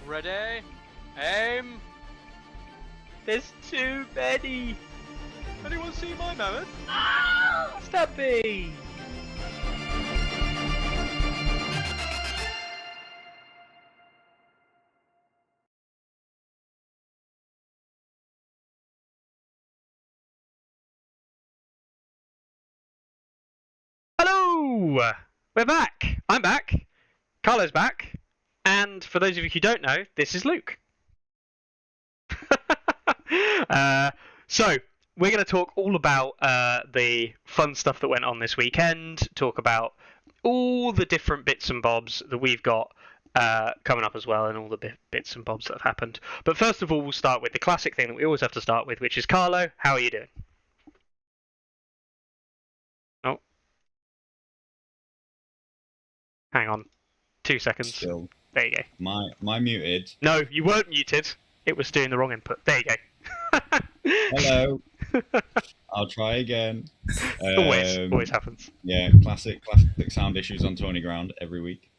Ready? Aim! There's too many! Anyone see my mammoth? Stumpy! Hello! We're back! I'm back. Carlo's back. And for those of you who don't know, this is Luke. So, we're going to talk all about the fun stuff that went on this weekend, talk about all the different bits and bobs that we've got coming up as well, and all the bits and bobs that have happened. But first of all, we'll start with the classic thing that we always have to start with, which is Carlo, how are you doing? Oh. Hang on. 2 seconds. Still. There you go. My muted. No, you weren't muted. It was doing the wrong input. There you go. Hello. I'll try again. Always happens. Yeah, classic sound issues on Tourney ground every week.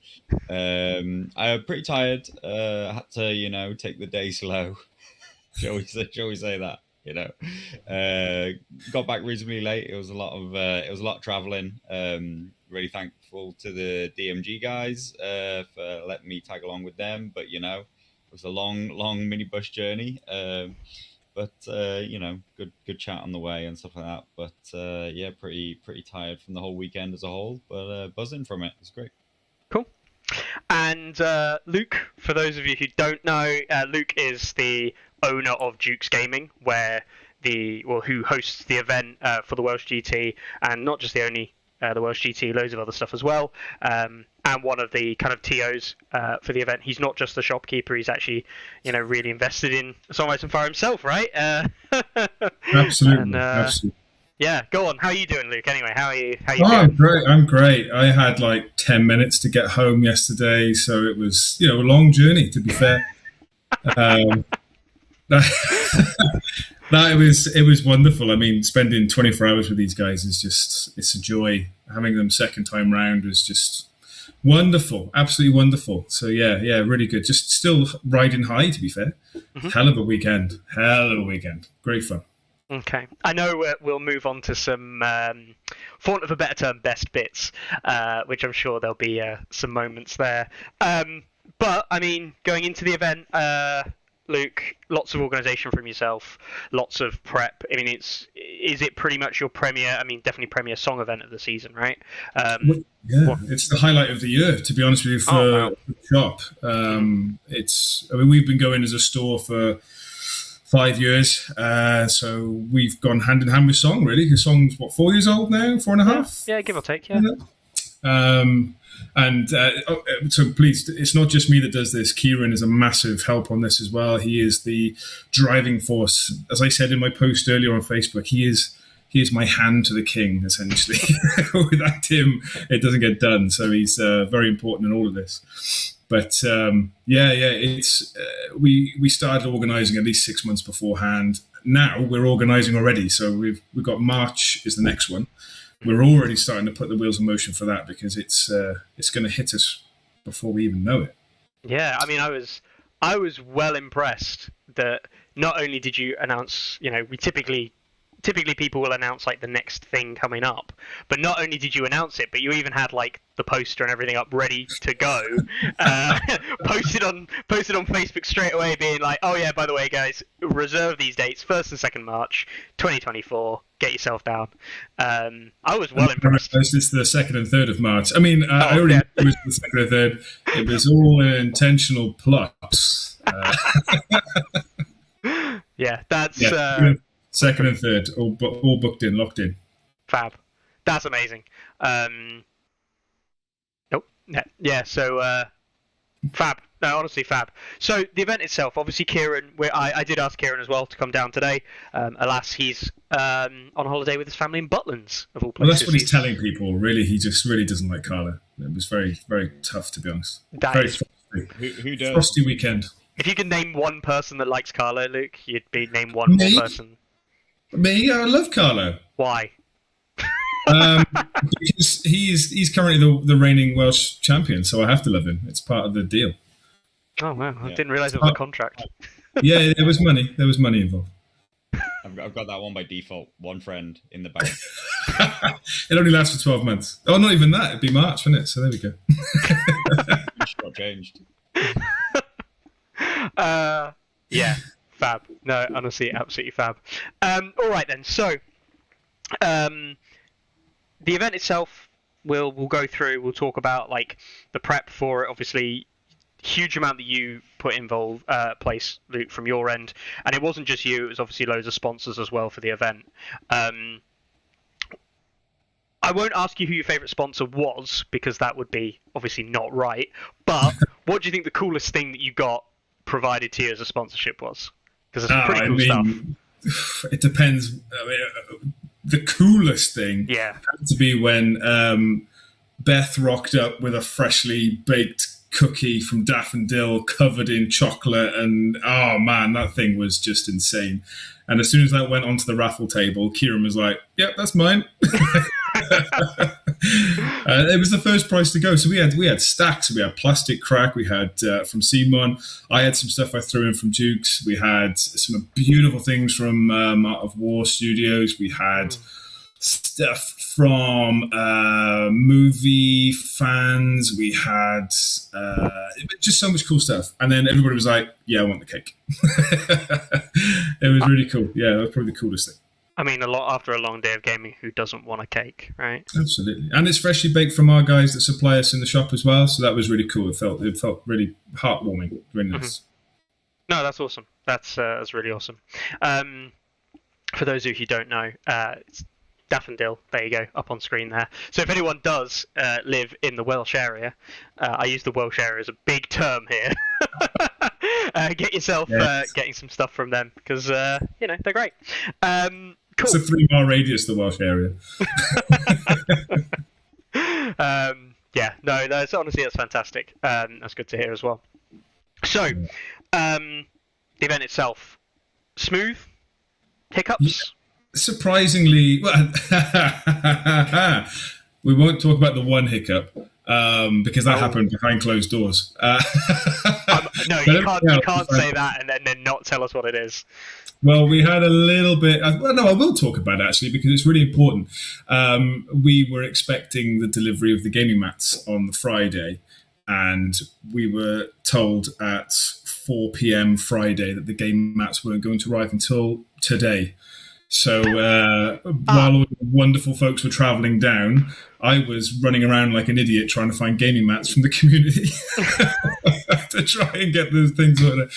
I'm pretty tired. I had to, take the day slow. shall we say that? Got back reasonably late. It was a lot of traveling. Really thankful to the DMG guys for letting me tag along with them. But it was a long minibus journey. But good chat on the way and stuff like that. But yeah, pretty tired from the whole weekend as a whole. But buzzing from it. It's great. Cool. And Luke, for those of you who don't know, Luke is the owner of Duke's Gaming, who hosts the event for the Welsh GT, and not just the Welsh GT, loads of other stuff as well. And one of the kind of TOs for the event. He's not just the shopkeeper; he's actually, really invested in Songwriting Fire himself, right? Absolutely. And, absolutely. Yeah, go on. How are you doing, Luke? Anyway, how are you? I'm great. I'm great. I had like 10 minutes to get home yesterday, so it was a long journey. To be fair, it was wonderful. I mean, spending 24 hours with these guys it's a joy. Having them second time round was just wonderful, absolutely wonderful. So yeah, really good. Just still riding high, to be fair. Mm-hmm. Hell of a weekend. Great fun. Okay, I know we'll move on to some, for want of a better term, best bits, which I'm sure there'll be some moments there. But I mean, going into the event, Luke, lots of organisation from yourself, lots of prep. I mean, is it pretty much your premier? I mean, definitely premier song event of the season, right? It's the highlight of the year, to be honest with you, for the shop. We've been going as a store for 5 years, so we've gone hand in hand with Song. Really, the Song's 4 years old now, 4.5. Yeah, give or take. Yeah. So please, it's not just me that does this. Kieran is a massive help on this as well. He is the driving force. As I said in my post earlier on Facebook, he is my hand to the king, essentially. Without him, it doesn't get done. So he's very important in all of this. But it's we started organising at least 6 months beforehand. Now we're organising already. So we've got March is the next one. We're already starting to put the wheels in motion for that because it's going to hit us before we even know it. Yeah, I mean, I was well impressed that not only did you announce, we typically people will announce like the next thing coming up, but not only did you announce it, but you even had like the poster and everything up ready to go, posted on Facebook straight away, being like, oh yeah, by the way guys, reserve these dates, 1st and 2nd March 2024, get yourself down. I was well impressed. It's the 2nd and 3rd of March. I mean, I already knew it was the 2nd and 3rd. It was all intentional plots. Yeah, that's 2nd and 3rd, all booked in, locked in. Fab. That's amazing. So fab. No, honestly, fab. So the event itself, obviously, Kieran. I did ask Kieran as well to come down today. Alas, he's on holiday with his family in Butlins, of all places. Well, that's what he's telling people. Really, he just really doesn't like Carlo. It was very, very tough, to be honest. Very frosty. Who does? Frosty weekend. If you could name one person that likes Carlo, Luke, you'd be name one more person. Me? I love Carlo. Why? Because he's currently the reigning Welsh champion, so I have to love him. It's part of the deal. Oh wow! I Yeah. didn't realise it was a contract. Yeah, there was money. There was money involved. I've got that one by default. One friend in the bank. It only lasts for 12 months. Oh, not even that. It'd be March, wouldn't it? So there we go. Just got changed. Yeah, fab. No, honestly, absolutely fab. All right then. So, the event itself, we'll go through. We'll talk about like the prep for it. Obviously, huge amount that you put place, Luke, from your end, and it wasn't just you. It was obviously loads of sponsors as well for the event. I won't ask you who your favourite sponsor was because that would be obviously not right. But what do you think the coolest thing that you got provided to you as a sponsorship was? Because it's pretty cool stuff. It depends. I mean, the coolest thing had to be when Beth rocked up with a freshly baked cookie from Daffodil covered in chocolate, and oh man, that thing was just insane. And as soon as that went onto the raffle table, Kieran was like, "Yep, that's mine." It was the first prize to go, so we had stacks. We had plastic crack. We had from Simon. I had some stuff I threw in from Dukes. We had some beautiful things from Art of War Studios. We had stuff from movie fans. We had just so much cool stuff. And then everybody was like, "Yeah, I want the cake." It was really cool. Yeah, that was probably the coolest thing. I mean, after a long day of gaming, who doesn't want a cake, right? Absolutely, and it's freshly baked from our guys that supply us in the shop as well. So that was really cool. It felt really heartwarming, really nice. No, that's awesome. That's really awesome. For those of you who don't know, it's Daffodil. There you go, up on screen there. So if anyone does live in the Welsh area, I use the Welsh area as a big term here. Get yourself getting some stuff from them because they're great. Cool. It's a 3-mile radius, the Welsh area. That's fantastic. That's good to hear as well. So, the event itself, smooth? Hiccups? Surprisingly, well, we won't talk about the one hiccup because that happened behind closed doors. No, you can't say that and then not tell us what it is. Well, we had a little bit. Well, no, I will talk about it actually because it's really important. We were expecting the delivery of the gaming mats on the Friday, and we were told at 4 p.m. Friday that the gaming mats weren't going to arrive until today. So while all the wonderful folks were travelling down, I was running around like an idiot trying to find gaming mats from the community to try and get those things ordered.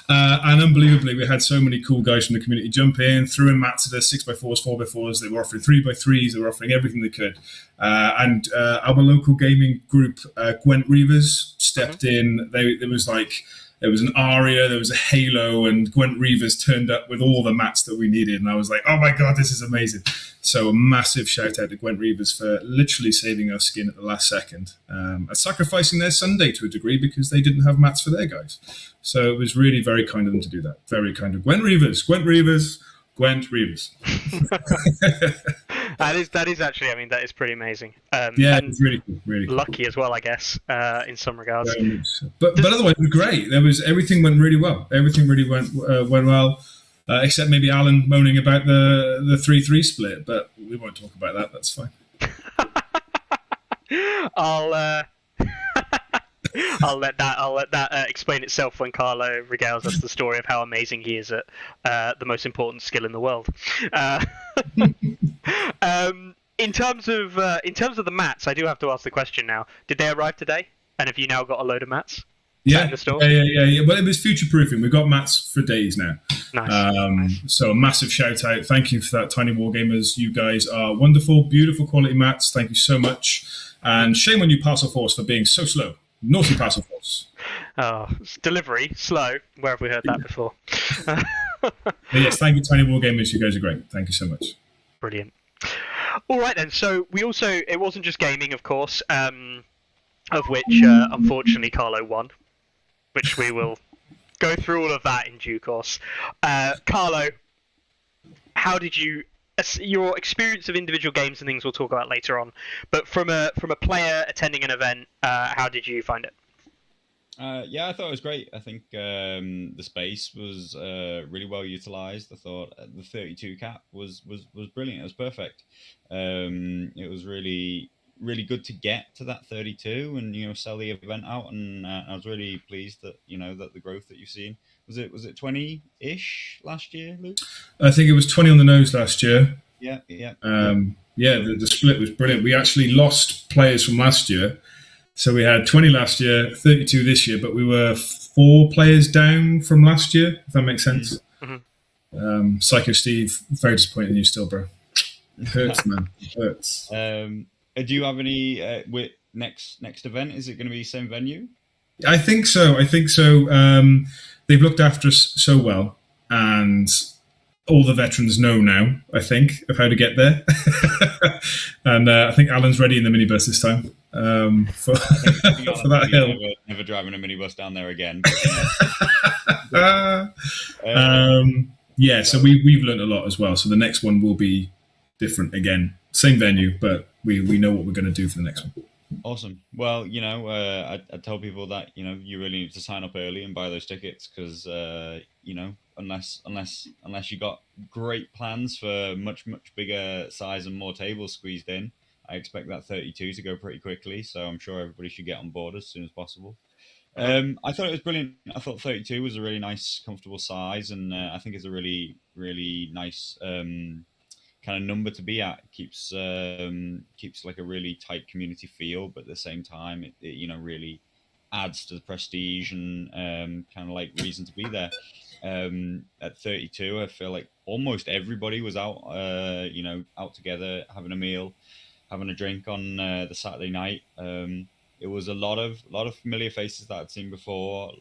And unbelievably, we had so many cool guys from the community jump in, threw in mats to the 6x4s, 4x4s. They were offering 3x3s. They were offering everything they could. And our local gaming group, Gwent Reavers, stepped in. There was an Aria, there was a Halo, and Gwent Reavers turned up with all the mats that we needed. And I was like, oh my God, this is amazing. So a massive shout out to Gwent Reavers for literally saving our skin at the last second, and sacrificing their Sunday to a degree because they didn't have mats for their guys. So it was really very kind of them to do that. Very kind of Gwent Reavers. That is actually, I mean, that is pretty amazing. It's really cool. Really cool. Lucky as well, I guess, in some regards. But otherwise, it was great. Everything went really well. Everything really went well, except maybe Alan moaning about the 3-3 split. But we won't talk about that. That's fine. I'll let that explain itself when Carlo regales us the story of how amazing he is at the most important skill in the world. In terms of the mats, I do have to ask the question now. Did they arrive today? And have you now got a load of mats? Yeah, in the store? Yeah. Well, it was future proofing. We've got mats for days now. Nice. So a massive shout out. Thank you for that, Tiny Wargamers. You guys are wonderful, beautiful quality mats. Thank you so much. And shame on you, Parcel Force, for being so slow. Naughty Parcel Force. Oh, delivery slow. Where have we heard that before? Yes, thank you, Tiny Wargamers. You guys are great. Thank you so much. Brilliant. All right then. So it wasn't just gaming, of course, of which unfortunately Carlo won, which we will go through all of that in due course. Carlo, how did your experience of individual games and things we'll talk about later on, but from a player attending an event, how did you find it? Yeah, I thought it was great. I think the space was really well utilized. I thought the 32 cap was brilliant. It was perfect. It was really good to get to that 32 and sell the event out. And I was really pleased that that the growth that you've seen was it 20-ish last year, Luke? I think it was 20 on the nose last year. Yeah. Yeah, the split was brilliant. We actually lost players from last year. So we had 20 last year, 32 this year, but we were 4 players down from last year, if that makes sense. Mm-hmm. Psycho Steve, very disappointed in you still, bro. It hurts, man. It hurts. Do you have any with next event? Is it going to be same venue? I think so. They've looked after us so well, and all the veterans know now, I think, of how to get there. And I think Alan's ready in the minibus this time for that hill. Never driving a minibus down there again. Yeah, so we've learned a lot as well. So the next one will be different again. Same venue, but we know what we're going to do for the next one. Awesome. Well, I tell people that you really need to sign up early and buy those tickets because unless you got great plans for much bigger size and more tables squeezed in, I expect that 32 to go pretty quickly. So I'm sure everybody should get on board as soon as possible. I thought it was brilliant. I thought 32 was a really nice, comfortable size, and I think it's a really, really nice kind of number to be at. Keeps like a really tight community feel, but at the same time, it really adds to the prestige and kind of like reason to be there. At 32, I feel like almost everybody was out, out together, having a meal, having a drink on the Saturday night. It was a lot of familiar faces that I'd seen before.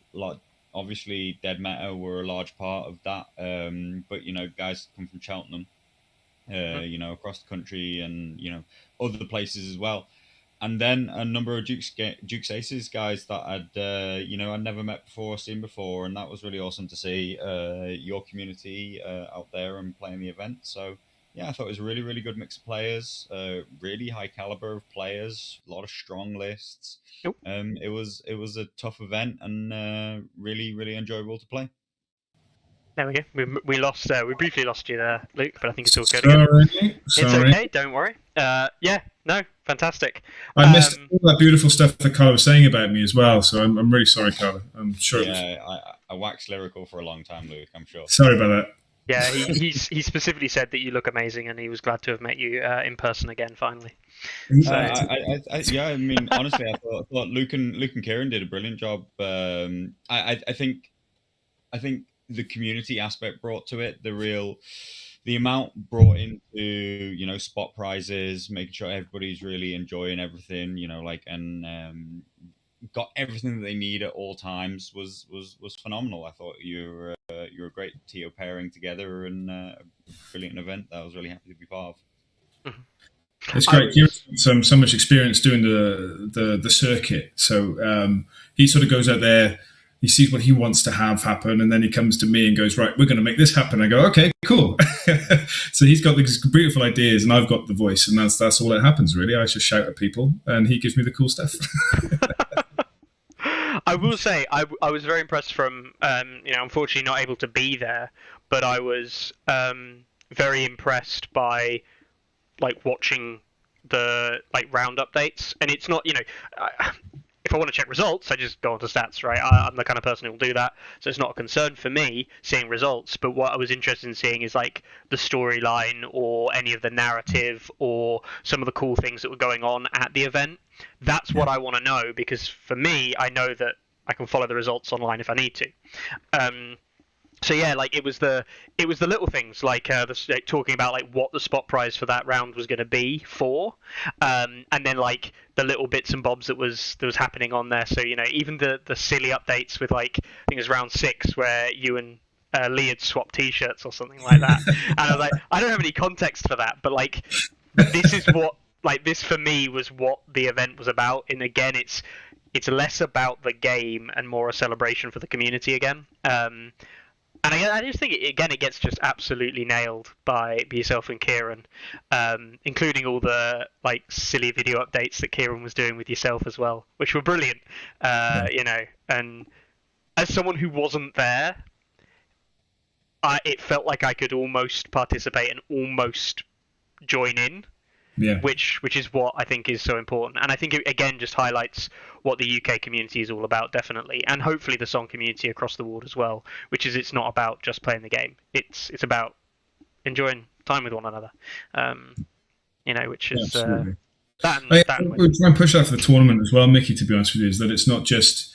Obviously, Dead Meta were a large part of that. But guys come from Cheltenham, across the country, and other places as well. And then a number of Duke's Aces guys that I'd never met before, seen before, and that was really awesome to see your community out there and playing the event. So yeah, I thought it was a really, really good mix of players, really high caliber of players, a lot of strong lists. Yep. It was a tough event and really, really enjoyable to play. There we go. We lost. We briefly lost you there, Luke, but I think it's all good again. It's okay. Don't worry. No, fantastic. I missed all that beautiful stuff that Carlo was saying about me as well. So I'm really sorry, Carlo. I'm sure. Yeah, I waxed lyrical for a long time, Luke. I'm sure. Sorry about that. Yeah, he specifically said that you look amazing, and he was glad to have met you in person again finally. So, I mean, honestly, I thought Luke and Kieran did a brilliant job. I think the community aspect brought to it, the amount brought into spot prizes, making sure everybody's really enjoying everything, and got everything that they need at all times was phenomenal. I thought you were a great TO pairing together, and a brilliant event that I was really happy to be part of. Mm-hmm. It's great. Kieran's so much experience doing the circuit, so he sort of goes out there. He sees what he wants to have happen, and then he comes to me and goes, right, we're going to make this happen. I go, okay, cool. So he's got these beautiful ideas, and I've got the voice, and that's all that happens, really. I just shout at people, and he gives me the cool stuff. I will say, I was very impressed from, unfortunately not able to be there, but I was very impressed by, watching the, round updates. And it's not, if I want to check results, I just go onto stats, right? I'm the kind of person who will do that, so it's not a concern for me seeing results. But what I was interested in seeing is the storyline or any of the narrative or some of the cool things that were going on at the event. That's what I want to know, because for me, I know that I can follow the results online if I need to. So yeah, it was the little things talking about what the spot prize for that round was going to be for, and then the little bits and bobs that was happening on there. So even the silly updates with I think it was round 6 where you and Lee had swapped T-shirts or something like that, and I was like, I don't have any context for that, but this is what this for me was what the event was about. And again, it's less about the game and more a celebration for the community again. And I just think it gets just absolutely nailed by yourself and Kieran, including all the like silly video updates that Kieran was doing with yourself as well, which were brilliant. You know, and as someone who wasn't there, it felt like I could almost participate and almost join in. Yeah. Which is what I think is so important, and I think it again just highlights what the UK community is all about, definitely, and hopefully the song community across the board as well. Which is, it's not about just playing the game; it's about enjoying time with one another. You know, which is Absolutely. that. We're trying to push that for the tournament as well, Mickey. To be honest with you, is that it's not just,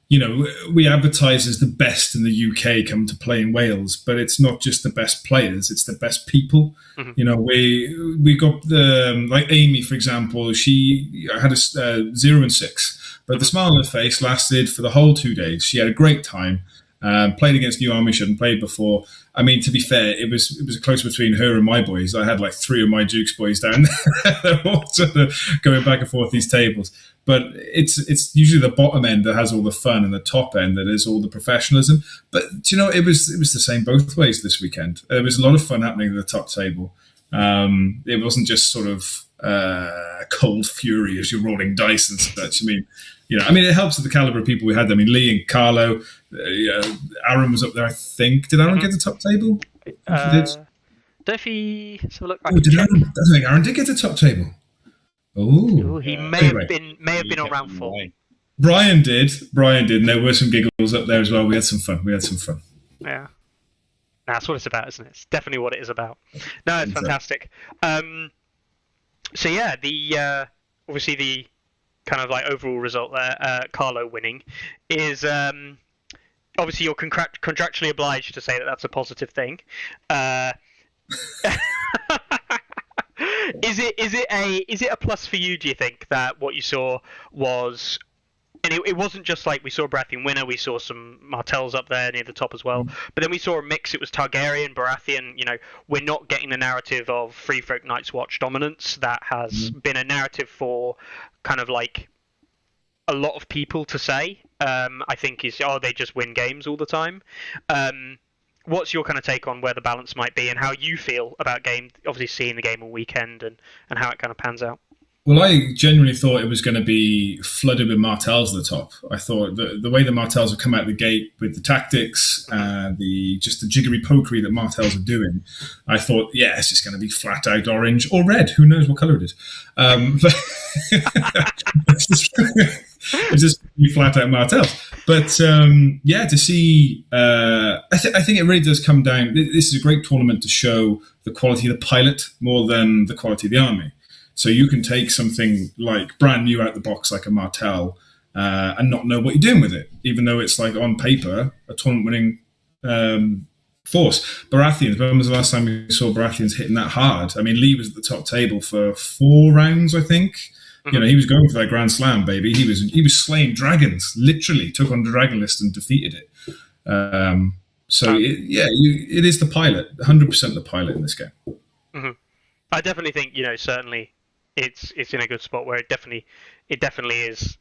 you know, we advertise as the best in the UK come to play in Wales, but it's not just the best players; it's the best people. Mm-hmm. You know, we got the like Amy, for example. She had a 0 and 6, but the smile on her face lasted for the whole 2 days. She had a great time. Played against New Army, she hadn't played before. I mean, to be fair, it was a close between her and my boys. I had like 3 of my Dukes boys down there. They're all sort of going back and forth these tables. But it's usually the bottom end that has all the fun, and the top end that is all the professionalism. But you know, it was the same both ways this weekend. There was a lot of fun happening at the top table. It wasn't just sort of cold fury as you're rolling dice and such. I mean, you know, it helps with the caliber of people we had. I mean, Lee and Carlo, Aaron was up there, I think. Did Aaron get the top table? Duffy, let's have a look. I think Aaron did get the top table. Oh, he may have been on round 4. Brian did, and there were some giggles up there as well. We had some fun. Yeah. That's what it's about, isn't it? It's definitely what it is about. No, it's fantastic. So yeah, the obviously the kind of like overall result there, Carlo winning, is obviously you're contractually obliged to say that that's a positive thing. Is it a plus for you? Do you think that what you saw was, and it wasn't just like we saw a Baratheon winner, we saw some Martells up there near the top as well, but then we saw a mix. It was Targaryen, Baratheon. You know, we're not getting the narrative of Free Folk Night's Watch dominance that has been a narrative for kind of like a lot of people to say. I think is, they just win games all the time. What's your kind of take on where the balance might be and how you feel about obviously seeing the game all weekend and how it kind of pans out? Well, I genuinely thought it was going to be flooded with Martells at the top. I thought the way the Martells have come out the gate with the tactics, the jiggery pokery that Martells are doing, I thought, yeah, it's just going to be flat out orange or red. Who knows what colour it is? But it's just flat out Martells. But yeah, to see, I think it really does come down. This is a great tournament to show the quality of the pilot more than the quality of the army. So you can take something like brand new out the box, like a Martell, and not know what you're doing with it, even though it's like on paper a tournament-winning force. Baratheons. When was the last time we saw Baratheons hitting that hard? I mean, Lee was at the top table for 4 rounds, I think. You know, he was going for that Grand Slam, baby. He was slaying dragons. Literally took on the Dragon List and defeated it. It is the pilot, 100% the pilot in this game. Mm-hmm. I definitely think, you know, certainly it's in a good spot where it definitely is.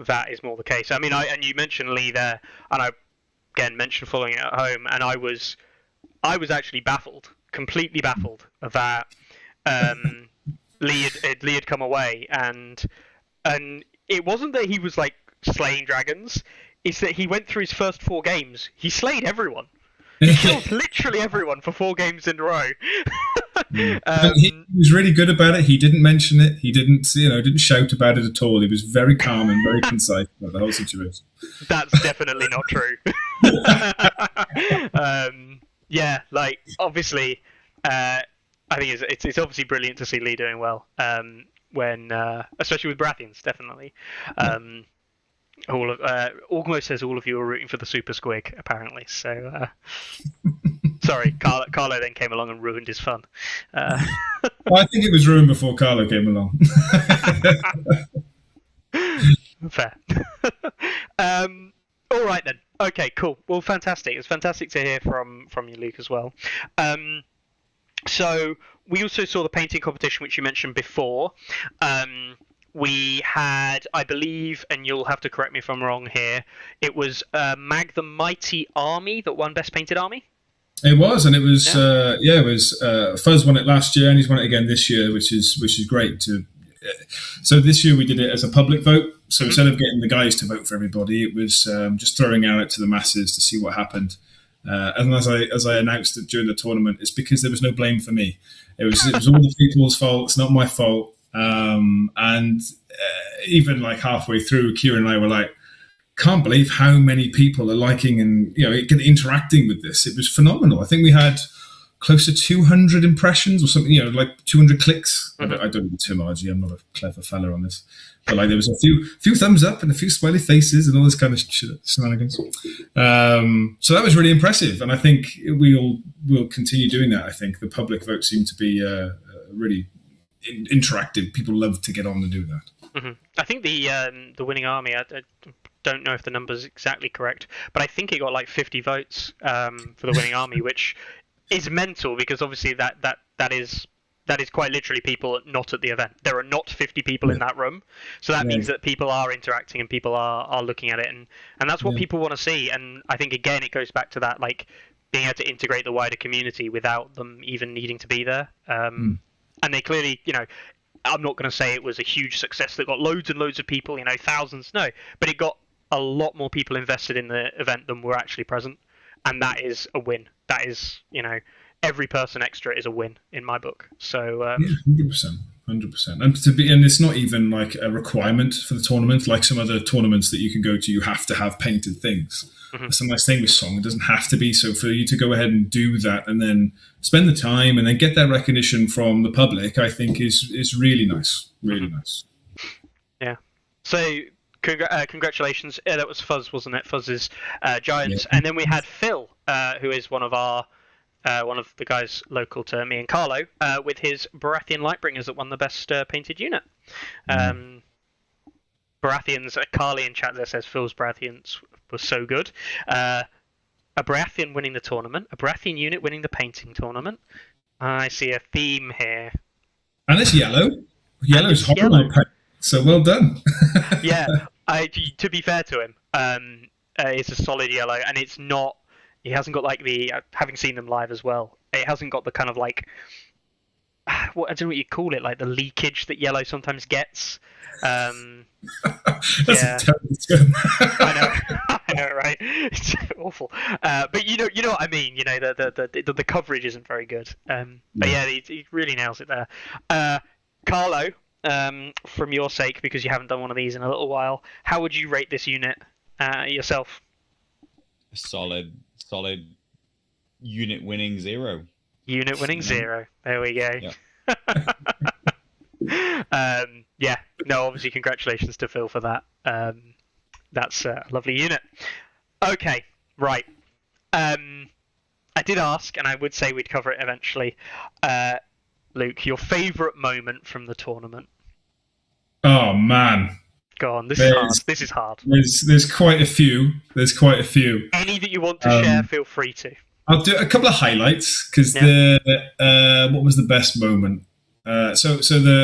That is more the case. I mean, and you mentioned Lee there, and I again mentioned following it at home, and I was actually completely baffled that Lee had come away, and it wasn't that he was like slaying dragons. It's that he went through his first 4 games. He slayed everyone. He killed literally everyone for 4 games in a row. He was really good about it. He didn't mention it. He didn't shout about it at all. He was very calm and very concise about the whole situation. That's definitely not true. Yeah, like obviously, I think it's obviously brilliant to see Lee doing well. When especially with Baratheons, definitely. Almost says all of you are rooting for the Super Squig, apparently. So, sorry, Carlo then came along and ruined his fun. Well, I think it was ruined before Carlo came along. Fair. All right then. Okay, cool. Well, fantastic. It's fantastic to hear from you, Luke, as well. So we also saw the painting competition, which you mentioned before. we had, I believe, and you'll have to correct me if I'm wrong here, it was Mag the Mighty Army that won Best Painted Army? It was, and it was it was Fuzz won it last year, and he's won it again this year, which is great. So this year we did it as a public vote. So instead of getting the guys to vote for everybody, it was just throwing out to the masses to see what happened. And as I announced it during the tournament, it's because there was no blame for me. It was all the people's fault. It's not my fault. And even like halfway through, Kieran and I were like, can't believe how many people are liking and interacting with this. It was phenomenal. I think we had close to 200 impressions or something, like 200 clicks. I don't know the terminology. I'm not a clever fella on this. But like there was a few thumbs up and a few smiley faces and all this kind of shenanigans. So that was really impressive. And I think we'll continue doing that. I think the public vote seemed to be really interactive. People love to get on and do that. Mm-hmm. I think the winning army, I don't know if the number's exactly correct, but I think it got like 50 votes for the winning army, which is mental because obviously that is quite literally people not at the event. There are not 50 people in that room, so that means that people are interacting and people are looking at it, and that's what people want to see. And I think again it goes back to that, like being able to integrate the wider community without them even needing to be there. And they clearly, I'm not going to say it was a huge success that got loads and loads of people, thousands, no, but it got a lot more people invested in the event than were actually present, and that is a win. That is, every person extra is a win in my book. So 100%, and it's not even like a requirement for the tournament. Like some other tournaments that you can go to, you have to have painted things. That's a nice thing with Song. It doesn't have to be. So for you to go ahead and do that and then spend the time and then get that recognition from the public, I think is really nice. Really nice. Yeah. So congratulations. That was Fuzz, wasn't it? Fuzz's Giants. Yeah. And then we had Phil, who is one of the guys local to me and Carlo, with his Baratheon Lightbringers that won the best painted unit. Baratheons, Carly in chat there says Phil's Baratheons was so good. A Baratheon winning the tournament, a Baratheon unit winning the painting tournament. I see a theme here. And it's yellow. Yellow's horrible. So well done. Yeah, to be fair to him, it's a solid yellow, and it's not. He hasn't got like having seen them live as well. It hasn't got the kind of like, I don't know what you call it, like the leakage that yellow sometimes gets. That's a terrible term. I know, right? It's awful. But you know what I mean. The coverage isn't very good. But yeah, he really nails it there. Carlo, from your sake, because you haven't done one of these in a little while, how would you rate this unit yourself? Solid unit winning 0. Unit winning 0. There we go. Yeah. Obviously congratulations to Phil for that. That's a lovely unit. Okay, right. I did ask, and I would say we'd cover it eventually. Luke, your favourite moment from the tournament? Oh man. Go on, this is hard. There's quite a few. Any that you want to share, feel free to. I'll do a couple of highlights because what was the best moment? So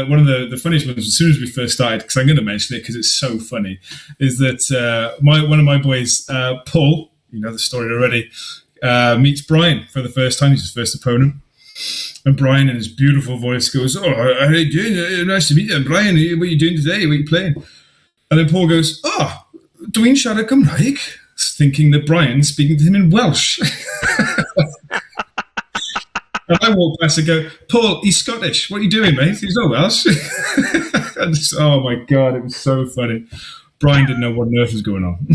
one of the funniest ones as soon as we first started, because I'm going to mention it because it's so funny, is that one of my boys, Paul, you know the story already, meets Brian for the first time. He's his first opponent. And Brian, in his beautiful voice, goes, "Oh, how are you doing? Nice to meet you. Brian, what are you doing today? What are you playing?" And then Paul goes, "Oh, dwi'n siarad Cymraeg," thinking that Brian's speaking to him in Welsh. And I walk past and go, "Paul, he's Scottish. What are you doing, mate?" He's not Welsh. Oh my God, it was so funny. Brian didn't know what on earth was going on.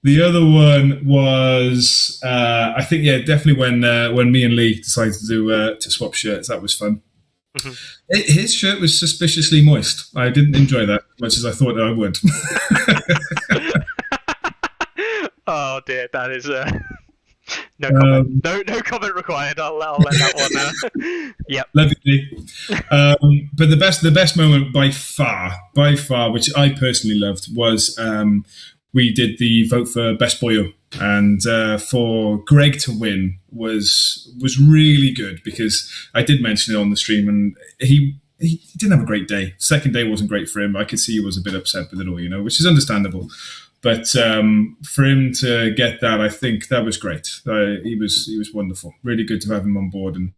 The other one was, I think, definitely when me and Lee decided to swap shirts. That was fun. Mm-hmm. His shirt was suspiciously moist. I didn't enjoy that as much as I thought I would. Oh dear, that is no comment. No comment required. I'll let that one. Yep. Love you. But the best moment by far, which I personally loved, was we did the vote for Best Boyo And for Greg to win was really good, because I did mention it on the stream, and he didn't have a great day. Second day wasn't great for him. I could see he was a bit upset with it all, which is understandable. But for him to get that, I think that was great. He was wonderful. Really good to have him on board, and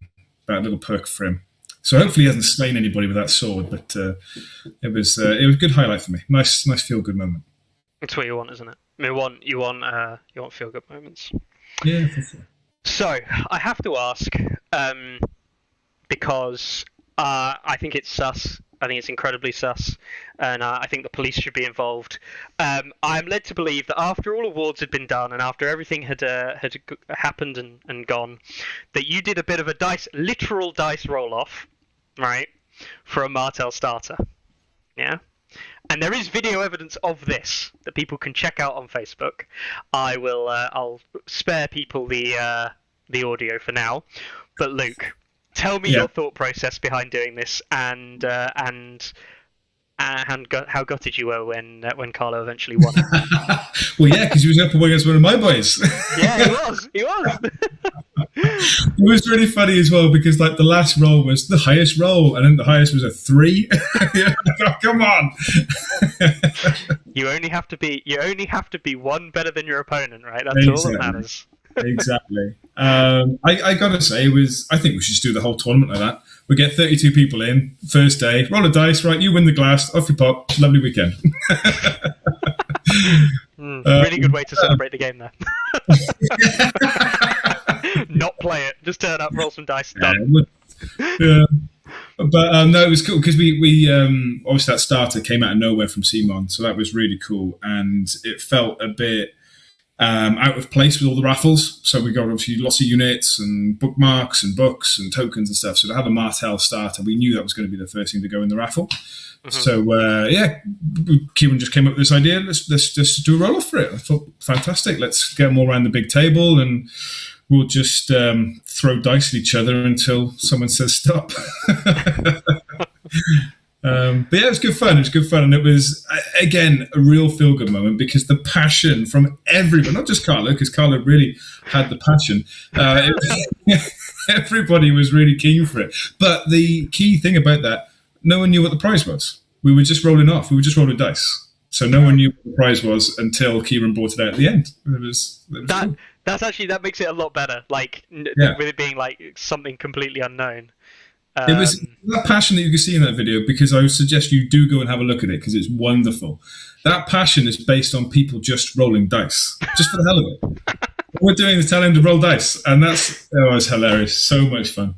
that little perk for him. So hopefully he hasn't slain anybody with that sword. But it was a good highlight for me. Nice feel good moment. That's what you want, isn't it? I mean, you want feel good moments. Yeah, for sure. So I have to ask, because I think it's sus. I think it's incredibly sus, and I think the police should be involved. I'm led to believe that after all awards had been done and after everything had happened and gone, that you did a bit of a literal dice roll-off, right, for a Martell starter. Yeah? And there is video evidence of this that people can check out on Facebook. I'll spare people the audio for now. But Luke, tell me your thought process behind doing this, and how gutted you were when Carlo eventually won. Well, yeah, because he was up against one of my boys. Yeah, he was. It was really funny as well, because like the last roll was the highest roll, and then the highest was a 3. Oh, come on! You only have to be one better than your opponent, right? That's all that matters. Exactly. I gotta say, I think we should just do the whole tournament like that. We get 32 people in, first day, roll a dice, right? You win the glass, off you pop. Lovely weekend. Really good way to celebrate the game there. Not play it, just turn up, roll some dice, done. Yeah. But no, it was cool because we obviously that starter came out of nowhere from Simon, so that was really cool, and it felt a bit out of place with all the raffles. So we got obviously lots of units and bookmarks and books and tokens and stuff. So to have a Martell starter, we knew that was going to be the first thing to go in the raffle. Mm-hmm. So Kieran just came up with this idea. Let's just do a roll off for it. I thought, fantastic. Let's get them all around the big table and we'll just throw dice at each other until someone says stop. But yeah, it was good fun. And it was, again, a real feel-good moment because the passion from everyone, not just Carlo, because Carlo really had the passion. Everybody was really keen for it. But the key thing about that, no one knew what the prize was. We were just rolling off. We were just rolling dice. So no one knew what the prize was until Kieran brought it out at the end. It was cool. That makes it a lot better. Like with it being like something completely unknown. It was that passion that you can see in that video, because I would suggest you do go and have a look at it because it's wonderful. That passion is based on people just rolling dice, just for the hell of it. What we're doing is telling them to roll dice, and it's hilarious. So much fun.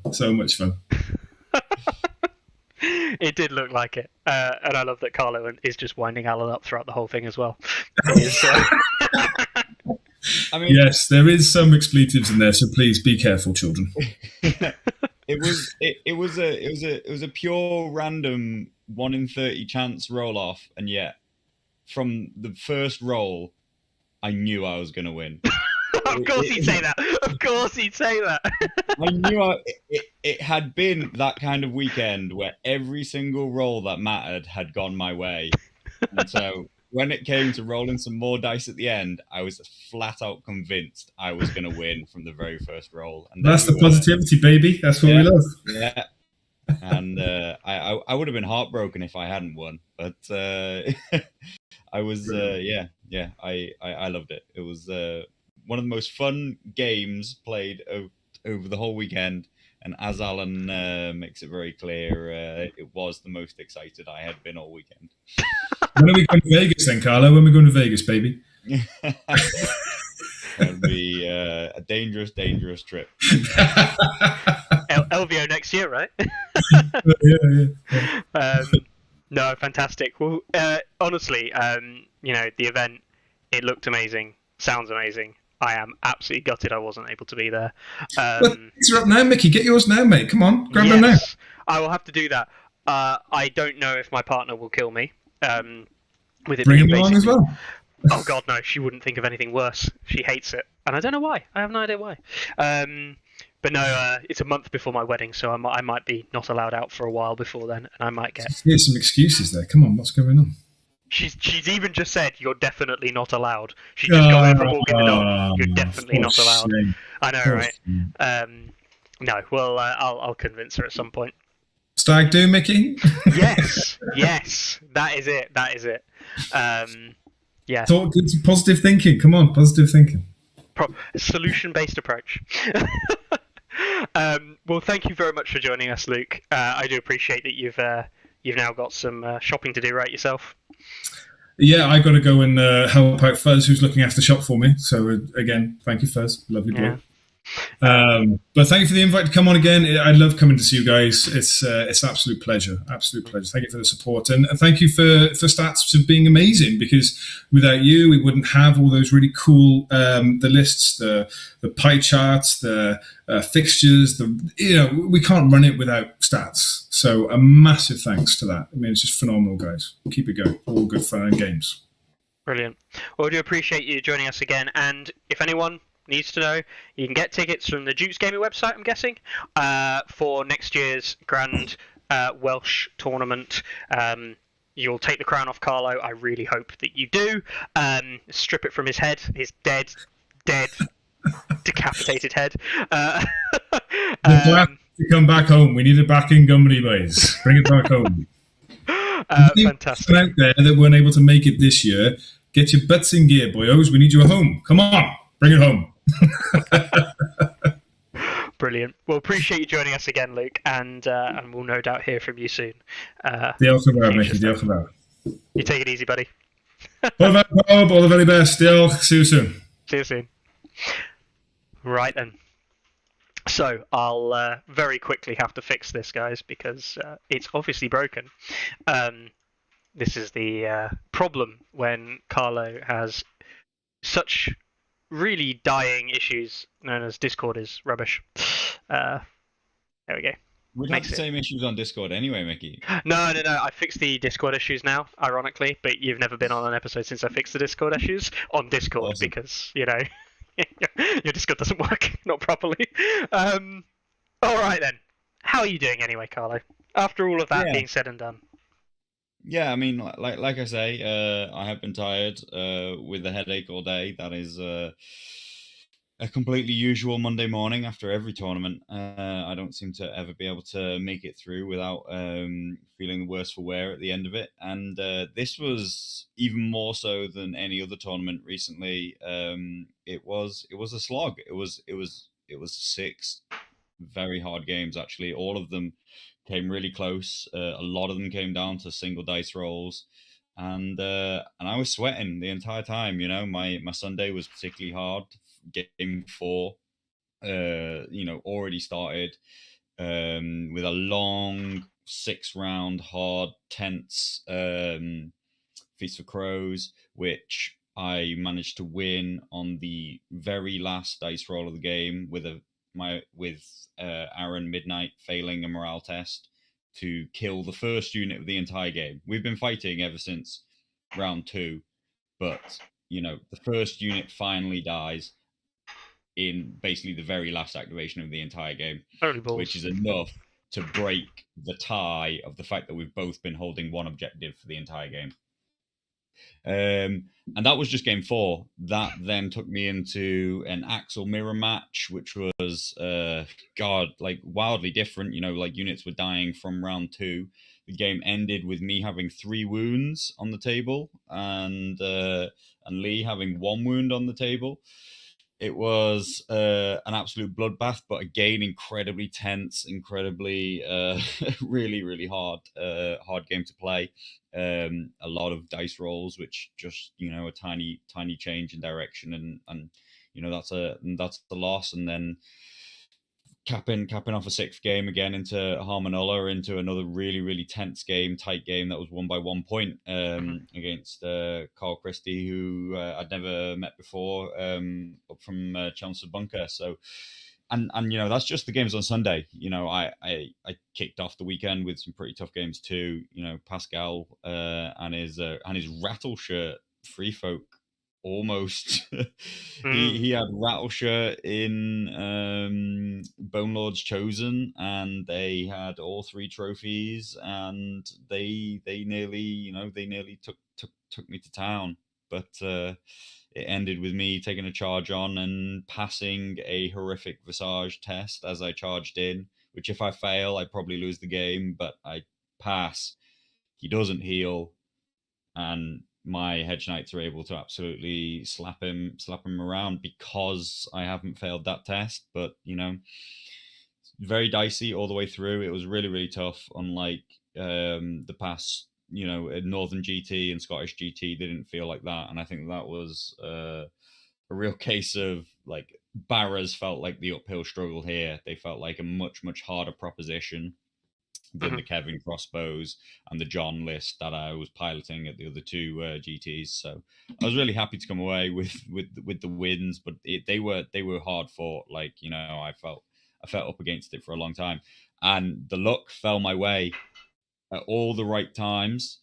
It did look like it, and I love that Carlo is just winding Alan up throughout the whole thing as well. I mean, yes, there is some expletives in there, so please be careful, children. It was a pure random 1 in 30 chance roll off, and yet from the first roll, I knew I was going to win. Of course he'd say that. I knew it had been that kind of weekend where every single roll that mattered had gone my way, and so when it came to rolling some more dice at the end, I was flat out convinced I was going to win from the very first roll. And that's the positivity, baby. That's what we love. Yeah. And I would have been heartbroken if I hadn't won, but I was I loved it. It was one of the most fun games played over the whole weekend. And as Alan makes it very clear, it was the most excited I had been all weekend. When are we going to Vegas then, Carlo? When are we going to Vegas, baby? It'll be a dangerous, dangerous trip. LVO next year, right? Yeah. No, fantastic. Well, honestly, the event, it looked amazing, sounds amazing. I am absolutely gutted I wasn't able to be there. These are up now, Mickey. Get yours now, mate. Come on, grab them now. I will have to do that. I don't know if my partner will kill me. With it Bring him along as well. Oh God, no! She wouldn't think of anything worse. She hates it, and I don't know why. I have no idea why. But no, it's a month before my wedding, so I might be not allowed out for a while before then, and I might get. Here's some excuses there. Come on, what's going on? She's even just said you're definitely not allowed. She's just got in from walking the dog. You're definitely not allowed. I know, right? No, well, I'll convince her at some point. Stag do, Mickey? Yes, that is it. Yeah. Positive thinking. Come on, positive thinking. Solution-based approach. Well, thank you very much for joining us, Luke. I do appreciate that you've now got some shopping to do, right, yourself? Yeah, I got to go and help out Fuzz, who's looking after the shop for me. So again, thank you, Fuzz. Lovely boy. Yeah. But thank you for the invite to come on again. I love coming to see you guys. It's an absolute pleasure. Absolute pleasure. Thank you for the support, and thank you for Stats for being amazing. Because without you, we wouldn't have all those really cool the lists, the pie charts, the fixtures. We can't run it without Stats. So a massive thanks to that. I mean, it's just phenomenal, guys. Keep it going. All good fun and games. Brilliant. Well, I do appreciate you joining us again. And if anyone needs to know, you can get tickets from the Dukes Gaming website, I'm guessing, for next year's grand Welsh tournament. You'll take the crown off Carlo. I really hope that you do. Strip it from his head, his dead, decapitated head. To come back home. We need it back in Gumby, boys. Bring it back home. Fantastic. Out there that weren't able to make it this year, get your butts in gear, boyos. We need you at home. Come on, bring it home. Brilliant. Well, appreciate you joining us again, Luke, and we'll no doubt hear from you soon. Diolch yn fawr, Mickey. Diolch yn fawr. You take it easy, buddy. All the very best. Diolch. See you soon. See you soon. Right then. So I'll very quickly have to fix this, guys, because it's obviously broken. This is the problem when Carlo has such really dying issues known as Discord is rubbish. There we go. We'd have the same issues on Discord anyway, Mickey. No. I fixed the Discord issues now, ironically, but you've never been on an episode since I fixed the Discord issues on Discord. Awesome. Because, your Discord doesn't work, not properly. All right then. How are you doing anyway, Carlo? After all of that being said and done. Yeah, I mean, like I say, I have been tired with a headache all day. That is a completely usual Monday morning after every tournament. I don't seem to ever be able to make it through without feeling the worse for wear at the end of it. And this was even more so than any other tournament recently. It was a slog. It was 6 very hard games, actually. All of them came really close. A lot of them came down to single dice rolls, and I was sweating the entire time. My Sunday was particularly hard. Game 4, already started with a long 6-round, hard, tense Feast for Crows, which I managed to win on the very last dice roll of the game with Aaron Midnight failing a morale test to kill the first unit of the entire game. We've been fighting ever since round 2, but the first unit finally dies in basically the very last activation of the entire game, which is enough to break the tie of the fact that we've both been holding one objective for the entire game. And that was just game 4. That then took me into an Axel mirror match, which was wildly different. Units were dying from round 2. The game ended with me having 3 wounds on the table and Lee having 1 wound on the table. It was an absolute bloodbath, but again, incredibly tense, incredibly, really, really hard game to play. A lot of dice rolls, which just a tiny change in direction, and that's a loss. And then capping off a 6th game again into Harmonola, into another really, really tense game, tight game that was won by 1 point against Carl Christie, who I'd never met before, up from Chelmsford Bunker. So, and that's just the games on Sunday. I kicked off the weekend with some pretty tough games too. Pascal and his rattle shirt free folk. Almost. He had Rattleshirt in Bone Lord's Chosen, and they had all 3 trophies, and they nearly took me to town. But it ended with me taking a charge on and passing a horrific Visage test as I charged in, which if I fail, I probably lose the game, but I pass. He doesn't heal, and my hedge knights are able to absolutely slap him around because I haven't failed that test. But very dicey all the way through. It was really, really tough. Unlike the past, Northern GT and Scottish GT, they didn't feel like that, and I think that was a real case of like Barras felt like the uphill struggle here. They felt like a much, much harder proposition than the Kevin crossbows and the John list that I was piloting at the other two GTs. So I was really happy to come away with the wins, but they were hard fought. Like I felt up against it for a long time, and the luck fell my way at all the right times.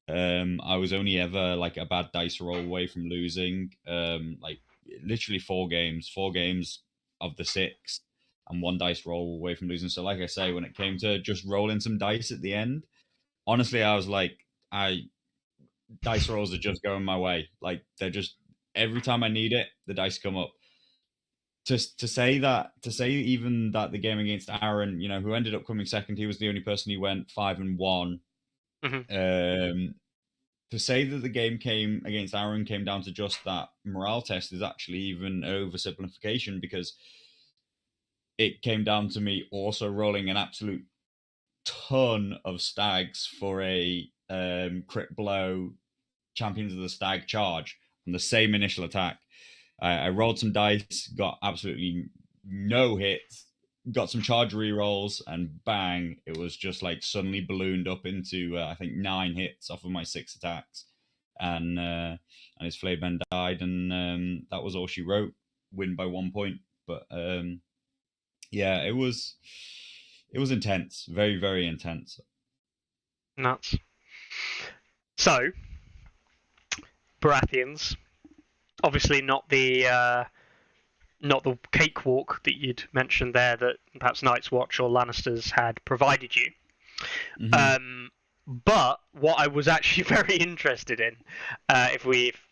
I was only ever like a bad dice roll away from losing. Like literally four games of the 6, and one dice roll away from losing. So like I say, when it came to just rolling some dice at the end, honestly, I was like, dice rolls are just going my way. Like they're just every time I need it, the dice come up. To say even that the game against Aaron, who ended up coming second, he was the only person who went 5-1. To say that the game against Aaron came down to just that morale test is actually even oversimplification, because it came down to me also rolling an absolute ton of stags for a crit blow Champions of the Stag charge on the same initial attack. I rolled some dice, got absolutely no hits, got some charge rerolls, and bang, it was just like suddenly ballooned up into I think 9 hits off of my 6 attacks, and his Flayben died, and that was all she wrote. Win by 1 point, but yeah, it was intense, very, very intense. Nuts. So, Baratheons, obviously not the cakewalk that you'd mentioned there that perhaps Night's Watch or Lannisters had provided you. But what I was actually very interested in, if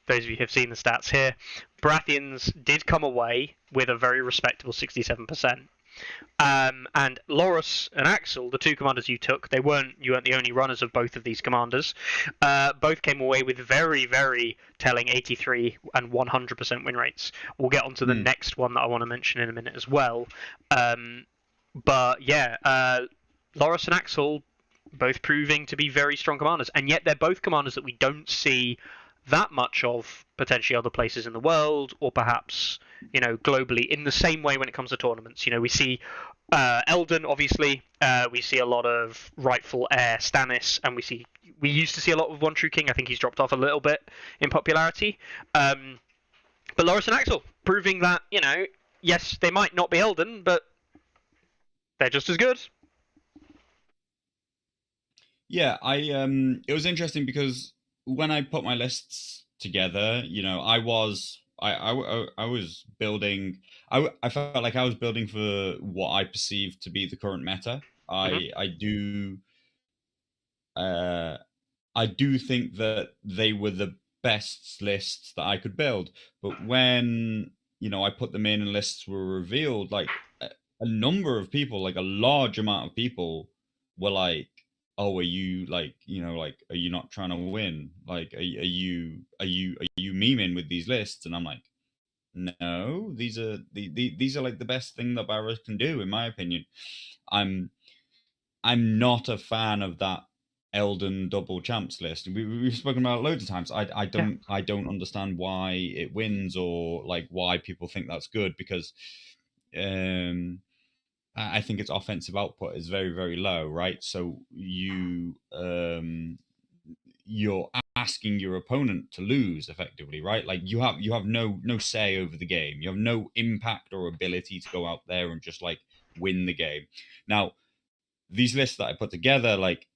those of you have seen the stats here, Baratheons did come away with a very respectable 67%. And Loras and Axel, the two commanders you took, you weren't the only runners of both of these commanders. Both came away with very, very telling 83 and 100% win rates. We'll get onto the next one that I want to mention in a minute as well. But yeah, Loras and Axel both proving to be very strong commanders, and yet they're both commanders that we don't see that much of potentially other places in the world, or perhaps globally in the same way when it comes to tournaments. We see Eldon, obviously, we see a lot of rightful heir Stannis, and we used to see a lot of One True King. I think he's dropped off a little bit in popularity, but Loras and Axel proving that yes, they might not be Eldon, but they're just as good. Yeah, it was interesting because when I put my lists together, I was building. I felt like I was building for what I perceived to be the current meta. I do think that they were the best lists that I could build. But when I put them in and lists were revealed, like a number of people, like a large amount of people, were like, "Oh, are you like, are you not trying to win? Like, are you memeing with these lists?" And I'm like, "No, these are like the best thing that Barras can do, in my opinion." I'm not a fan of that Eldon double champs list. We've spoken about it loads of times. I don't understand why it wins, or like why people think that's good, because I think its offensive output is very, very low, right? So you're asking your opponent to lose effectively, right? Like you have no say over the game. You have no impact or ability to go out there and just like win the game. Now, these lists that I put together, like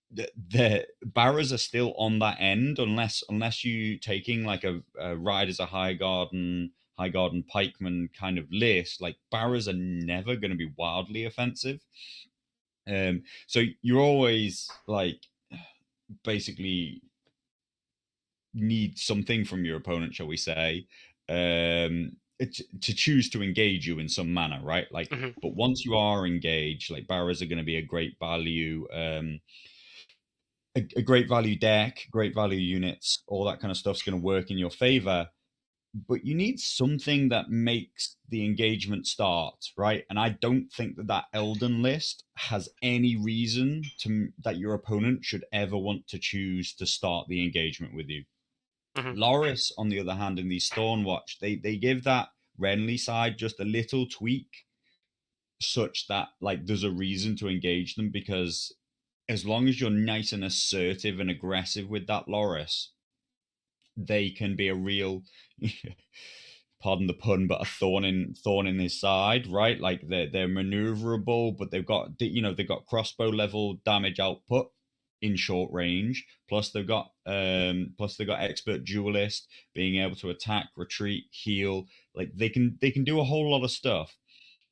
the Barras are still on that end, unless you taking like a Riders of Highgarden pikeman kind of list. Like Barras are never going to be wildly offensive. So you're always like basically need something from your opponent, shall we say, to choose to engage you in some manner, right? Like, but once you are engaged, like barrows are going to be a great value, a great value deck, great value units, all that kind of stuff's going to work in your favor. But you need something that makes the engagement start, right? And I don't think that Eldon list has any reason that your opponent should ever want to choose to start the engagement with you. Loris, on the other hand, in these Thornwatch, they give that Renly side just a little tweak, such that like there's a reason to engage them, because as long as you're nice and assertive and aggressive with that Loris, they can be a real, pardon the pun, but a thorn in his side, right? Like they're maneuverable, but they've got crossbow level damage output in short range. Plus they've got expert duelist, being able to attack, retreat, heal. Like they can do a whole lot of stuff.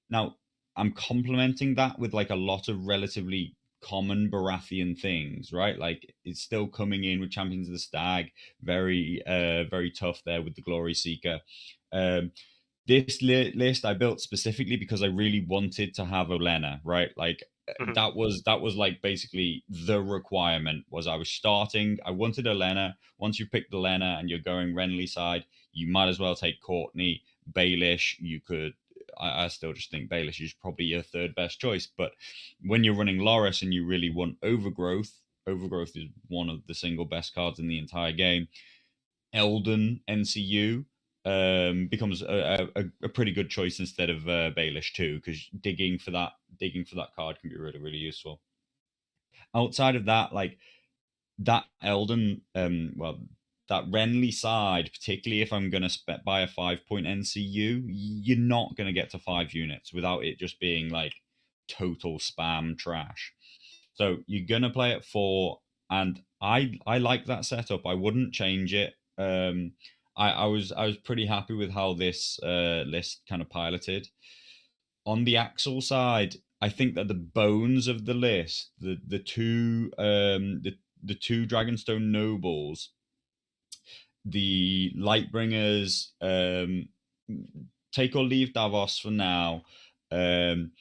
Now I'm complementing that with like a lot of relatively common Baratheon things, right? Like it's still coming in with Champions of the Stag, very tough there with the Glory Seeker. This list I built specifically because I really wanted to have Olenna, right? Like that was like basically the requirement. Was I wanted Olenna. Once you picked Olenna and you're going Renly side, you might as well take Courtney, Baelish. You could. I still just think Baelish is probably your third best choice. But when you're running Loris and you really want Overgrowth is one of the single best cards in the entire game. Eldon NCU becomes a pretty good choice instead of Baelish too, because digging for that card can be really, really useful. Outside of that, like that Eldon, that Renly side, particularly if I'm going to buy a 5-point NCU, you're not going to get to 5 units without it just being like total spam trash. So you're going to play at 4, and I like that setup. I wouldn't change it. I was pretty happy with how this list kind of piloted. On the Axel side, I think that the bones of the list, the two Dragonstone Nobles, the Lightbringers, take or leave Davos for now, and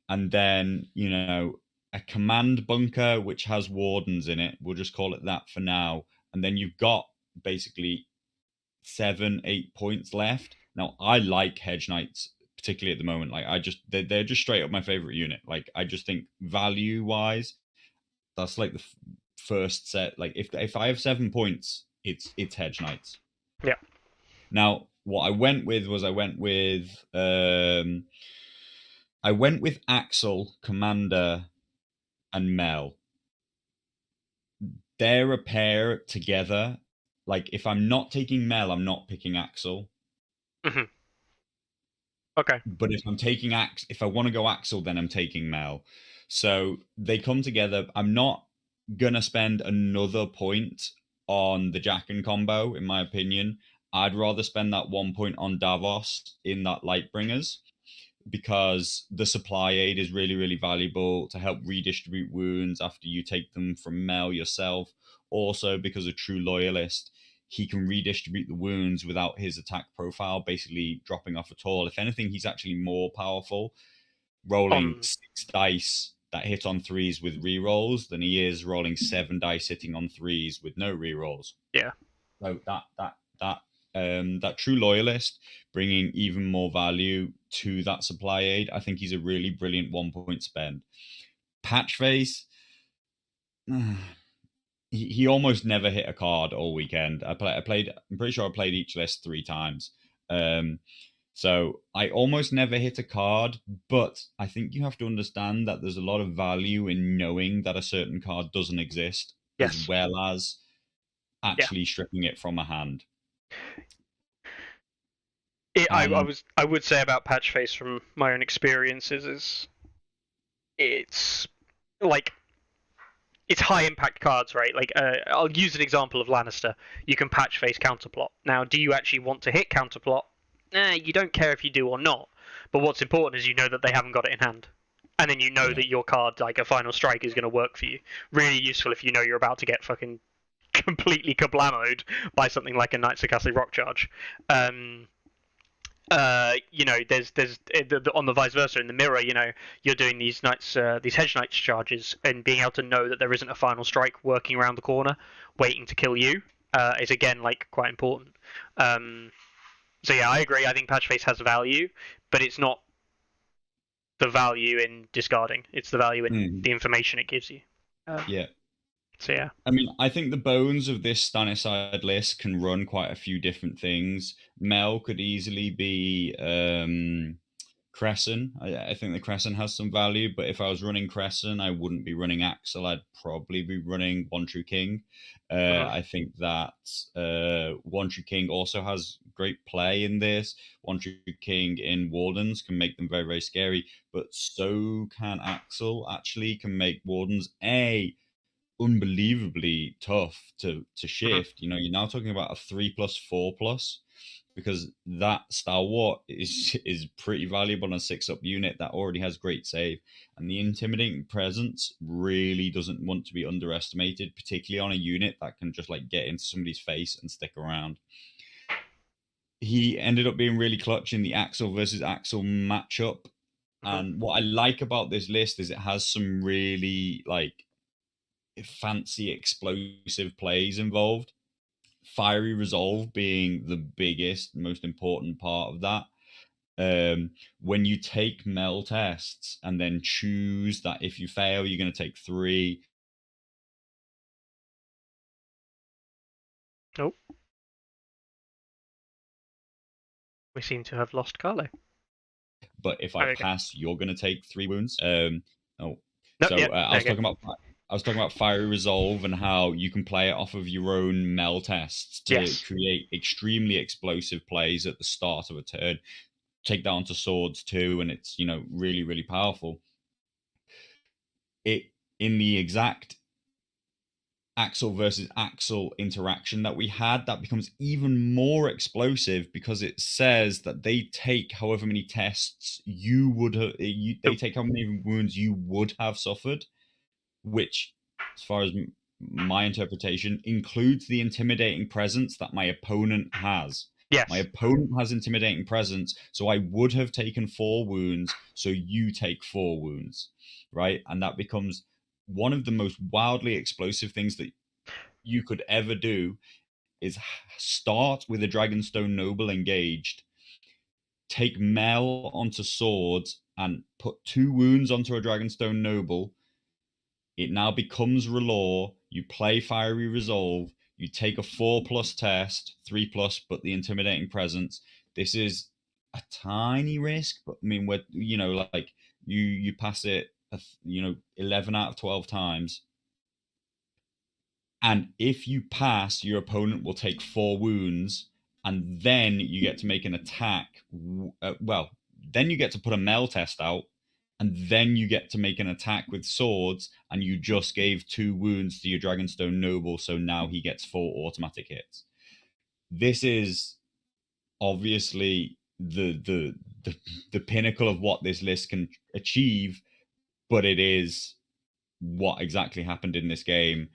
then a command bunker which has wardens in it. We'll just call it that for now, and then you've got basically 7-8 points left. Now I like Hedge Knights particularly at the moment. Like they're just straight up my favorite unit. Like I just think value wise, that's like the first set. Like if I have 7 points, it's Hedge Knights. Yeah. Now what I went with Axel, Commander, and Mel. They're a pair together. Like if I'm not taking Mel, I'm not picking Axel. Okay. But if I want to go Axel, then I'm taking Mel. So they come together. I'm not gonna spend another point on the Jaqen combo, in my opinion. I'd rather spend that 1 point on Davos in that Lightbringers, because the supply aid is really, really valuable to help redistribute wounds after you take them from Mel yourself. Also, because of True Loyalist, he can redistribute the wounds without his attack profile basically dropping off at all. If anything, he's actually more powerful rolling 6 dice that hit on 3s with rerolls than he is rolling 7 dice hitting on 3s with no rerolls. Yeah. So that True Loyalist bringing even more value to that supply aid, I think he's a really brilliant 1 point spend. Patchface, he almost never hit a card all weekend. I'm pretty sure I played each list 3 times. So I almost never hit a card, but I think you have to understand that there's a lot of value in knowing that a certain card doesn't exist, as well as actually stripping it from a hand. I would say about Patchface from my own experiences is it's like it's high impact cards, right? Like I'll use an example of Lannister. You can Patchface counterplot. Now, do you actually want to hit counterplot? You don't care if you do or not. But what's important is you know that they haven't got it in hand. And then you know that your card, like a Final Strike, is going to work for you. Really useful if you know you're about to get fucking completely kablamoed by something like a Knight Sarkastic Rock Charge. There's on the vice versa in the mirror. You're doing these these hedge knights charges, and being able to know that there isn't a final strike working around the corner, waiting to kill you, is again quite important. So yeah, I agree. I think patch face has value, but it's not the value in discarding. It's the value in the information it gives you. Yeah. So yeah. I mean, I think the bones of this Stanicide list can run quite a few different things. Mel could easily be Crescent. I think the Crescent has some value, but if I was running Crescent, I wouldn't be running Axel. I'd probably be running One True King. I think that One True King also has great play in this. One True King in Wardens can make them very, very scary, but so can Axel. Actually, can make Wardens unbelievably tough to shift. You're now talking about a 3+, 4+, because that Stalwart is pretty valuable on a 6-up unit that already has great save, and the intimidating presence really doesn't want to be underestimated, particularly on a unit that can just get into somebody's face and stick around. He ended up being really clutch in the Axel versus Axel matchup, and what I like about this list is it has some really fancy explosive plays involved. Fiery Resolve being the biggest, most important part of that. When you take Mel tests and then choose that if you fail, you're going to take 3. Oh. We seem to have lost Carlo. But if I pass, you're going to take 3 wounds. I was talking about Fiery Resolve and how you can play it off of your own Mel tests to create extremely explosive plays at the start of a turn. Take that onto swords too, and it's really, really powerful. In the exact Axel versus Axel interaction that we had, that becomes even more explosive because it says that they take however many tests you would have. They take how many wounds you would have suffered, which, as far as my interpretation, includes the intimidating presence that my opponent has. Yes. My opponent has intimidating presence, so I would have taken 4 wounds, so you take 4 wounds, right? And that becomes one of the most wildly explosive things that you could ever do, is start with a Dragonstone Noble engaged, take Mel onto swords, and put 2 wounds onto a Dragonstone Noble. It now becomes R'hllor. You play Fiery Resolve. You take a 4+ test, 3+, but the intimidating presence. This is a tiny risk, but I mean, you pass it, 11 out of 12 times. And if you pass, your opponent will take 4 wounds, and then you get to make an attack. Then you get to put a Mel test out, and then you get to make an attack with swords, and you just gave 2 wounds to your Dragonstone Noble, so now he gets 4 automatic hits. This is obviously the pinnacle of what this list can achieve, but it is what exactly happened in this game.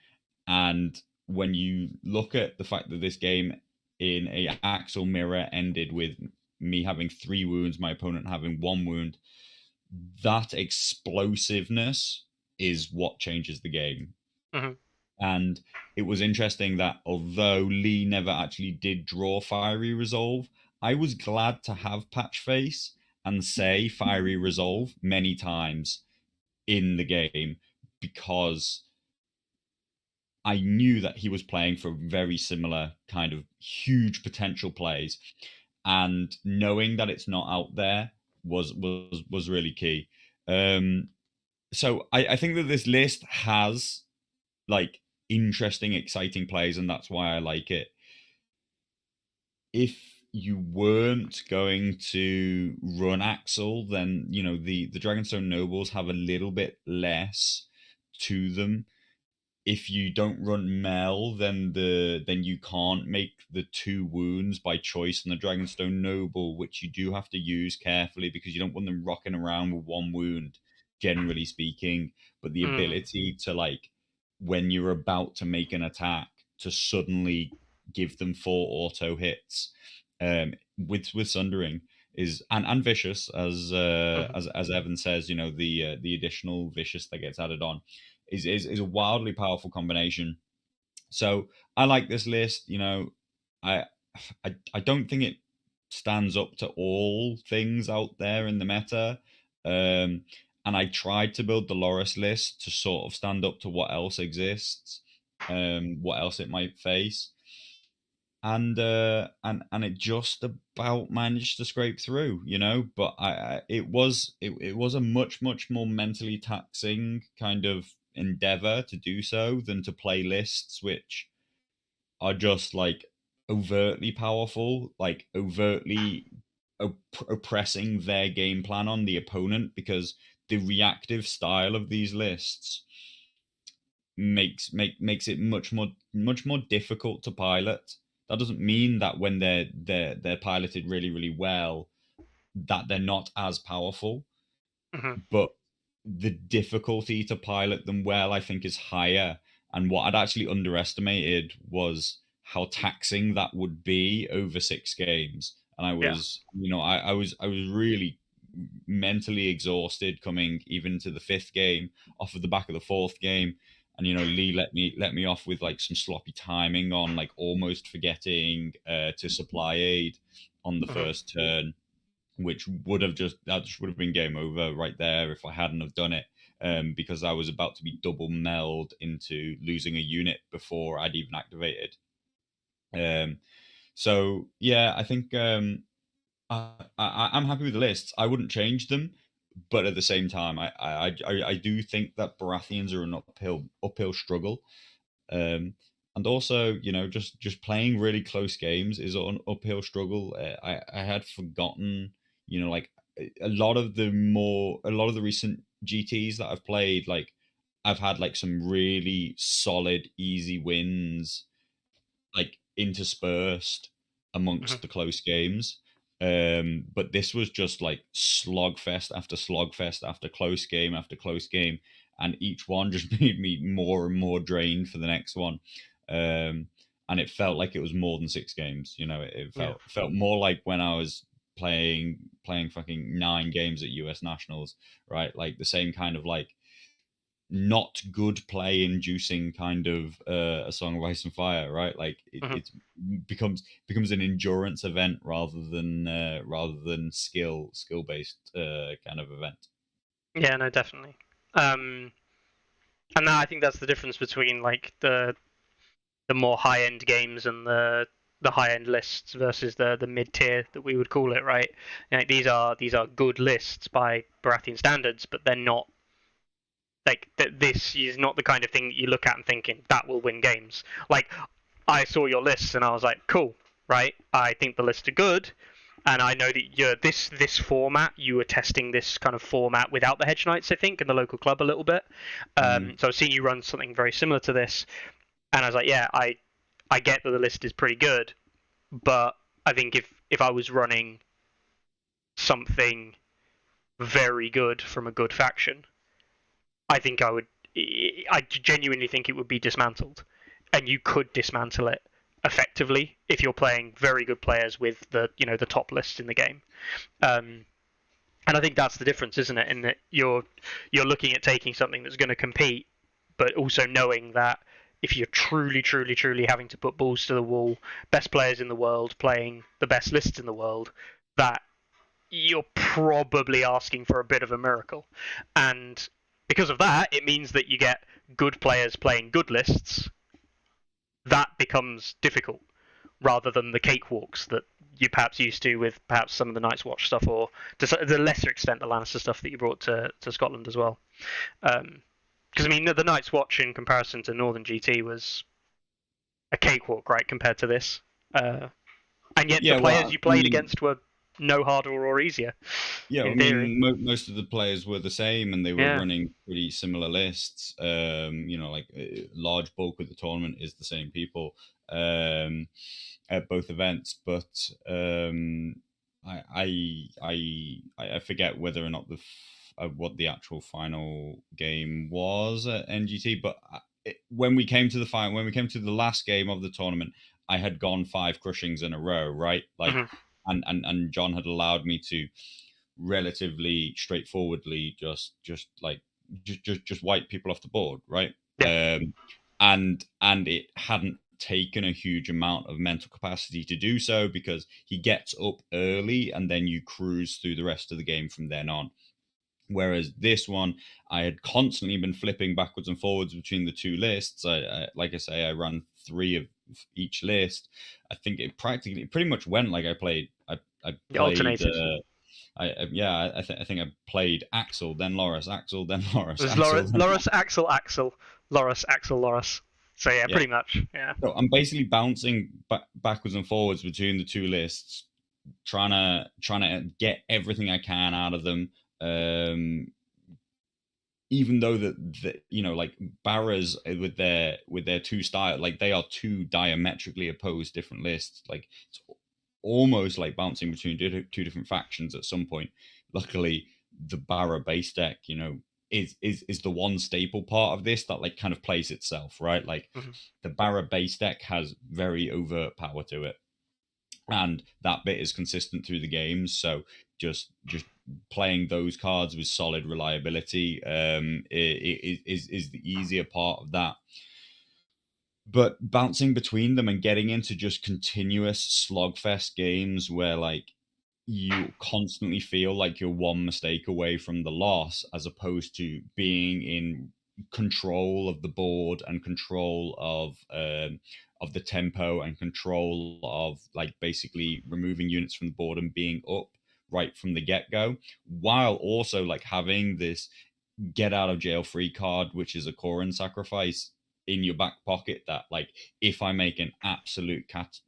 And when you look at the fact that this game in a Axel mirror ended with me having 3 wounds, my opponent having 1 wound, that explosiveness is what changes the game. And it was interesting that although Lee never actually did draw Fiery Resolve, I was glad to have Patch Face and say Fiery Resolve many times in the game, because I knew that he was playing for very similar kind of huge potential plays, and knowing that it's not out there was really key. So I think that this list has interesting, exciting plays, and that's why I like it. If you weren't going to run Axel, then the Dragonstone Nobles have a little bit less to them. If you don't run Mel, then you can't make the 2 wounds by choice on the Dragonstone Noble, which you do have to use carefully because you don't want them rocking around with 1 wound, generally speaking. But the ability to when you're about to make an attack, to suddenly give them 4 auto hits with Sundering is and vicious as Evan says, you know, the additional vicious that gets added on is a wildly powerful combination. So I like this list. You know, I I don't think it stands up to all things out there in the meta. And I tried to build the Loris list to sort of stand up to what else exists, what else it might face, and it just about managed to scrape through, you know. But it was a much more mentally taxing kind of endeavor to do so than to play lists which are just like overtly powerful, like overtly oppressing their game plan on the opponent, because the reactive style of these lists makes it much more difficult to pilot. That doesn't mean that when they're piloted really well that they're not as powerful, Mhm. but the difficulty to pilot them well, I think, is higher. And what I'd actually underestimated was how taxing that would be over 6 games. And I Yeah. was, you know, I was really mentally exhausted coming even to the 5th game off of the back of the 4th game. And you know, Lee let me off with like some sloppy timing on like almost forgetting to supply aid on the Mhm. first turn, which would have just been game over right there if I hadn't have done it, because I was about to be double meld into losing a unit before I'd even activated. So yeah, I think I'm happy with the lists. I wouldn't change them, but at the same time, I do think that Baratheons are an uphill struggle. And also, you know, just playing really close games is an uphill struggle. I had forgotten, you know, like a lot of the recent GTs that I've played, like I've had like some really solid easy wins, like interspersed Mhm. amongst the close games. But this was just like slogfest after slogfest after close game after close game, and each one just made me more and more drained for the next one. And it felt like it was more than 6 games. You know, it Yeah. felt more like when I was playing fucking 9 games at US Nationals, right? Like the same kind of like not good play inducing kind of a Song of Ice and Fire, right? Like Mhm. it becomes an endurance event rather than skill based kind of event. Yeah, no, definitely. And I think that's the difference between like the more high end games and the high end lists versus the mid tier that we would call it, right? Like, these are good lists by Baratheon standards, but they're not like this is not the kind of thing that you look at and thinking that will win games. Like, I saw your lists and I was like, cool, right? I think the lists are good, and I know that you're this format. You were testing this kind of format without the Hedge Knights, I think, in the local club a little bit. So I've seen you run something very similar to this, and I was like, yeah, I get that the list is pretty good, but I think if I was running something very good from a good faction, I think I genuinely think it would be dismantled, and you could dismantle it effectively if you're playing very good players with the top lists in the game. Um, and I think that's the difference, isn't it? In that you're looking at taking something that's going to compete, but also knowing that if you're truly having to put balls to the wall, best players in the world playing the best lists in the world, that you're probably asking for a bit of a miracle. And because of that, it means that you get good players playing good lists. That becomes difficult rather than the cakewalks that you perhaps used to with perhaps some of the Night's Watch stuff, or to a lesser extent the Lannister stuff that you brought to Scotland as well. Because I mean, the Night's Watch in comparison to Northern GT was a cakewalk, right, compared to this. And yet the Yeah, players well, you I played mean, against were no harder or easier, yeah, I in theory. mean, most of the players were the same, and they were Yeah. running pretty similar lists. You know, like a large bulk of the tournament is the same people at both events. But I forget whether or not what the actual final game was at NGT, but when we came to the final, when we came to the last game of the tournament, I had gone 5 crushings in a row, right? Like, and John had allowed me to relatively straightforwardly just wipe people off the board, right? Yeah. And it hadn't taken a huge amount of mental capacity to do so, because he gets up early and then you cruise through the rest of the game from then on. Whereas this one, I had constantly been flipping backwards and forwards between the 2 lists. Like I say, I ran 3 of each list. I think it pretty much went like I played. I played. Alternated. I think I played Axel, then Loris, Axel, then Loris. It was Axel, Loris, Axel, Loris, Axel, Loris. So yeah, pretty much. Yeah. So I'm basically bouncing backwards and forwards between the 2 lists, trying to get everything I can out of them. Even though that like Barras with their 2 style, like they are 2 diametrically opposed different lists. Like it's almost like bouncing between 2 different factions at some point. Luckily, the Barra base deck, is the one staple part of this that like kind of plays itself, right? Like the Barra base deck has very overt power to it, and that bit is consistent through the games. So just playing those cards with solid reliability is the easier part of that. But bouncing between them and getting into just continuous slogfest games where like you constantly feel like you're one mistake away from the loss, as opposed to being in control of the board and control of the tempo and control of like basically removing units from the board and being up right from the get-go, while also like having this get out of jail free card, which is a Corrin sacrifice, in your back pocket, that like if I make an absolute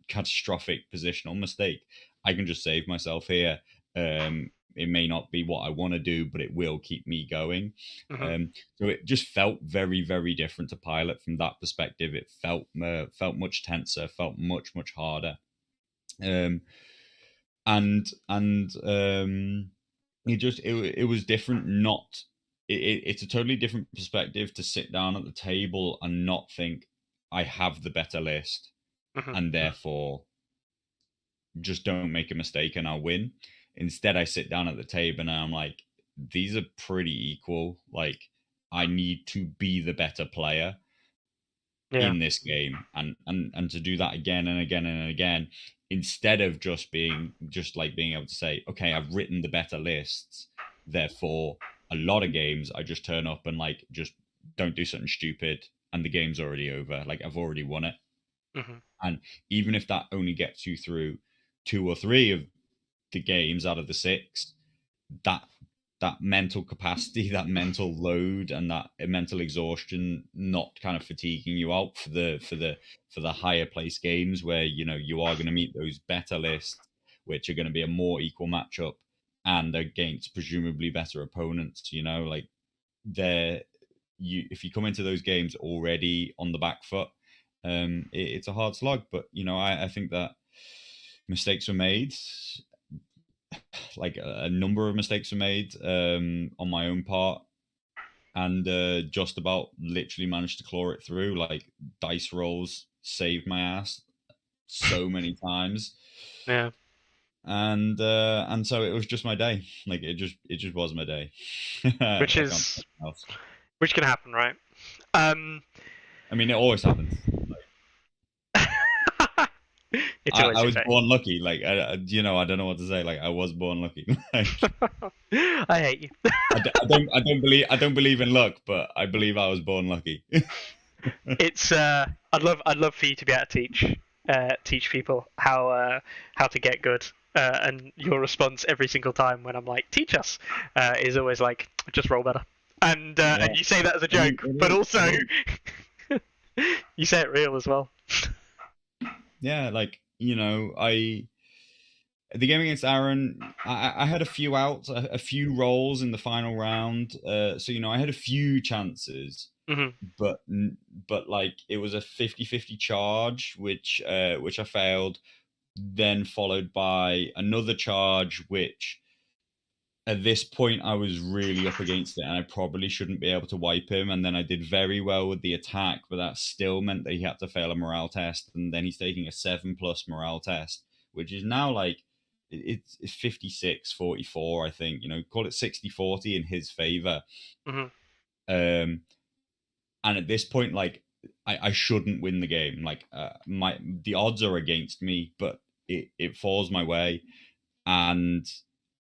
catastrophic positional mistake, I can just save myself here. It may not be what I want to do, but it will keep me going. So it just felt very, very different to Pilot from that perspective. It felt much tenser, felt much harder. It was different. It's a totally different perspective to sit down at the table and not think I have the better list, and therefore just don't make a mistake and I'll win. Instead, I sit down at the table and I'm like, these are pretty equal. Like, I need to be the better player in this game, and to do that again and again and again, instead of just being able to say, okay, I've written the better lists, therefore a lot of games I just turn up and like just don't do something stupid and the game's already over. Like I've already won it. And even if that only gets you through 2 or 3 of the games out of the 6, that mental capacity, that mental load, and that mental exhaustion not kind of fatiguing you out for the higher place games where you are going to meet those better lists, which are going to be a more equal matchup and against presumably better opponents. Like if you come into those games already on the back foot, it's a hard slog. But I think that mistakes were made. Like a number of mistakes were made on my own part, and just about literally managed to claw it through. Like dice rolls saved my ass so many times. Yeah. And so it was just my day. Like it just was my day. Which can happen, right? I mean, it always happens. I was born lucky. Like I don't know what to say. Like I was born lucky. I hate you. I don't believe in luck, but I believe I was born lucky. It's I'd love for you to be able to teach people how to get good. And your response every single time when I'm like, teach us, is always like, just roll better. And you say that as a joke, but also you say it real as well. Yeah, like the game against Aaron, I had a few outs, a few rolls in the final round. So I had a few chances, but like it was a 50-50 charge, which I failed. Then followed by another charge, which at this point I was really up against it, and I probably shouldn't be able to wipe him. And then I did very well with the attack, but that still meant that he had to fail a morale test, and then he's taking a 7+ morale test, which is now like it's 56-44, I think. Call it 60-40 in his favor. Mm-hmm. And at this point, like I shouldn't win the game. Like the odds are against me, but it falls my way, and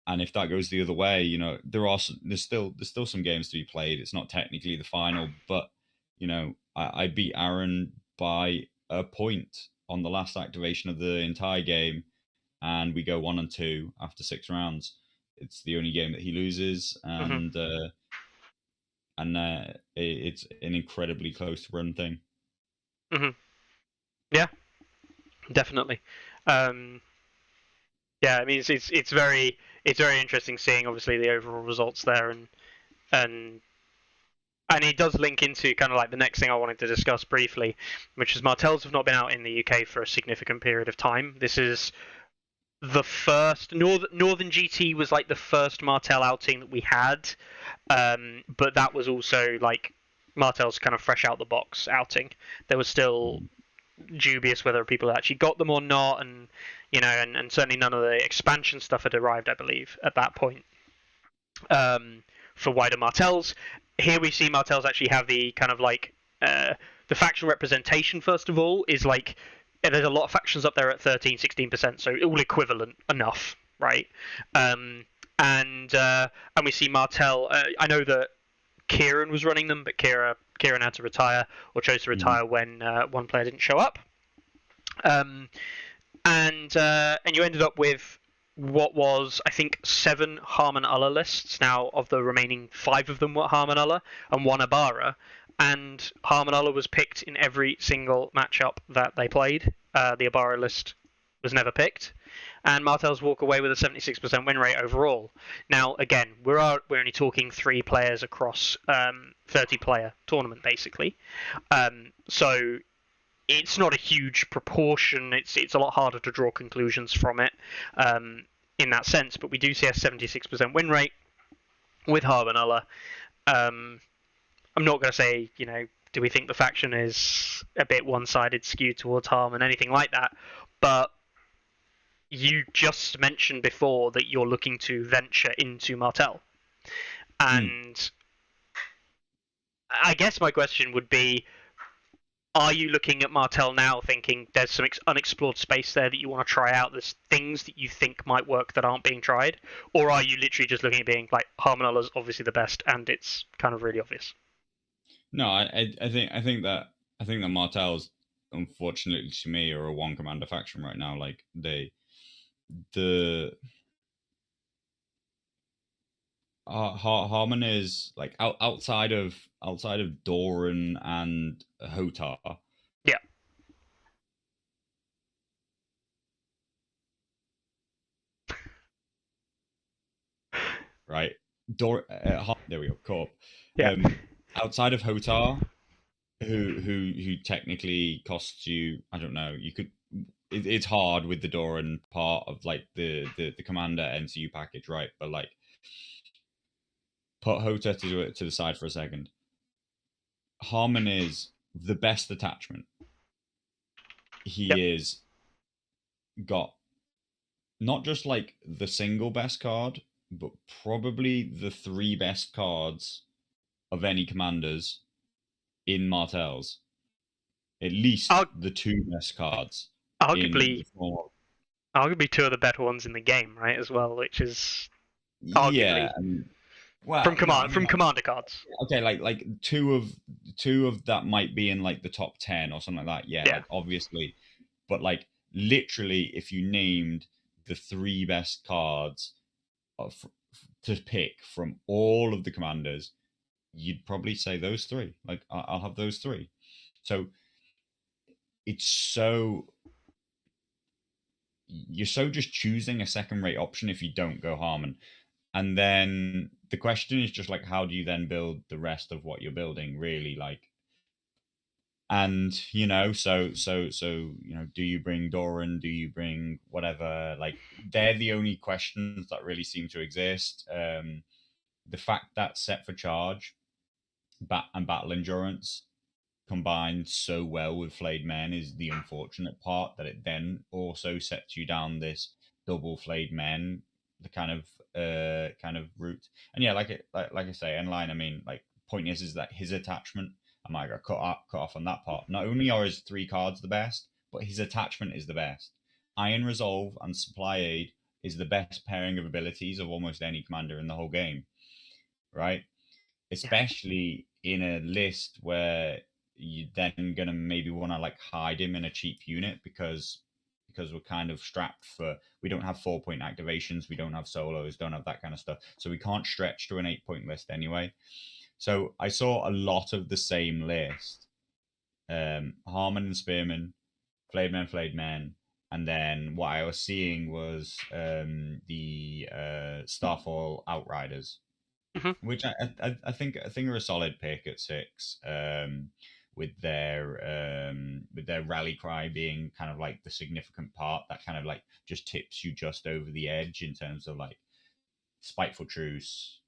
if that goes the other way, there's still some games to be played. It's not technically the final, but I beat Aaron by a point on the last activation of the entire game, and we go 1-2 after 6 rounds. It's the only game that he loses, and it's an incredibly close run thing. Mm-hmm. Yeah, definitely. Yeah, I mean it's very interesting seeing obviously the overall results there, and it does link into kind of like the next thing I wanted to discuss briefly, which is Martells have not been out in the UK for a significant period of time. This is the first Northern GT was like the first Martell outing that we had, but that was also like Martell's kind of fresh out the box outing. There was still dubious whether people actually got them or not, and and certainly none of the expansion stuff had arrived, I believe, at that point. For wider Martells, here we see Martells actually have the kind of like the faction representation. First of all, is like there's a lot of factions up there at 13-16%, so all equivalent enough, right? And we see Martell. I know that Kieran was running them, but Kieran had to retire, or chose to retire when one player didn't show up. And you ended up with what was, I think, 7 Harmon Ulla lists. Now, of the remaining 5 of them were Harmon Ulla and 1 Abara. And Harmon Ulla was picked in every single matchup that they played. The Abara list was never picked. And Martells walk away with a 76% win rate overall. Now, again, we're only talking 3 players across 30-player tournament, basically. So it's not a huge proportion. It's a lot harder to draw conclusions from it in that sense. But we do see a 76% win rate with Harmon Ulla. I'm not going to say, do we think the faction is a bit one-sided, skewed towards Harmon, anything like that. But you just mentioned before that you're looking to venture into Martell. And I guess my question would be, are you looking at Martell now thinking there's some unexplored space there that you want to try out, there's things that you think might work that aren't being tried? Or are you literally just looking at being like, Harmon Ulla's obviously the best and it's kind of really obvious? No, I think that Martells, unfortunately to me, are a one commander faction right now. Like Harmon is like outside of Doran and Hotar. Yeah. Right. There we go. Corp. Yeah. Outside of Hotar, who technically costs you, I don't know. You could. It's hard with the Doran part of like the commander MCU package, right? But like, put Hotar to the side for a second. Harmon is the best attachment. He is got not just like the single best card, but probably the 3 best cards of any commanders in Martells. At least the 2 best cards. Arguably 2 of the better ones in the game, right? As well, which is arguably from commander cards. Okay, like two of that might be in like the top 10 or something like that. Yeah. Like, obviously, but like literally, if you named the 3 best cards to pick from all of the commanders, you'd probably say those 3. Like, I'll have those 3. So you're so just choosing a second-rate option if you don't go Harmon. And then the question is just like, how do you then build the rest of what you're building? Really, like, And do you bring Doran? Do you bring whatever? Like, they're the only questions that really seem to exist. The fact that set for charge, and battle endurance combined so well with flayed men is the unfortunate part, that it then also sets you down this double flayed men, the kind of route. And yeah, like I say, N-line, I mean, like, point is that his attachment, I might get cut off on that part. Not only are his 3 cards the best, but his attachment is the best. Iron Resolve and Supply Aid is the best pairing of abilities of almost any commander in the whole game, right? Especially in a list where you're then gonna maybe want to like hide him in a cheap unit, because we're kind of strapped for, we don't have 4-point activations, we don't have solos, don't have that kind of stuff, so we can't stretch to an 8-point list anyway. So I saw a lot of the same list, Harmon and Spearman, flayed men, and then what I was seeing was the Starfall Outriders, which I think are a solid pick at 6, with their rally cry being kind of like the significant part that kind of like just tips you just over the edge in terms of like spiteful truce,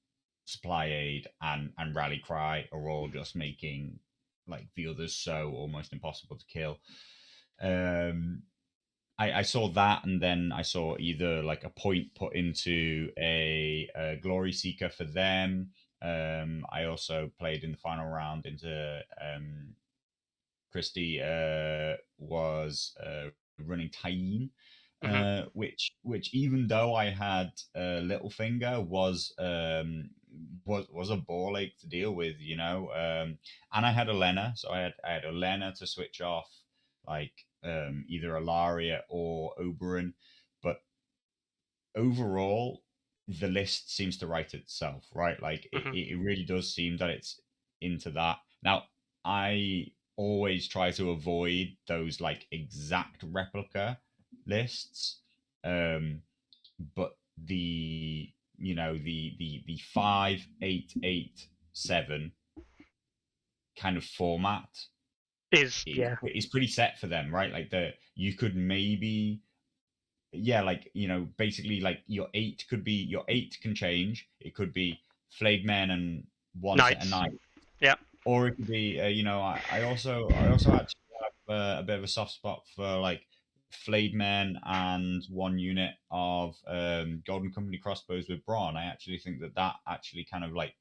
supply aid, and rally cry are all just making like the others so almost impossible to kill. I saw that, and then I saw either like a point put into a Glory Seeker for them. I also played in the final round into Christie was running Tyene, which even though I had Littlefinger, was a ball ache to deal with, and I had Elena, so I had Elena to switch off like either Alaria or Oberon, but overall the list seems to write itself, right? Like it really does seem that it's into that. Now, I always try to avoid those like exact replica lists, but the 5-8-8-7 kind of format is pretty set for them, right? Like you could maybe, like, basically like your 8 can change. It could be flayed men and one set of Knights. knights. Yeah. Or it could be, I also actually have a bit of a soft spot for like flayed men and one unit of Golden Company crossbows with brawn. I actually think that actually kind of like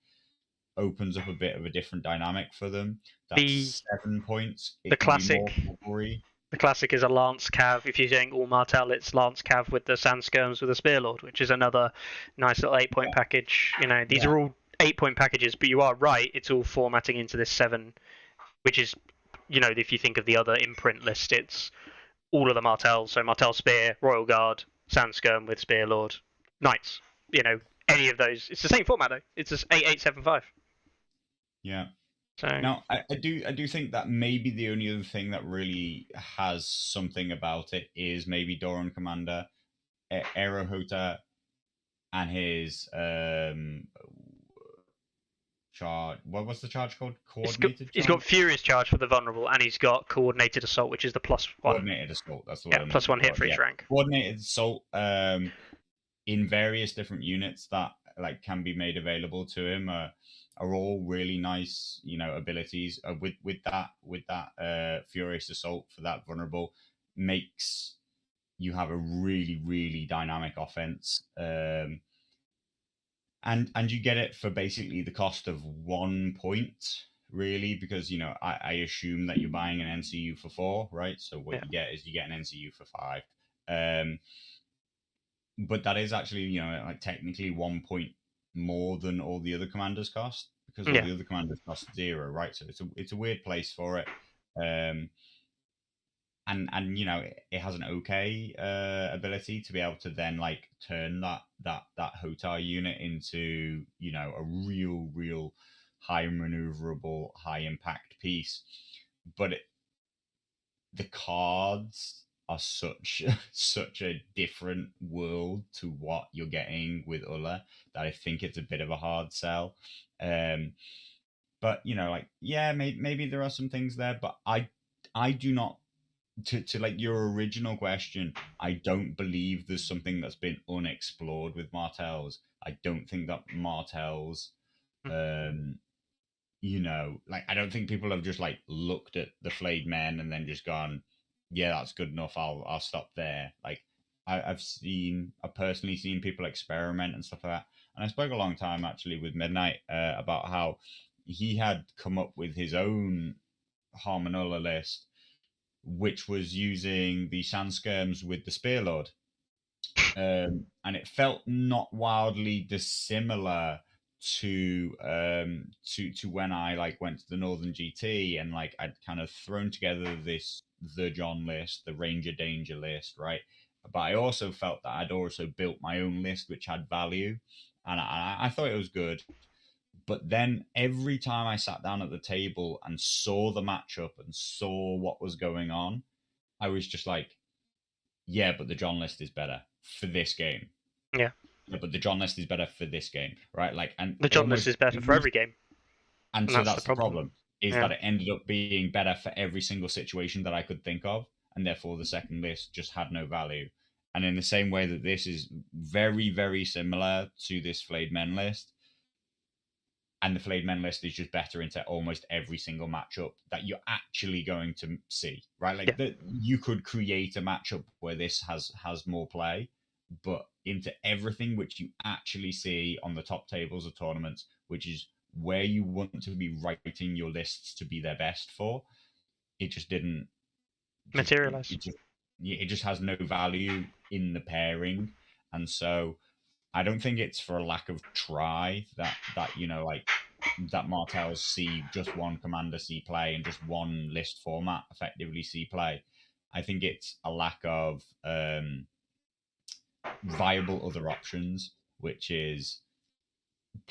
opens up a bit of a different dynamic for them. That's 7 points. It the can be classic. more cavalry. The classic is a Lance Cav. If you're doing all Martell, it's Lance Cav with the Sand Skirms with a Spearlord, which is another nice little 8-point package. These are all 8-point packages, but you are right, it's all formatting into this 7, which is, if you think of the other imprint list, it's all of the Martells. So Martell Spear, Royal Guard, Sand Skirm with Spearlord, Knights. Any of those. It's the same format though. It's just 8-8-7-5. Yeah. So now I do think that maybe the only other thing that really has something about it is maybe Doran Commander, Aerohota, and his charge. What was the charge called? Coordinated. He's got Furious Charge for the vulnerable, and he's got Coordinated Assault, which is the +1. Coordinated Assault. That's the word. Yeah, +1 hit for each rank. Coordinated Assault. In various different units that like can be made available to him are all really nice, abilities. With that Furious Assault for that vulnerable makes you have a really, really dynamic offense, and you get it for basically the cost of 1 point, really, because I assume that you're buying an NCU for 4, right? So what you get is you get an NCU for 5. But that is actually, like technically 1 point more than all the other commanders cost, because all the other commanders cost 0, right? So it's a weird place for it. And it has an okay ability to be able to then like turn that Hotar unit into a real high maneuverable, high impact piece. But the cards are such a different world to what you're getting with Ulla that I think it's a bit of a hard sell. But like, yeah, maybe there are some things there, but I do not. To like your original question, I don't believe there's something that's been unexplored with Martells. I don't think that Martells, um, like I don't think people have just like looked at the flayed men and then just gone, yeah, that's good enough. I'll stop there. Like I've personally seen people experiment and stuff like that. And I spoke a long time actually with Midnight about how he had come up with his own Harmonola list, which was using the Sandskirms with the Spearlord. And it felt not wildly dissimilar to when I like went to the Northern GT and like I'd kind of thrown together the John list, the Ranger Danger list, right? But I also felt that I'd also built my own list which had value, and I thought it was good. But then every time I sat down at the table and saw the matchup and saw what was going on, I was just like, yeah, but the John list is better for this game. Yeah. Yeah, but the John list is better for this game, right? Like, and the John list is better for every game. And so that's the problem is that it ended up being better for every single situation that I could think of, and therefore the second list just had no value. And in the same way that this is very, very similar to this Flayed Men list, and the Flayed Men list is just better into almost every single matchup that you're actually going to see, right? Like you could create a matchup where this has more play, but into everything which you actually see on the top tables of tournaments, which is where you want to be writing your lists to be their best for, it just didn't materialize. It just has no value in the pairing, and so I don't think it's for a lack of try that like that Martells see just one commander see play and just one list format effectively see play. I think it's a lack of viable other options, which is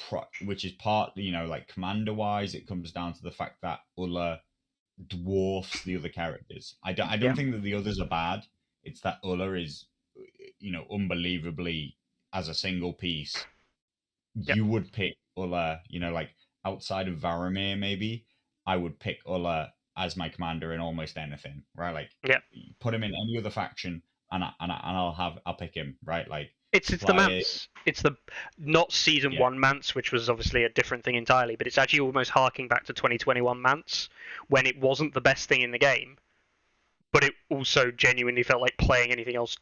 part, like commander wise, it comes down to the fact that Ulla dwarfs the other characters. I don't think that the others are bad. It's that Ulla is, unbelievably as a single piece. You would pick Ulla, like outside of Varamir, maybe I would pick Ulla as my commander in almost anything, right? Like, put him in any other faction, and I'll pick him, right? Like, it's the Mance. It's the not season 1 Mance, which was obviously a different thing entirely, but it's actually almost harking back to 2021 Mance when it wasn't the best thing in the game, but it also genuinely felt like playing anything else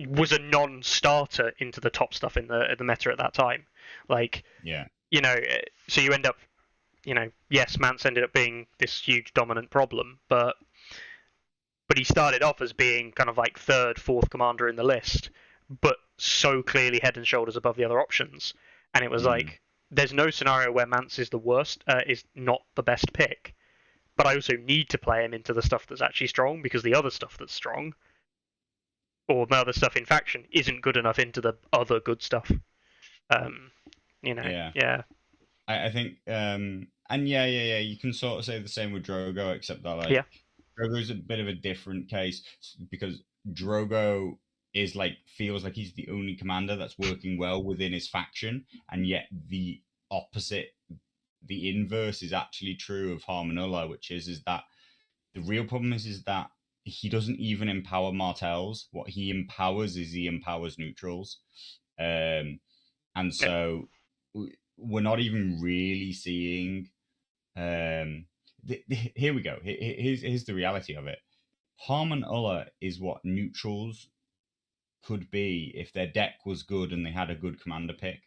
was a non-starter into the top stuff in the meta at that time. Like, so you end up, yes, Mance ended up being this huge dominant problem, but he started off as being kind of like third, fourth commander in the list, but so clearly head and shoulders above the other options. And it was like, there's no scenario where Mance is the worst, is not the best pick, but I also need to play him into the stuff that's actually strong, because the other stuff that's strong, or the other stuff in faction, isn't good enough into the other good stuff. I think, and you can sort of say the same with Drogo, except that like Drogo's a bit of a different case, because Drogo is like feels like he's the only commander that's working well within his faction, and yet the opposite, the inverse, is actually true of Harmonola, which is that the real problem is that he doesn't even empower Martells. What he empowers is he empowers neutrals, and so we're not even really seeing. Here we go. Here's the reality of it. Harmonola is what neutrals could be if their deck was good and they had a good commander pick.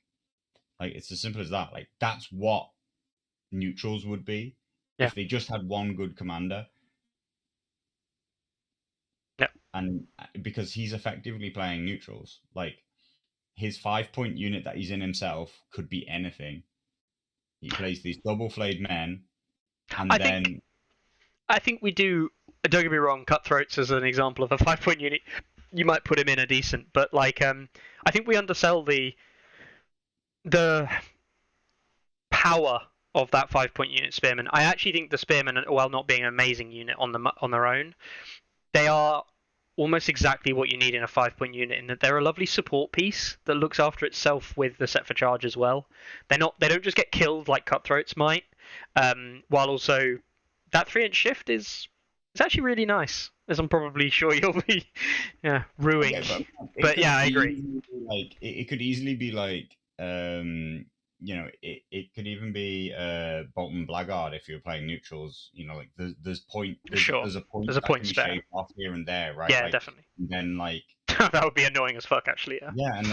Like, it's as simple as that. Like, that's what neutrals would be if they just had one good commander. And because he's effectively playing neutrals, like his 5-point unit that he's in himself could be anything. He plays these double flayed men, and I think we do. Don't get me wrong, Cutthroats as an example of a 5-point unit, you might put him in a decent, but like I think we undersell the power of that 5-point unit Spearman. I actually think the Spearmen, while not being an amazing unit on their own, they are almost exactly what you need in a 5-point unit, in that they're a lovely support piece that looks after itself with the set for charge as well. They don't just get killed like Cutthroats might, While also that 3-inch shift is actually really nice, as I'm probably sure you'll be ruining. But yeah, I agree. It could easily be like it could even be Bolton Blackguard if you're playing neutrals. Like there's Sure. there's a point There's a that point can be spare. shaved off here and there, right? Yeah, like, definitely. And then like that would be annoying as fuck, actually. Yeah. Yeah, and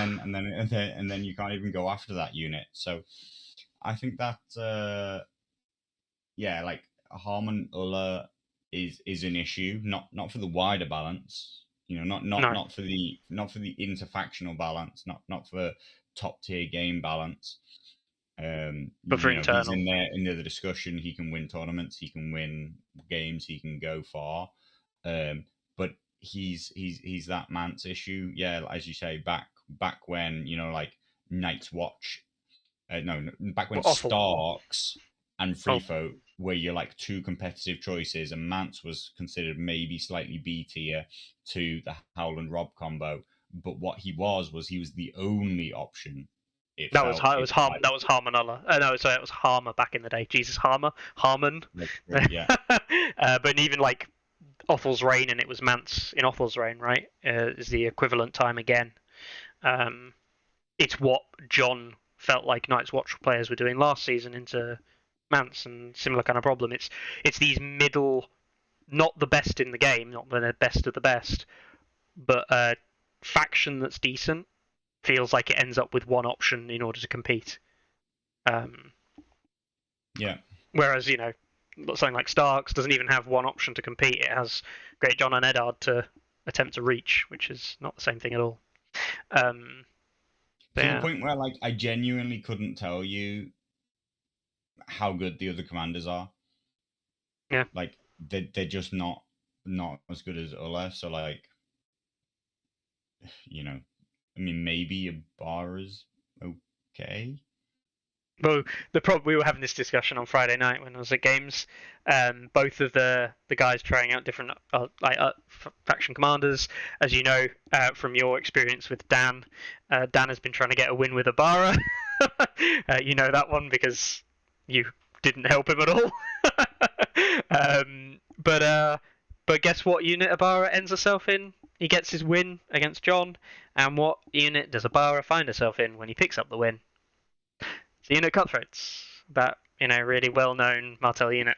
then you can't even go after that unit. So I think that like Harmon Ulla is an issue, not for the wider balance. Not for the interfactional balance, not for top tier game balance. But for he's internal. in the discussion. He can win tournaments, he can win games, he can go far. But he's that Mance issue. Yeah, as you say, back when like Night's Watch, back when Awful. Starks and Freefolk were your like two competitive choices, and Mance was considered maybe slightly B tier to the Howland Rob combo. But what he was the only option. That was Harmon Ulla. No, sorry, it was Harmer back in the day. Jesus, Harmon. Yeah. But even like Othel's reign, and it was Mance in Othel's reign, right? Is the equivalent time again. It's what John felt like Night's Watch players were doing last season into Mance, and similar kind of problem. It's these middle, not the best in the game, not the best of the best, but a faction that's decent feels like it ends up with one option in order to compete. Yeah. Whereas, something like Starks doesn't even have one option to compete. It has Great John and Eddard to attempt to reach, which is not the same thing at all. To the point where like I genuinely couldn't tell you how good the other commanders are. Yeah. Like they're just not as good as Ulla. So like, I mean, maybe a bar is okay. Well, we were having this discussion on Friday night when I was at games. Both of the guys trying out different faction commanders, as you know from your experience with Dan. Dan has been trying to get a win with Ibarra. You know that one because you didn't help him at all. But guess what unit Ibarra ends herself in? He gets his win against John, and what unit does Ibarra find herself in when he picks up the win? It's the unit Cutthroats, that really well-known Martell unit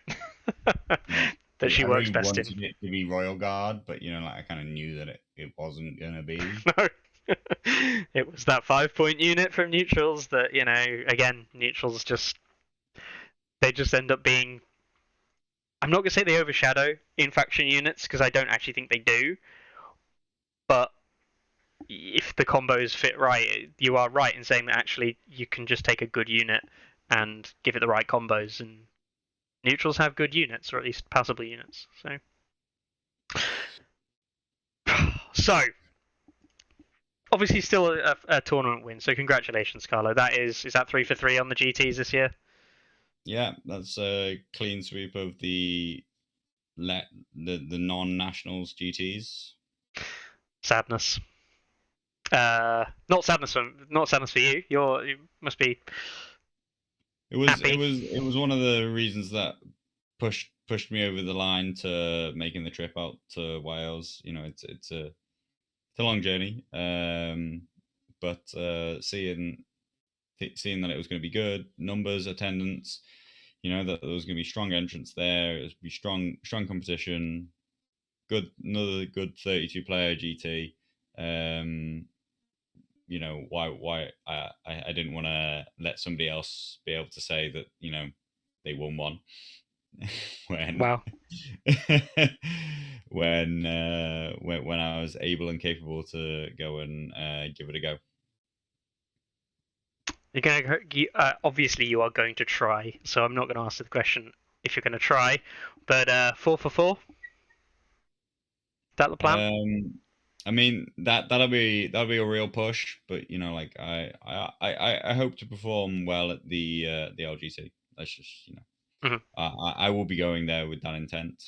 that she works best in. I wanted it to be Royal Guard, but I kind of knew that it wasn't gonna be. No, it was that 5-point unit from neutrals that again, neutrals just end up being. I'm not gonna say they overshadow in faction units because I don't actually think they do, but if the combos fit right, you are right in saying that actually you can just take a good unit and give it the right combos, and neutrals have good units, or at least passable units. So obviously still a tournament win, so congratulations, Carlo. Is that 3 for 3 on the GTs this year? Yeah, that's a clean sweep of the non-nationals GTs. Sadness. Not sadness for you. You must be. It was happy. It was one of the reasons that pushed me over the line to making the trip out to Wales. It's a long journey, but seeing that it was going to be good numbers, attendance, that there was going to be strong entrance there. It was going to be strong competition. Another good 32 player GT. Why I didn't want to let somebody else be able to say that they won one when wow when I was able and capable to go and give it a go. You're going obviously you are going to try, so I'm not going to ask the question if you're going to try, but 4 for 4. Is that the plan? I mean that'll be a real push, but I hope to perform well at the LGT. That's just Mm-hmm. I will be going there with that intent.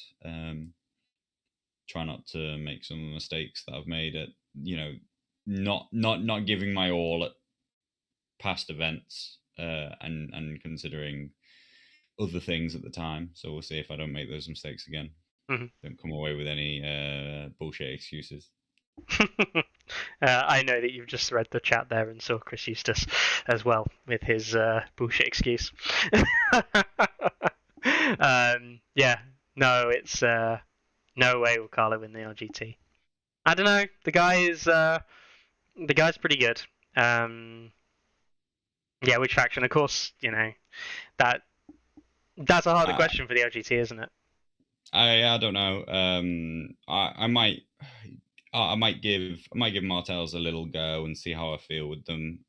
Try not to make some of the mistakes that I've made at not giving my all at past events, and considering other things at the time. So we'll see if I don't make those mistakes again. Mhm. Don't come away with any bullshit excuses. I know that you've just read the chat there and saw Chris Eustace as well with his bullshit excuse. Yeah, no, it's no way will Carlo win the LGT. I don't know. The guy's pretty good. Yeah, which faction? Of course, that's a harder question for the LGT, isn't it? I don't know. I might give Martells a little go and see how I feel with them.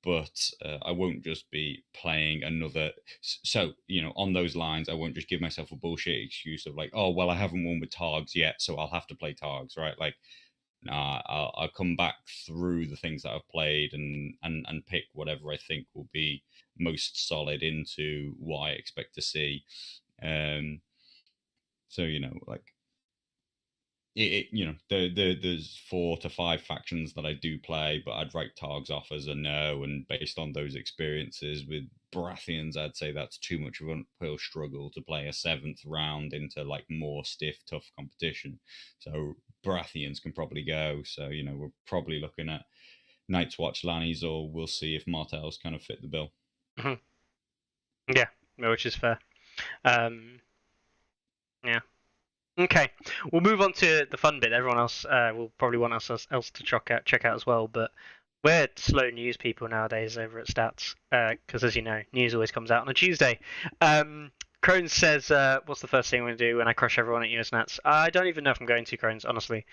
But I won't just be playing another. So on those lines, I won't just give myself a bullshit excuse of like, oh well, I haven't won with Targs yet, so I'll have to play Targs, right? Like, nah, I'll come back through the things that I've played and pick whatever I think will be most solid into what I expect to see. So like there's 4 to 5 factions that I do play, but I'd write Targs off as a no. And based on those experiences with Baratheons, I'd say that's too much of an uphill struggle to play a 7th round into like more stiff, tough competition. So Baratheons can probably go. So we're probably looking at Night's Watch Lannies, or we'll see if Martells kind of fit the bill. Mm-hmm. Yeah, which is fair. Yeah. Okay, we'll move on to the fun bit. Everyone else will probably want us else to check out as well, but we're slow news people nowadays over at Stats, because as you know, news always comes out on a Tuesday. Crones says, what's the first thing I'm going to do when I crush everyone at US Nats? I don't even know if I'm going to, Crones, honestly.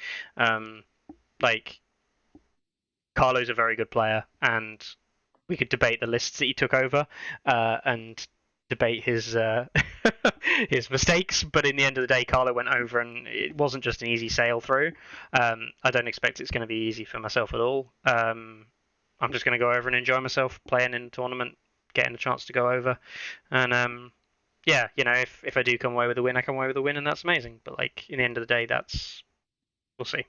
Like, Carlo's a very good player, and we could debate the lists that he took over, and debate his his mistakes, but in the end of the day, Carlo went over, and it wasn't just an easy sail through. I don't expect it's going to be easy for myself at all. I'm just going to go over and enjoy myself playing in the tournament, getting a chance to go over, and yeah, if I do come away with a win, I come away with a win, and that's amazing. But like in the end of the day, we'll see.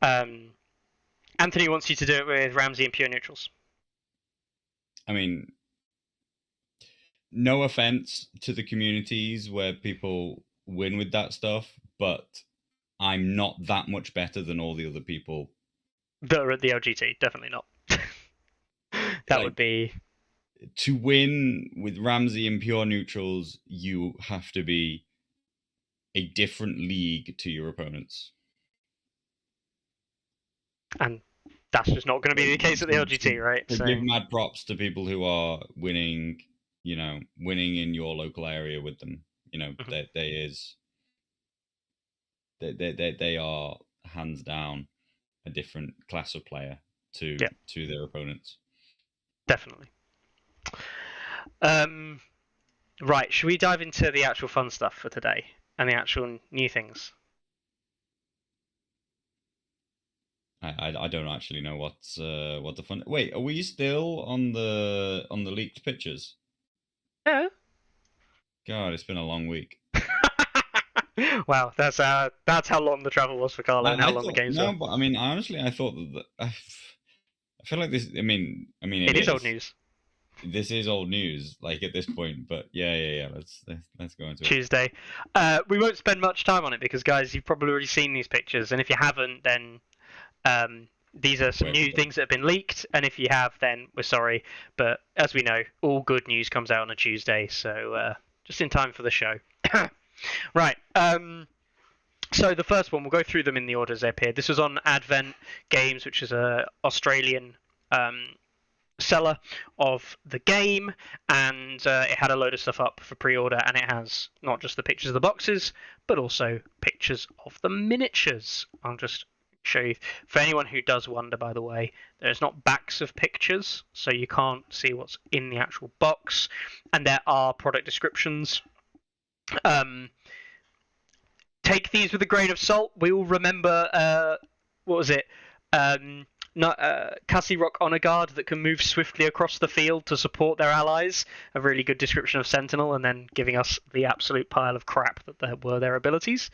Anthony wants you to do it with Ramsey and pure neutrals. I mean, no offense to the communities where people win with that stuff, but I'm not that much better than all the other people that are at the LGT. Definitely not. That would be... To win with Ramsey and pure neutrals, you have to be a different league to your opponents. And that's just not going to be the case at the LGT, right? So give mad props to people who are winning, winning in your local area with them. They are hands down a different class of player to their opponents. Definitely. Right, should we dive into the actual fun stuff for today and the actual new things? I don't actually know what the fun. Wait, are we still on the leaked pictures? Yeah. God, it's been a long week. Wow, that's how long the travel was for Carlo and how long the games were. No, but I mean, honestly, I thought that I feel like this. I mean, it is old news. This is old news, like at this point. But yeah. Let's go into Tuesday. We won't spend much time on it because, guys, you've probably already seen these pictures, and if you haven't, then these are some new things that have been leaked, and if you have, then we're sorry. But as we know, all good news comes out on a Tuesday, so just in time for the show. Right. So the first one, we'll go through them in the order as they appeared. This was on Advent Games, which is a Australian seller of the game, and it had a load of stuff up for pre-order, and it has not just the pictures of the boxes, but also pictures of the miniatures. I'll just show you. For anyone who does wonder, by the way, there's not backs of pictures, so you can't see what's in the actual box, and there are product descriptions. Take these with a grain of salt. We all remember, what was it? Cassie Rock Honor Guard that can move swiftly across the field to support their allies. A really good description of Sentinel, and then giving us the absolute pile of crap that were their abilities.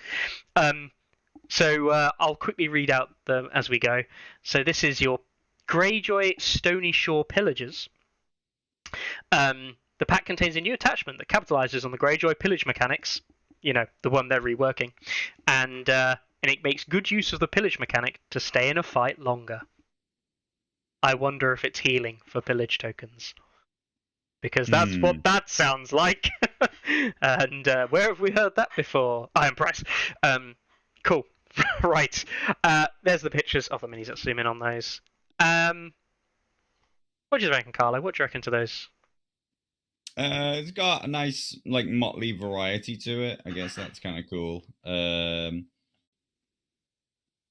So I'll quickly read out them as we go. So this is your Greyjoy Stony Shore Pillagers. The pack contains a new attachment that capitalizes on the Greyjoy pillage mechanics, the one they're reworking, and it makes good use of the pillage mechanic to stay in a fight longer. I wonder if it's healing for pillage tokens. Because that's what that sounds like. And where have we heard that before? I am impressed. Cool. Right. There's the pictures of the minis. Let's zoom in on those. What do you reckon, Carlo? What do you reckon to those? It's got a nice, motley variety to it. I guess that's kind of cool. Other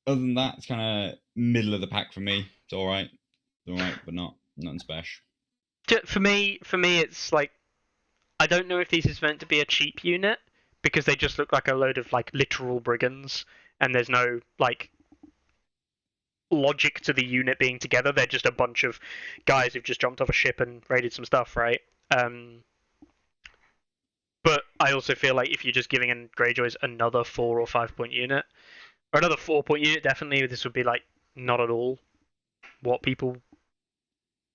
than that, it's kind of middle of the pack for me. It's all right. But nothing special. For me, it's like, I don't know if this is meant to be a cheap unit because they just look like a load of literal brigands, and there's no logic to the unit being together. They're just a bunch of guys who've just jumped off a ship and raided some stuff, right? But I also feel like if you're just giving in Greyjoys another 4 or 5 point unit, or another 4 point unit, definitely this would be not at all what people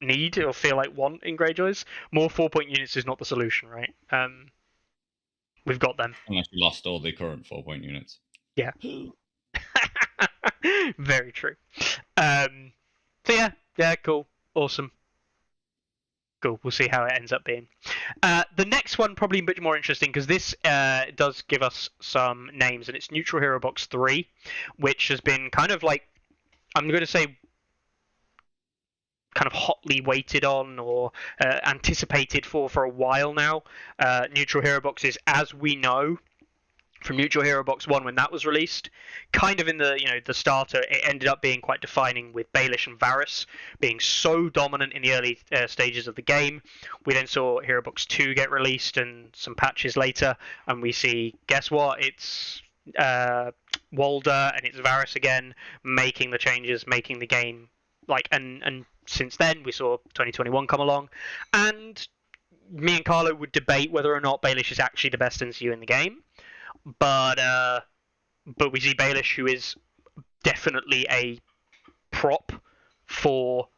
need or feel like want in Greyjoys. More 4 point units is not the solution, right? We've got them. Unless you lost all the current 4 point units. Yeah. Very true. So yeah, cool, awesome. Cool. We'll see how it ends up being. The next one probably a bit more interesting because this does give us some names, and it's Neutral Hero Box 3, which has been kind of I'm going to say kind of hotly waited on or anticipated for a while now. Neutral Hero Boxes, as we know from Neutral Hero Box 1 when that was released, kind of in the starter, it ended up being quite defining with Baelish and Varys being so dominant in the early stages of the game. We then saw Hero Box 2 get released and some patches later, and we see, guess what, it's Walder and it's Varys again making the changes, making the game and since then we saw 2021 come along, and me and Carlo would debate whether or not Baelish is actually the best NCU in the game, but we see Baelish, who is definitely a prop for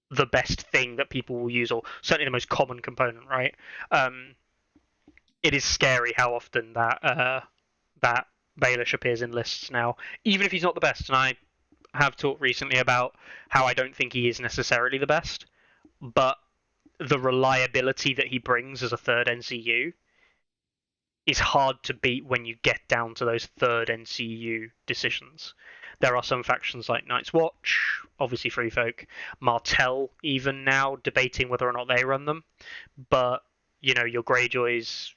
the best thing that people will use, or certainly the most common component, right? It is scary how often that Baelish appears in lists now, even if he's not the best, and I have talked recently about how I don't think he is necessarily the best, but the reliability that he brings as a third NCU is hard to beat when you get down to those third NCU decisions. There are some factions like Night's Watch, obviously Free Folk, Martell even now debating whether or not they run them, but your Greyjoys,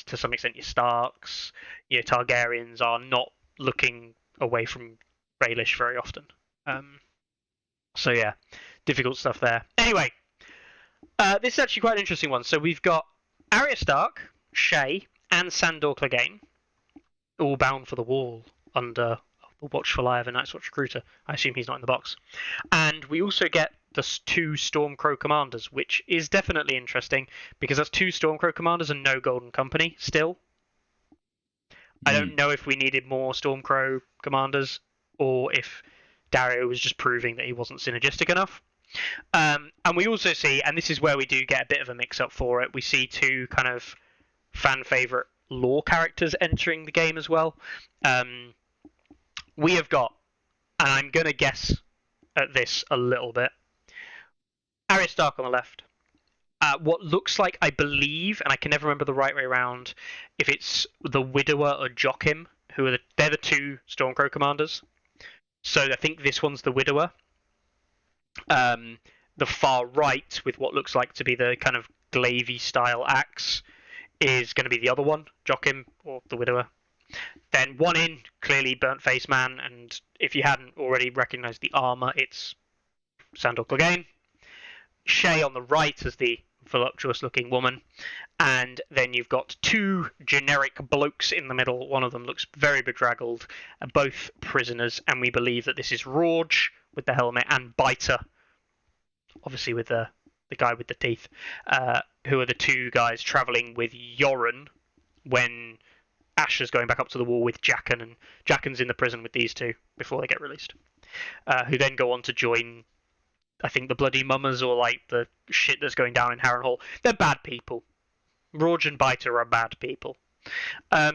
to some extent your Starks, your Targaryens are not looking away from Baelish very often. So yeah, difficult stuff there. Anyway, this is actually quite an interesting one. So we've got Arya Stark, Shay, and Sandor Clegane, all bound for the wall under the watchful eye of a Night's Watch recruiter. I assume he's not in the box. And we also get the 2 Stormcrow commanders, which is definitely interesting because that's 2 Stormcrow commanders and no Golden Company still. I don't know if we needed more Stormcrow commanders, or if Dario was just proving that he wasn't synergistic enough. And we also see, and this is where we do get a bit of a mix-up for it, we see 2 kind of fan-favourite lore characters entering the game as well. We have got, and I'm going to guess at this a little bit, Arya Stark on the left. What looks like, I believe, and I can never remember the right way around, if it's the Widower or Joachim, they're the 2 Stormcrow commanders. So I think this one's the Widower. The far right, with what looks like to be the kind of Glavy style axe, is going to be the other one, Joachim, or the Widower. Then one in, clearly Burnt Face Man, and if you hadn't already recognised the armour, it's Sandor Clegane. Shay on the right as the voluptuous looking woman, and then you've got 2 generic blokes in the middle. One of them looks very bedraggled, both prisoners, and we believe that this is Rorge with the helmet and Biter, obviously with the guy with the teeth, who are the 2 guys travelling with Yoren when Asher's going back up to the wall with Jaqen, and Jaqen's in the prison with these 2 before they get released, who then go on to join I think the bloody mummers or like the shit that's going down in Harrenhal. They're bad people. Rorge and Biter are bad people. I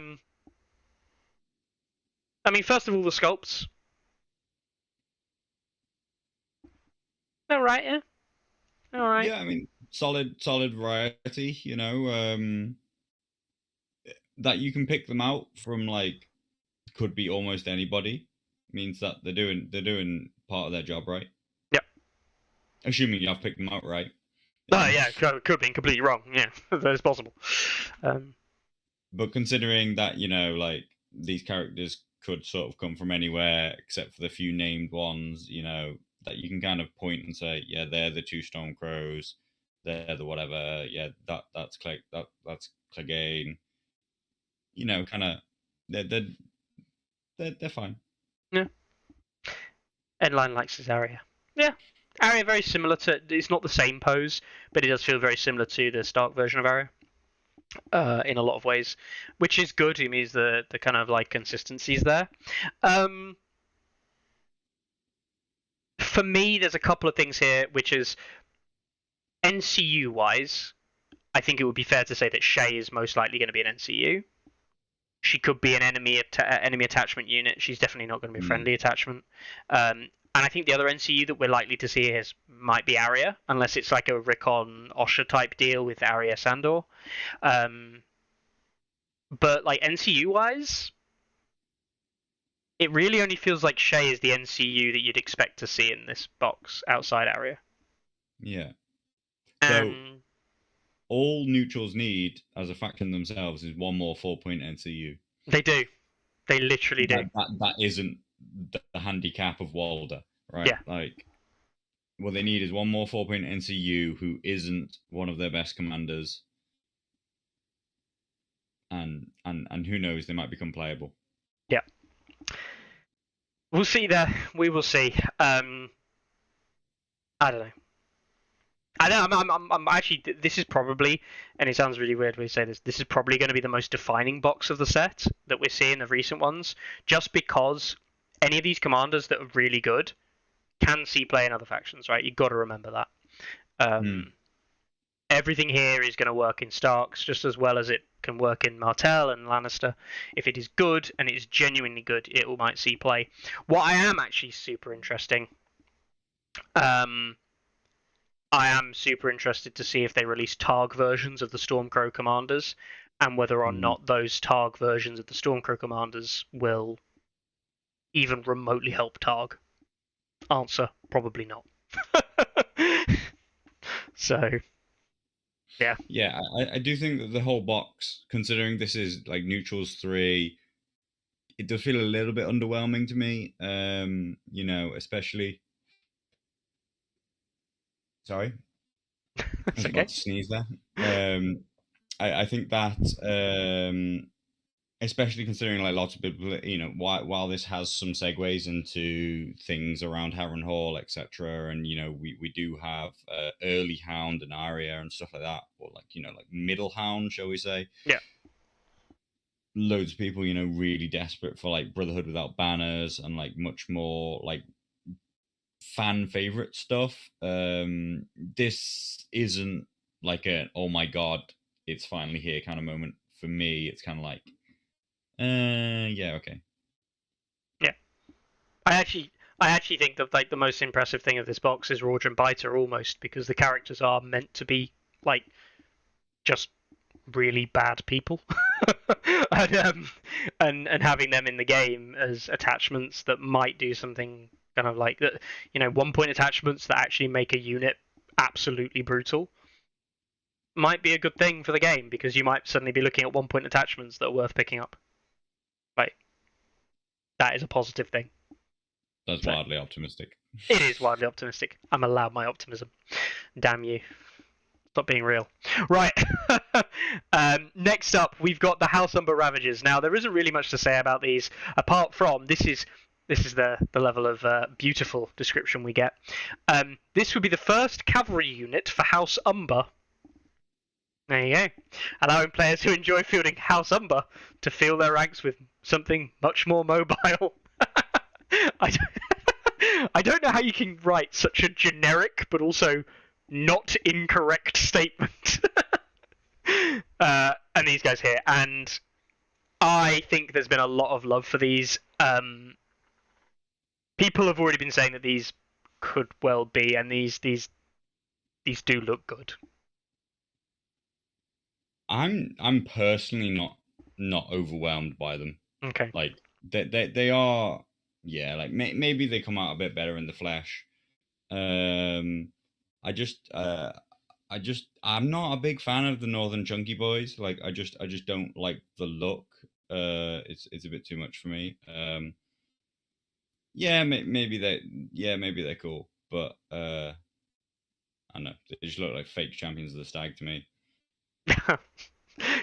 mean, first of all, the sculpts. All right, yeah. All right. Yeah, I mean, solid variety. That you can pick them out from like could be almost anybody. Means that they're doing part of their job right. Yep. Assuming you have picked them out right. Oh yeah, could be completely wrong. Yeah, that's possible. But considering that like these characters could sort of come from anywhere except for the few named ones, that you can kind of point and say, yeah, they're the two Storm Crows, they're the whatever, yeah, that's Clegane. Kind of they're fine. Yeah. Endline likes his Arya. Yeah. Arya very similar to. It's not the same pose, but it does feel very similar to the Stark version of Arya. In a lot of ways, which is good. It means the kind of like consistencies there. For me, there's a couple of things here, which is NCU wise. I think it would be fair to say that Shay is most likely going to be an NCU. She could be an enemy attachment unit. She's definitely not going to be a friendly attachment. And I think the other NCU that we're likely to see here might be Arya, unless it's like a Rickon Osha type deal with Arya Sandor. But like NCU wise, it really only feels like Shay is the NCU that you'd expect to see in this box outside Arya. Yeah. And So all neutrals need as a faction themselves is one more 4-point NCU. they do. They literally do. That isn't the handicap of Walder, right? Yeah. Like, what they need is one more 4-point NCU who isn't one of their best commanders, and who knows, they might become playable. Yeah. We'll see there. We will see. I don't know. I'm actually. This is probably, and it sounds really weird when you say this. This is probably going to be the most defining box of the set that we're seeing of recent ones, just because any of these commanders that are really good can see play in other factions, right? You've got to remember that. Everything here is going to work in Starks just as well as it can work in Martell and Lannister. If it is good and it is genuinely good, it might see play. What I am actually super interesting. I am super interested to see if they release Targ versions of the Stormcrow commanders, and whether or not those Targ versions of the Stormcrow commanders will even remotely help Targ. Answer, probably not. So, yeah. Yeah, I do think that the whole box, considering this is like Neutrals 3, it does feel a little bit underwhelming to me. Especially... Sorry? I was about to sneeze there. I think that, especially considering like lots of people, while this has some segues into things around Harrenhal, etc., and we do have early Hound and Arya and stuff like that, or like like middle Hound, shall we say? Yeah. Loads of people, really desperate for like Brotherhood without banners and like much more like fan favorite stuff. This isn't like a oh my god, it's finally here kind of moment for me. It's kind of like yeah, okay. Yeah. I actually think that like the most impressive thing of this box is Rorge and Biter almost, because the characters are meant to be like just really bad people. and having them in the game as attachments that might do something kind of like that, 1-point attachments that actually make a unit absolutely brutal might be a good thing for the game, because you might suddenly be looking at 1-point attachments that are worth picking up. Right. That is a positive thing. That's wildly optimistic. It is wildly optimistic. I'm allowed my optimism. Damn you. Stop being real. Right. Next up, we've got the House Umber Ravagers. Now, there isn't really much to say about these, apart from this is the level of beautiful description we get. This would be the first cavalry unit for House Umber. There you go. Allowing players who enjoy fielding House Umber to fill their ranks with something much more mobile. I don't know how you can write such a generic but also not incorrect statement. And these guys here, and I think there's been a lot of love for these. People have already been saying that these could well be, and these do look good. I'm personally not overwhelmed by them. Okay. Like they are, yeah. Like maybe they come out a bit better in the flesh. I'm not a big fan of the Northern Chunky Boys. Like I just don't like the look. It's a bit too much for me. Maybe they're cool, but I don't know. They just look like fake champions of the stag to me.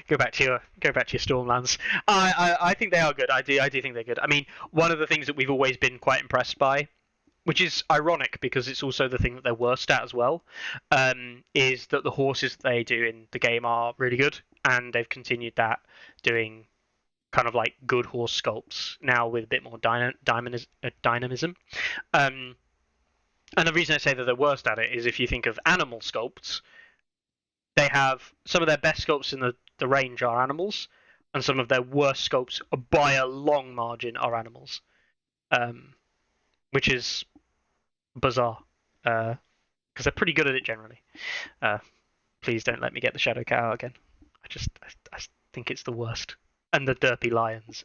Go back to your Stormlands. I think they are good. I do think they're good. I mean, one of the things that we've always been quite impressed by, which is ironic because it's also the thing that they're worst at as well, is that the horses that they do in the game are really good, and they've continued that, doing kind of like good horse sculpts now with a bit more dynamism. And the reason I say that they're worst at it is if you think of animal sculpts, they have some of their best sculpts in the range are animals, and some of their worst sculpts by a long margin are animals, which is bizarre because they're pretty good at it generally. Please don't let me get the Shadow Cow again. I think it's the worst. And the Derpy Lions.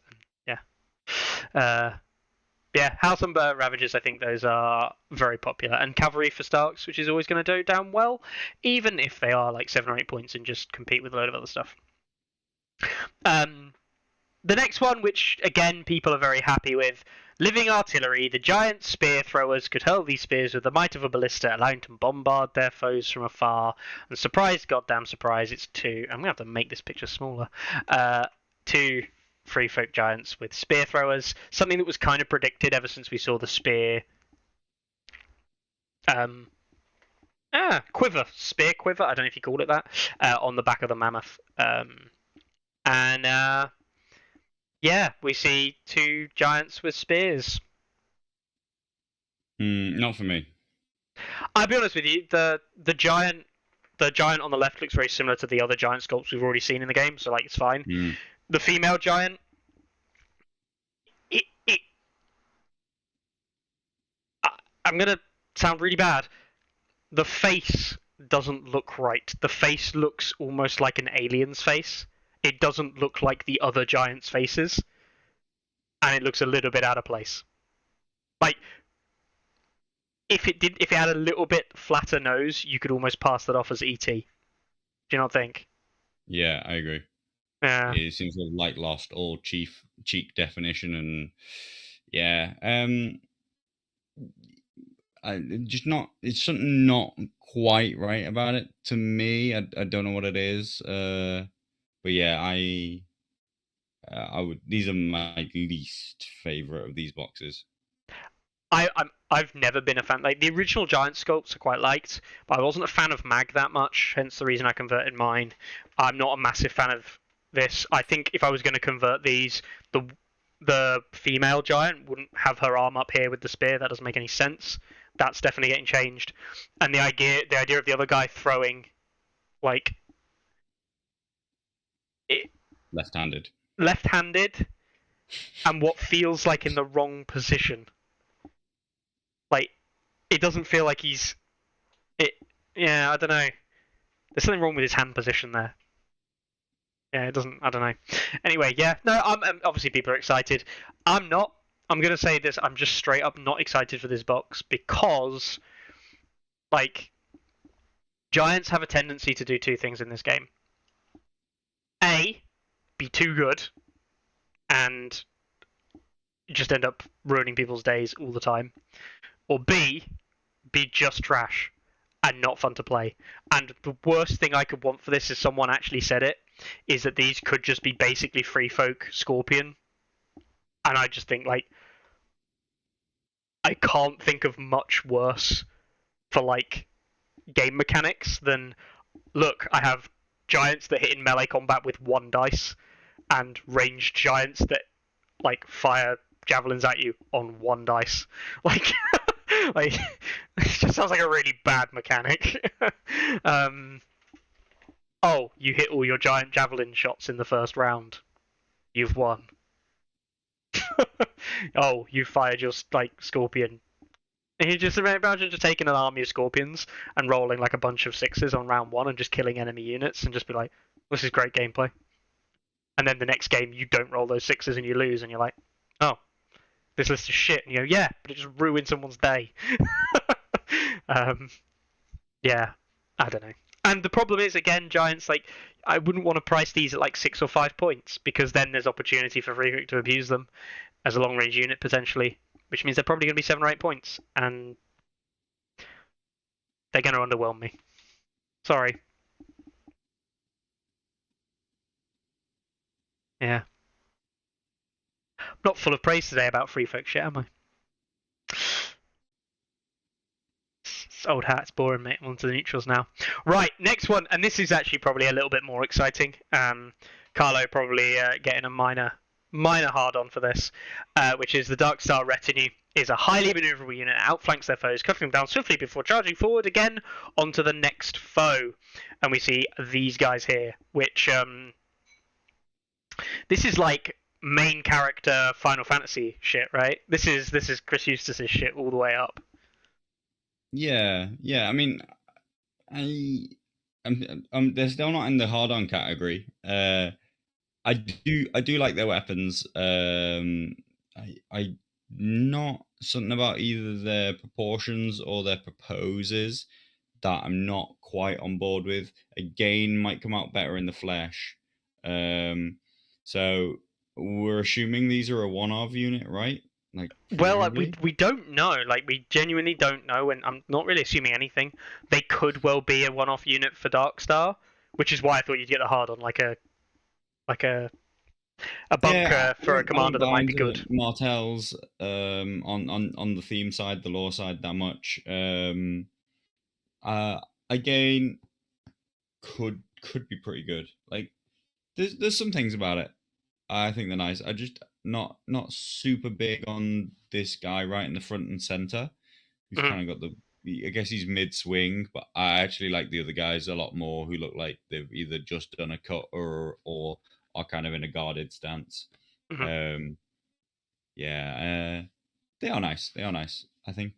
House and Ravagers, I think those are very popular. And Cavalry for Starks, which is always going to go down well, even if they are like 7 or 8 points and just compete with a load of other stuff. The next one, which again people are very happy with, Living Artillery. The giant spear throwers could hurl these spears with the might of a ballista, allowing to bombard their foes from afar. And surprise, goddamn surprise, it's 2. I'm going to have to make this picture smaller. 2 free folk giants with spear throwers, something that was kind of predicted ever since we saw the spear spear quiver, I don't know if you called it that, on the back of the mammoth. We see 2 giants with spears. Not for me. I'll be honest with you, the giant on the left looks very similar to the other giant sculpts we've already seen in the game, so like it's fine. The female giant, I'm going to sound really bad. The face doesn't look right. The face looks almost like an alien's face. It doesn't look like the other giants' faces. And it looks a little bit out of place. Like, if it had a little bit flatter nose, you could almost pass that off as ET. Do you not think? Yeah, I agree. Yeah. It seems to have like lost all cheek definition, and it's something not quite right about it to me. I don't know what it is, but yeah, I would. These are my least favorite of these boxes. I've never been a fan. Like the original giant sculpts I quite liked, but I wasn't a fan of Mag that much. Hence the reason I converted mine. I'm not a massive fan of this. I think if I was going to convert these, the female giant wouldn't have her arm up here with the spear. That doesn't make any sense. That's definitely getting changed. And the idea of the other guy throwing, like, left-handed, and what feels like in the wrong position. Like, it doesn't feel like he's. Yeah, I don't know. There's something wrong with his hand position there. Yeah, it doesn't. I don't know. Anyway, yeah. No, obviously people are excited. I'm not. I'm gonna say this. I'm just straight up not excited for this box because, like, giants have a tendency to do 2 things in this game. A, be too good, and just end up ruining people's days all the time. Or B, be just trash and not fun to play. And the worst thing I could want for this is someone actually said it, is that these could just be basically free folk Scorpion. And I just think, like, I can't think of much worse for, like, game mechanics than, look, I have giants that hit in melee combat with 1 dice, and ranged giants that, like, fire javelins at you on 1 dice. Like, Like, it just sounds like a really bad mechanic. Oh, you hit all your giant javelin shots in the first round. You've won. Oh, you fired your scorpion. And you just imagine just taking an army of scorpions and rolling like a bunch of sixes on round one and just killing enemy units and just be like, this is great gameplay. And then the next game you don't roll those sixes and you lose and you're like, oh, this list is shit. And you go, yeah, but it just ruined someone's day. Yeah, I don't know. And the problem is, again, Giants, like, I wouldn't want to price these at like 6 or 5 points because then there's opportunity for Freewick to abuse them as a long range unit potentially, which means they're probably going to be 7 or 8 points, and they're going to underwhelm me. Sorry. Yeah. I'm not full of praise today about free folk shit, am I? It's old hat, it's boring, mate. On to the neutrals now. Right, next one, and this is actually probably a little bit more exciting. Carlo probably getting a minor hard-on for this, which is the Dark Star Retinue is a highly maneuverable unit that outflanks their foes, cutting them down swiftly before charging forward again onto the next foe. And we see these guys here, which this is like main character Final Fantasy shit, right? This is Chris Eustace's shit all the way up. Yeah. I mean, they're still not in the hard-on category. I do like their weapons. I not something about either their proportions or their proposes that I'm not quite on board with. Again, might come out better in the flesh. So we're assuming these are a one-of unit, right? Like, well, we don't know. Like, we genuinely don't know, and I'm not really assuming anything. They could well be a one-off unit for Darkstar, which is why I thought you'd get a hard on, like a bunker for a commander that might be good. Martells on the theme side, the lore side, that much. Again, could be pretty good. Like, there's some things about it I think they're nice. I just not super big on this guy right in the front and center. He's kind of got I guess he's mid swing, but I actually like the other guys a lot more, who look like they've either just done a cut or are kind of in a guarded stance. Mm-hmm. They are nice. They are nice. I think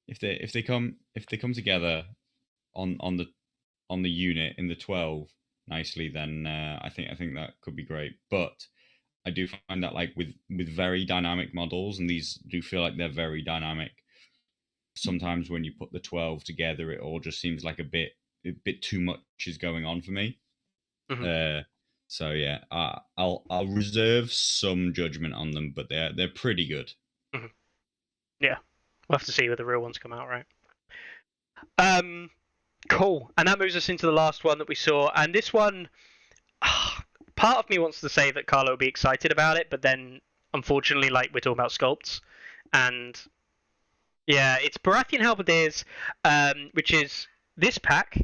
if they come together on the unit in the 12 nicely, then I think that could be great. But I do find that, like, with very dynamic models, and these do feel like they're very dynamic, sometimes when you put the 12 together, it all just seems like a bit too much is going on for me. Mm-hmm. So yeah, I'll reserve some judgment on them, but they're pretty good. Mm-hmm. Yeah, we'll have to see where the real ones come out, right? Cool. And that moves us into the last one that we saw, and this one, part of me wants to say that Carlo will be excited about it, but then unfortunately, like, we're talking about sculpts, and yeah, it's Baratheon Halberdiers, which is this pack,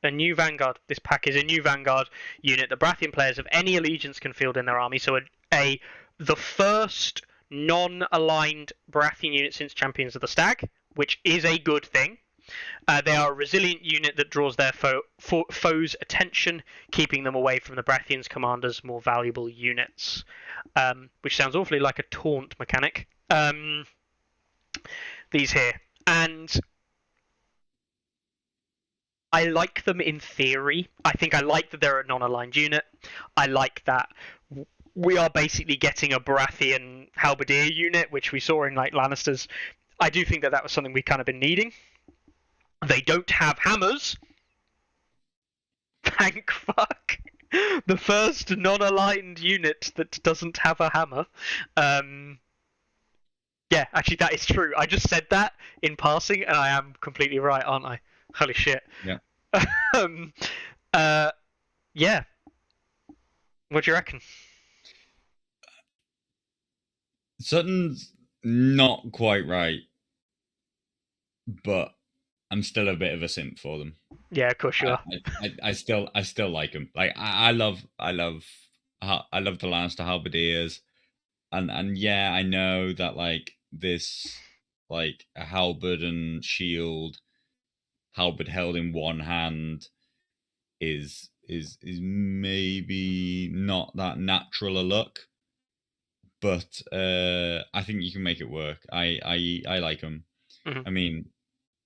a new Vanguard. This pack is a new Vanguard unit that Baratheon players of any allegiance can field in their army. So the first non-aligned Baratheon unit since Champions of the Stag, which is a good thing. They are a resilient unit that draws their foes' attention, keeping them away from the Baratheon's commanders' more valuable units. Which sounds awfully like a taunt mechanic. These here. And I like them in theory. I think I like that they're a non-aligned unit. I like that we are basically getting a Baratheon Halberdier unit, which we saw in, like, Lannisters. I do think that was something we've kind of been needing. They don't have hammers. Thank fuck. The first non-aligned unit that doesn't have a hammer. Yeah, actually, that is true. I just said that in passing, and I am completely right, aren't I? Holy shit. Yeah. Yeah. What do you reckon? Sutton's not quite right, but I'm still a bit of a simp for them. Yeah, of course you are. I still like them. Like, I love the Lannister Halberdiers, and yeah, I know that, like, this like a halberd and shield, halberd held in one hand, is maybe not that natural a look, but I think you can make it work. I like them. Mhm. I mean,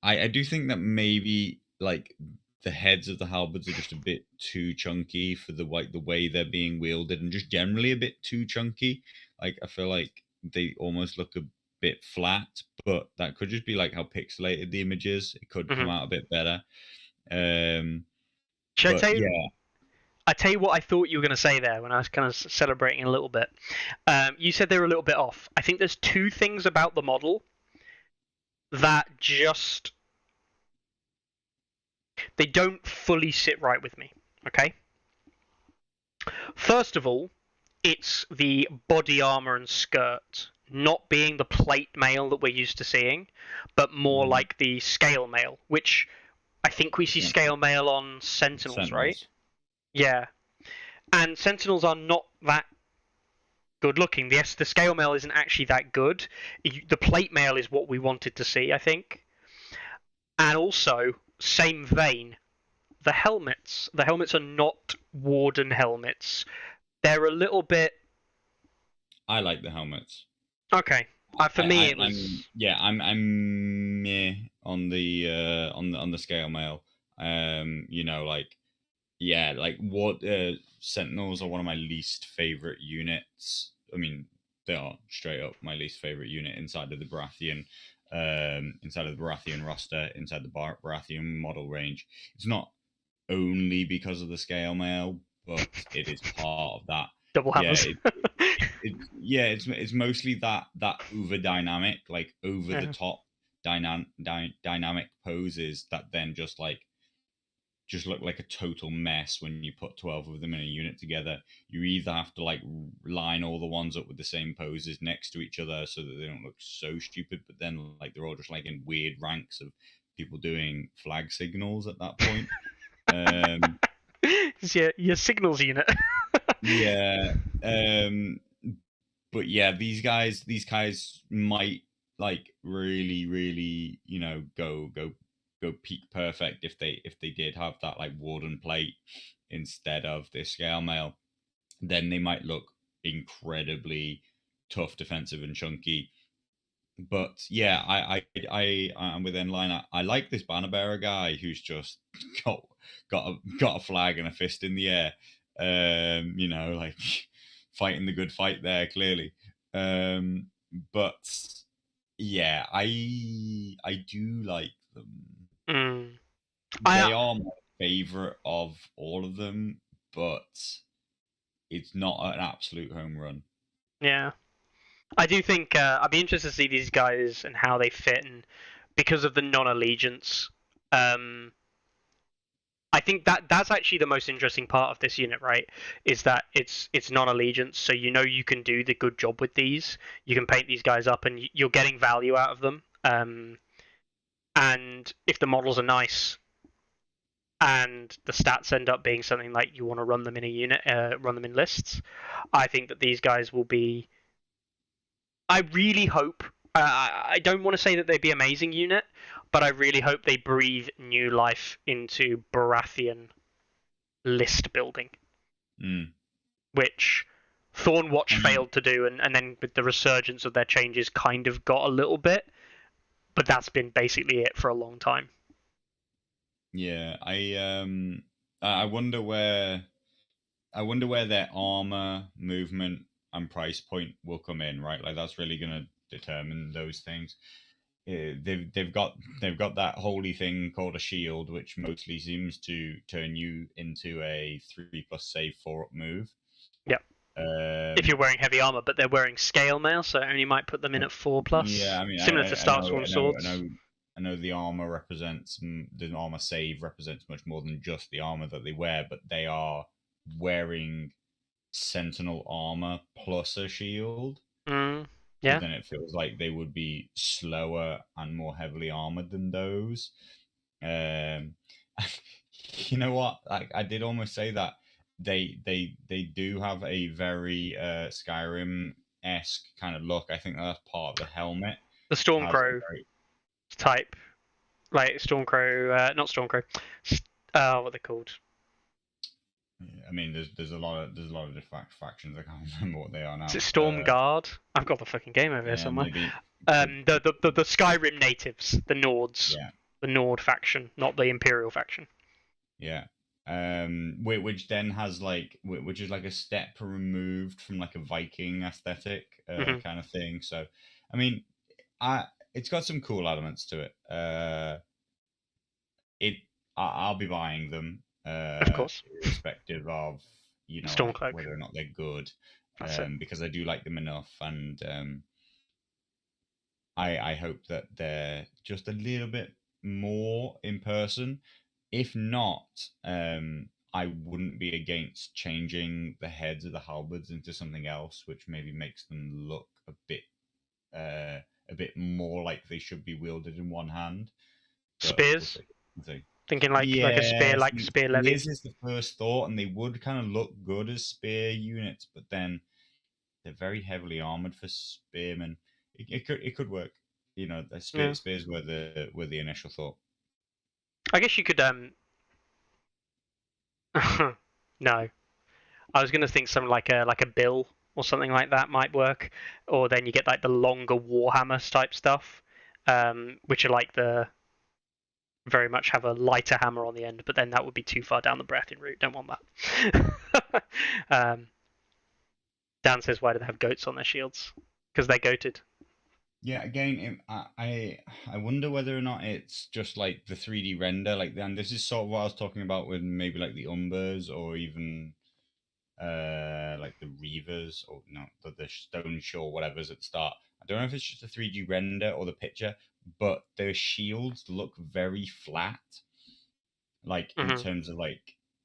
I do think that maybe like the heads of the halberds are just a bit too chunky for the way they're being wielded, and just generally a bit too chunky. Like I feel like they almost look a bit flat, but that could just be like how pixelated the image is. It could come Mhm. out a bit better. Um, Should I but tell you? yeah, I tell you what I thought you were going to say there when I was kind of celebrating a little bit. You said they were a little bit off. I think there's two things about the model that just they don't fully sit right with me. Okay. First of all, it's the body armor and skirt not being the plate mail that we're used to seeing, but more like the scale mail, which I think we see yeah. scale mail on Sentinels, right? Sentinels. Yeah. And Sentinels are not that good looking. The scale mail isn't actually that good. The plate mail is what we wanted to see, I think. And also, same vein, the helmets. The helmets are not Warden helmets. They're a little bit I like the helmets. okay. For me, it I'm was yeah, I'm meh on the on the scale mail. You know, like yeah, like what Sentinels are one of my least favorite units. I mean, they are straight up my least favorite unit inside of the Baratheon roster, inside the Baratheon model range. It's not only because of the scale mail, but it is part of that. double Yeah, hammers. yeah, it's mostly that over dynamic, like over the Yeah. top dynamic poses that then just look like a total mess when you put 12 of them in a unit together. You either have to like line all the ones up with the same poses next to each other so that they don't look so stupid, but then like they're all just like in weird ranks of people doing flag signals at that point. It's your signals unit. Yeah. Um but yeah, these guys might like really, you know, go peak perfect if they did have that like warden plate instead of this scale mail. Then they might look incredibly tough, defensive, and chunky. But yeah, I'm with Enline. I like this banner bearer guy who's just got got a flag and a fist in the air. You know, like fighting the good fight there, clearly. Um, but yeah, I do like them. Mm. They I are my favorite of all of them, but it's not an absolute home run. yeah. I do think I'd be interested to see these guys and how they fit, and because of the non-allegiance, um, I think that's actually the most interesting part of this unit, right? Is that it's non-allegiance, so you know you can do the good job with these. You can paint these guys up, and you're getting value out of them. And if the models are nice, and the stats end up being something like you want to run them in a unit, run them in lists, I think that these guys will be. I really hope. I don't want to say that they'd be amazing unit, but I really hope they breathe new life into Baratheon list building, Mm. which Thornwatch I mean, failed to do, and then with the resurgence of their changes, kind of got a little bit, but that's been basically it for a long time. yeah, I wonder where their armor, movement, and price point will come in, right? Like that's really gonna determine those things. They've got that holy thing called a shield, which mostly seems to turn you into a 3+ save 4 up move. Yep. If you're Um, wearing heavy armor, but they're wearing scale mail, so it only might put them in at 4+, yeah, I mean, similar to Starksworn swords. I know the armor represents the armor save represents much more than just the armor that they wear, but they are wearing sentinel armor plus a shield. Mm, So yeah. then it feels like they would be slower and more heavily armored than those. Um, you know what? Like I did almost say that they do have a very Skyrim esque kind of look. I think that's part of the helmet. The Stormcrow type, like Stormcrow, not Stormcrow. What are they called? I mean, there's a lot of different factions. I can't remember what they are now. Is it Stormguard? I've got the fucking game over here somewhere. Maybe. The Skyrim natives, the Nords. Yeah. The Nord faction, not the Imperial faction. Yeah. Which then has which is like a step removed from like a Viking aesthetic kind of thing. So, I mean, it's got some cool elements to it. I'll be buying them. Of course, irrespective of Stormcloak, whether or not they're good, because I do like them enough, and I hope that they're just a little bit more in person. If not, I wouldn't be against changing the heads of the halberds into something else, which maybe makes them look a bit more like they should be wielded in one hand. But spears. We'll see. Thinking like a spear, like spear levy. This is the first thought, and they would kind of look good as spear units, but then they're very heavily armored for spearmen. It could work. The spears were the initial thought. I guess you could no, I was gonna think something like a bill or something like that might work, or then you get like the longer warhammers type stuff, which are like the very much have a lighter hammer on the end, but then that would be too far down the Baratheon route. Don't want that. Dan says, why do they have goats on their shields? Because they're goated. Yeah, again, I wonder whether or not it's just like the 3D render, and this is sort of what I was talking about with maybe like the Umbers or even like the Reavers or the Stone Shore, whatever's at the start. I don't know if it's just a 3D render or the picture, but their shields look very flat. In terms of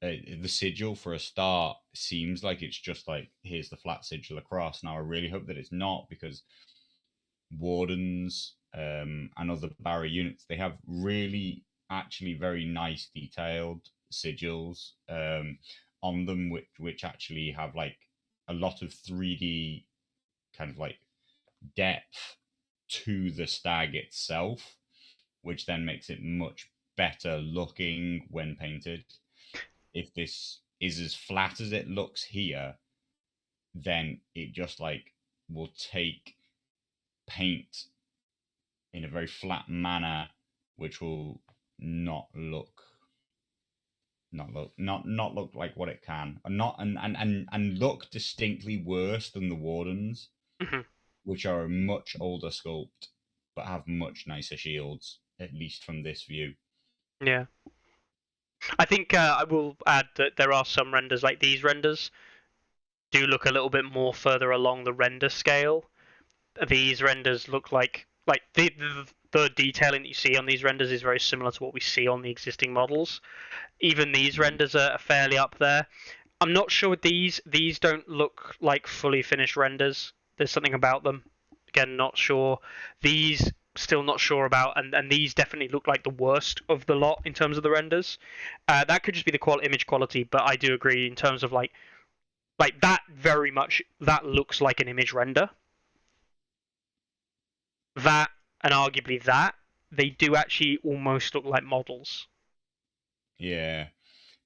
the sigil for a start seems like it's just like, here's the flat sigil across. Now I really hope that it's not, because Wardens and other barrier units, they have really actually very nice detailed sigils on them, which actually have like a lot of 3D kind of like depth to the stag itself, which then makes it much better looking when painted. If this is as flat as it looks here, then it just will take paint in a very flat manner, which will not look like what it can, and look distinctly worse than the Wardens, which are a much older sculpt but have much nicer shields, at least from this view. Yeah. I think I will add that there are some renders, like these renders, do look a little bit more further along the render scale. These renders look like the detailing that you see on these renders is very similar to what we see on the existing models. Even these renders are fairly up there. I'm not sure with these. These don't look like fully finished renders. There's something about them. Again, not sure. These, still not sure about, and these definitely look like the worst of the lot in terms of the renders. That could just be the image quality, but I do agree in terms of like that, very much that looks like an image render. That, and arguably that, they do actually almost look like models. Yeah,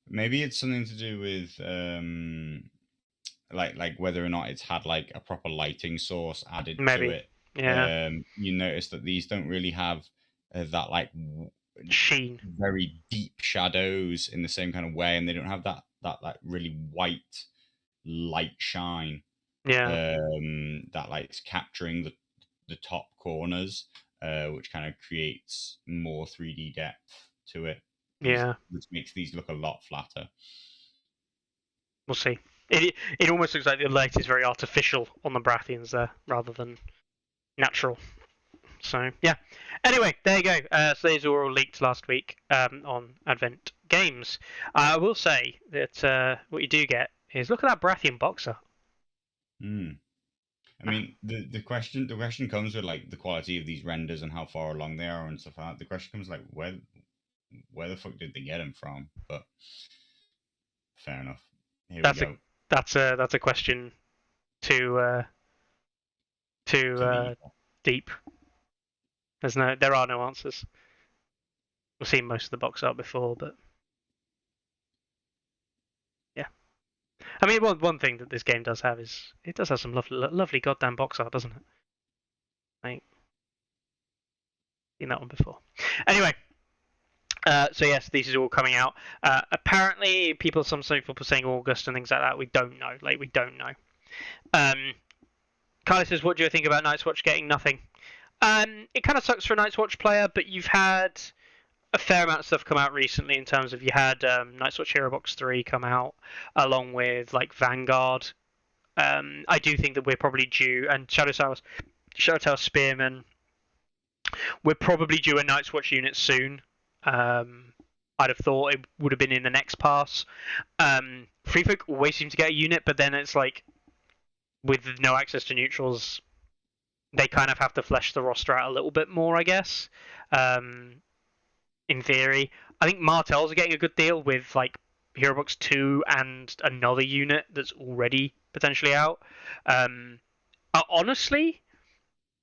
maybe it's something to do with like whether or not it's had like a proper lighting source added to it. Yeah. You notice that these don't really have that like sheen, very deep shadows in the same kind of way, and they don't have that like really white light shine. Yeah. That like capturing the top corners, which kind of creates more 3D depth to it. Yeah. Which makes these look a lot flatter. We'll see. It almost looks like the light is very artificial on the Baratheons there, rather than natural. So, yeah. Anyway, there you go. So these were all leaked last week on Advent Games. I will say that what you do get is, look at that Baratheon boxer. I mean, the question comes with like the quality of these renders and how far along they are and stuff like that. The question comes like, where the fuck did they get them from? But fair enough. Here we go. That's a question to too deep. There are no answers. We've seen most of the box art before, but yeah. I mean, one thing that this game does have is it does have some lovely goddamn box art, doesn't it? Like, seen that one before. Anyway, so yes, these are all coming out. Apparently, some people are saying August and things like that. We don't know. We don't know. Carlo says, "What do you think about Night's Watch getting nothing?" It kind of sucks for a Night's Watch player, but you've had a fair amount of stuff come out recently in terms of you had Night's Watch Hero Box 3 come out along with Vanguard. I do think that we're probably due, and Shadow Tower Spearman, we're probably due a Night's Watch unit soon. I'd have thought it would have been in the next pass. Free Folk always seem to get a unit, but then it's with no access to neutrals, they kind of have to flesh the roster out a little bit more, I guess. In theory, I think Martells are getting a good deal with Hero Box 2 and another unit that's already potentially out. Honestly,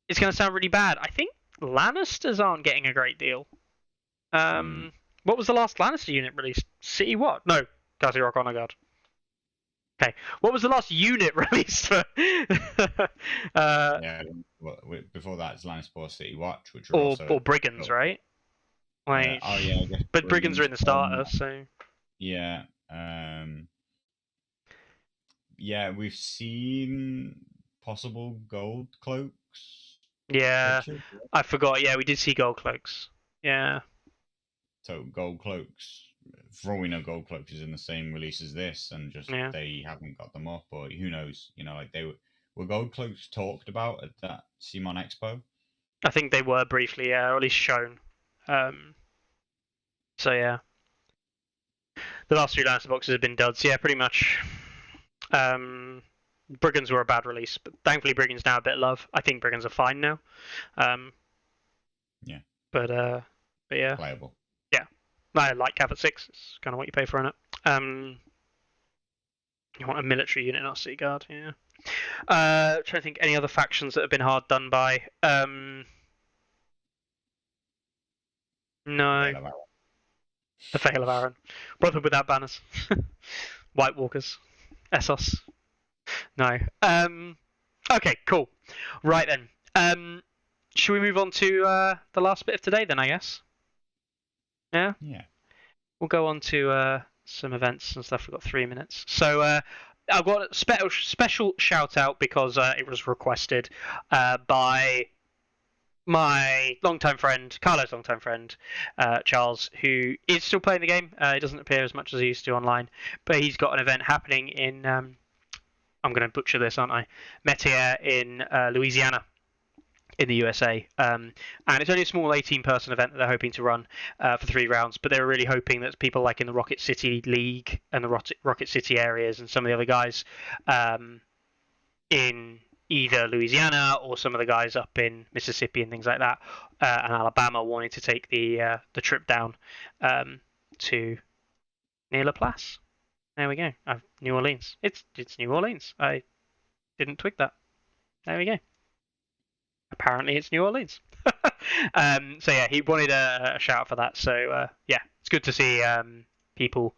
it's going to sound really bad. I think Lannisters aren't getting a great deal. What was the last Lannister unit released? City what? No, Castle Rock Honor Guard. Okay, what was the last unit released for? Yeah, before that it's Lannisport City Watch, which or Brigands, right? Yeah, I guess but Brigands are in the starter, so yeah. Yeah, we've seen possible gold cloaks. Yeah, I forgot. Yeah, we did see gold cloaks. Yeah. So gold cloaks, for all we know, gold cloaks is in the same release as this, and just they haven't got them up, or who knows? They were gold cloaks talked about at that Simon Expo. I think they were briefly, yeah, or at least shown. So yeah, the last 3 Lannister boxes have been duds. Yeah, pretty much. Brigands were a bad release, but thankfully Brigands now a bit of love. I think Brigands are fine now. Yeah. But yeah. Playable. Yeah. I like Cap at 6. It's kind of what you pay for in it. You want a military unit, not a city guard. Yeah. Trying to think any other factions that have been hard done by. No. The Vale of Aaron. Brotherhood without banners. White Walkers. Essos. No. Okay, cool. Right then. Should we move on to the last bit of today then, I guess? Yeah? Yeah. We'll go on to some events and stuff. We've got 3 minutes. So I've got a special shout out because it was requested by my longtime friend, Carlo's longtime friend, Charles, who is still playing the game. He doesn't appear as much as he used to online, but he's got an event happening in, I'm going to butcher this, aren't I? Metier in Louisiana, in the USA. And it's only a small 18-person event that they're hoping to run for 3 rounds, but they're really hoping that people in the Rocket City League and the Rocket City areas and some of the other guys in either Louisiana or some of the guys up in Mississippi and things like that, and Alabama wanting to take the trip down to near Laplace. There we go. New Orleans. It's New Orleans. I didn't twig that. There we go. Apparently it's New Orleans. So yeah, he wanted a shout out for that. So yeah, it's good to see people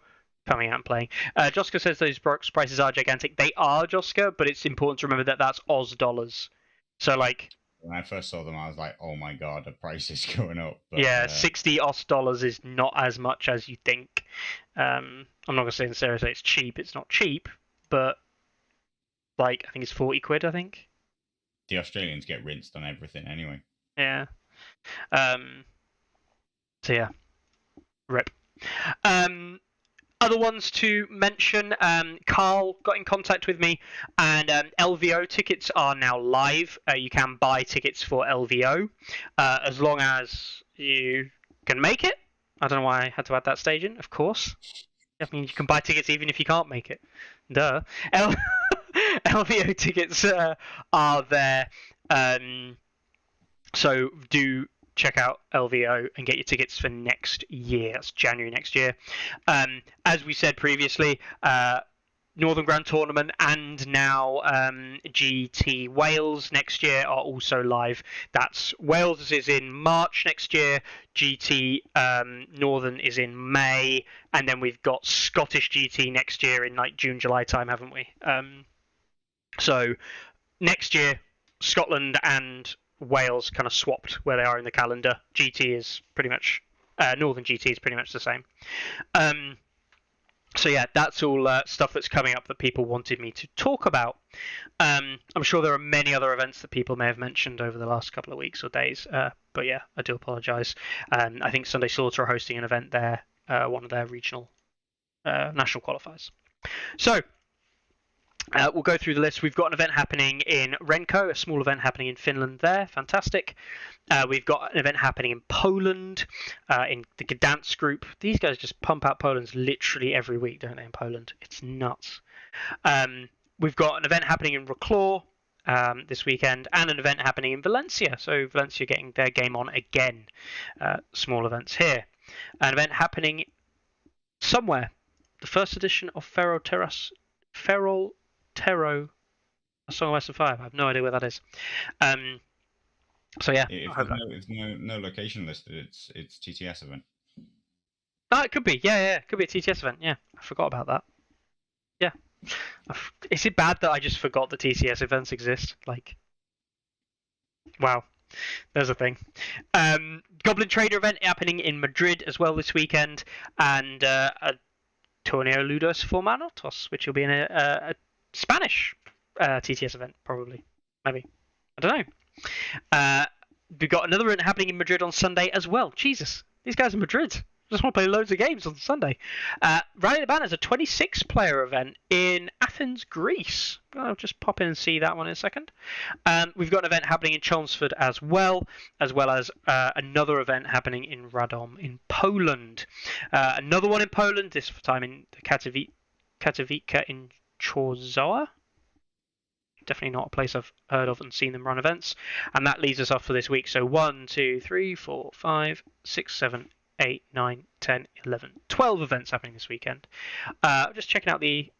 coming out and playing. Joska says those prices are gigantic. They are, Joska, but it's important to remember that that's Oz dollars. So when I first saw them, I was like, "Oh my god, the price is going up." But, yeah, 60 Oz dollars is not as much as you think. I'm not gonna say seriously it's cheap. It's not cheap, but I think it's 40 quid. I think. The Australians get rinsed on everything anyway. Yeah. So yeah. Rip. Other ones to mention, Carl got in contact with me, and LVO tickets are now live. You can buy tickets for LVO as long as you can make it. I don't know why I had to add that stage in, of course. I mean, you can buy tickets even if you can't make it. Duh. LVO tickets are there. So do check out LVO and get your tickets for next year. That's January next year. As we said previously, Northern Grand Tournament and now GT Wales next year are also live. That's Wales is in March next year, GT Northern is in May, and then we've got Scottish GT next year in like June, July time, haven't we? So next year, Scotland and Wales kind of swapped where they are in the calendar. GT is pretty much Northern GT is pretty much the same. So yeah, that's all stuff that's coming up that people wanted me to talk about. I'm sure there are many other events that people may have mentioned over the last couple of weeks or days, but yeah, I do apologise. I think Sunday Slaughter are hosting an event there, one of their regional national qualifiers. So we'll go through the list. We've got an event happening in Renko, a small event happening in Finland there. Fantastic. We've got an event happening in Poland, in the Gdansk group. These guys just pump out Poland's literally every week, don't they, in Poland? It's nuts. We've got an event happening in Wrocław this weekend, and an event happening in Valencia. So Valencia getting their game on again. Small events here. An event happening somewhere. The first edition of Ferro Tero, a Song of Western Fire. I have no idea where that is. So yeah, If no location listed, it's TTS event. Oh, it could be. Yeah, it could be a TTS event. Yeah, I forgot about that. Yeah, is it bad that I just forgot the TTS events exist? Like, wow, there's a thing. Goblin Trader event happening in Madrid as well this weekend, and a Torneo Ludos Formanotos, which will be in a Spanish TTS event, probably. Maybe. I don't know. We've got another event happening in Madrid on Sunday as well. Jesus, these guys in Madrid just want to play loads of games on Sunday. Rally the Banners, a 26-player event in Athens, Greece. I'll just pop in and see that one in a second. We've got an event happening in Chelmsford as well as another event happening in Radom in Poland. Another one in Poland, this time in Katowice in Chorzoa. Definitely not a place I've heard of and seen them run events. And that leads us off for this week. So 1, 2, 3, 4, 5, 6, 7, 8, 9, 10, 11, 12 events happening this weekend. Just checking out the...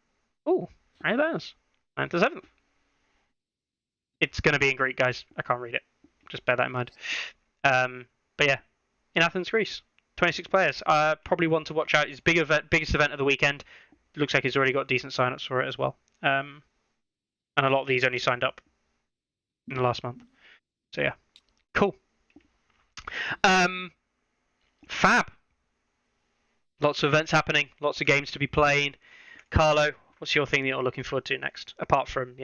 Oh, right there's 9th to 7th. It's going to be in Greek, guys. I can't read it. Just bear that in mind. But yeah, in Athens, Greece. 26 players. Probably one to watch out. It's biggest event of the weekend. Looks like he's already got decent sign-ups for it as well. And a lot of these only signed up in the last month. So yeah, cool. Fab. Lots of events happening. Lots of games to be playing. Carlo, what's your thing that you're looking forward to next? Apart from,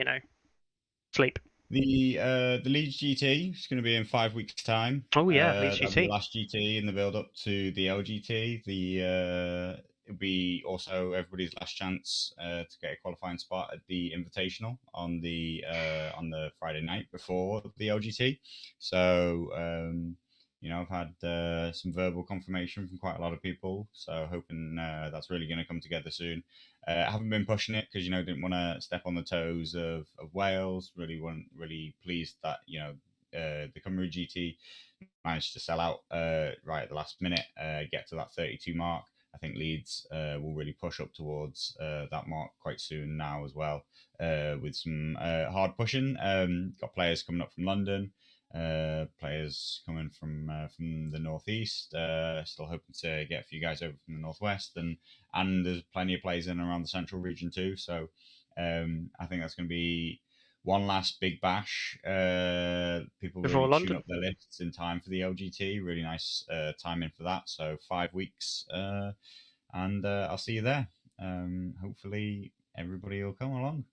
sleep. The Leeds GT is going to be in 5 weeks' time. Oh yeah, Leeds GT. The last GT in the build-up to the LGT. It'll be also everybody's last chance to get a qualifying spot at the Invitational on the Friday night before the LGT. So I've had some verbal confirmation from quite a lot of people. So hoping that's really going to come together soon. I haven't been pushing it because didn't want to step on the toes of Wales. Really pleased that the Cymru GT managed to sell out right at the last minute, get to that 32 mark. I think Leeds will really push up towards that mark quite soon now as well, with some hard pushing. Got players coming up from London, players coming from the northeast. Still hoping to get a few guys over from the northwest, and there's plenty of players in and around the central region too. So I think that's going to be one last big bash. People Before really London. tune up their lists in time for the LGT. Really nice timing for that. So 5 weeks, and I'll see you there. Hopefully everybody will come along.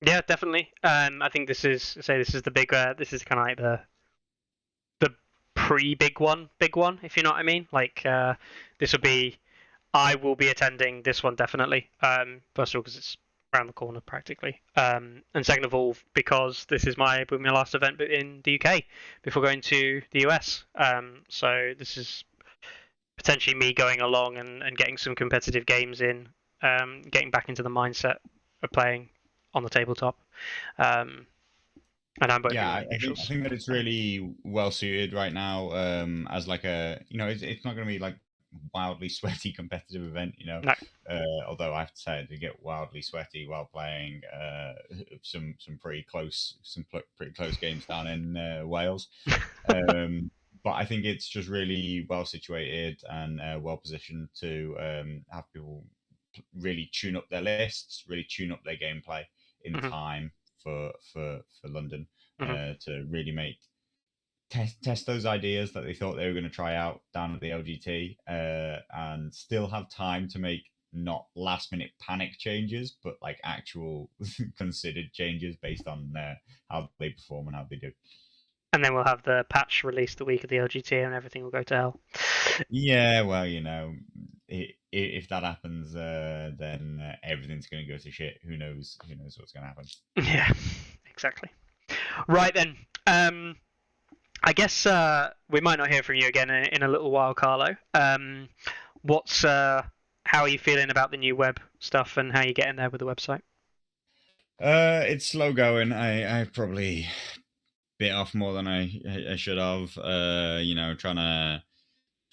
Yeah, definitely. I think this is the big. This is kind of like the pre-big one, if you know what I mean. Like this will be. I will be attending this one definitely. First of all, because it's around the corner practically, and second of all, because this is my last event in the UK before going to the US. So this is potentially me going along and getting some competitive games in, getting back into the mindset of playing on the tabletop. And I'm both. Yeah, I think that it's really well suited right now. As like a, it's not going to be like wildly sweaty competitive event, you know. No. Although I have to say, I did get wildly sweaty while playing some pretty close games down in Wales. But I think it's just really well situated and well positioned to have people really tune up their lists, really tune up their gameplay in time for London, to really make test those ideas that they thought they were going to try out down at the LGT, and still have time to make not last minute panic changes, but like actual considered changes based on how they perform and how they do. And then we'll have the patch released the week of the LGT, and everything will go to hell. Yeah, well, you know, if that happens, then everything's going to go to shit. Who knows? Who knows what's going to happen? Yeah, exactly. Right then. I guess we might not hear from you again in a little while, Carlo. How are you feeling about the new web stuff, and how you getting there with the website? It's slow going. I probably bit off more than I should have. You know, trying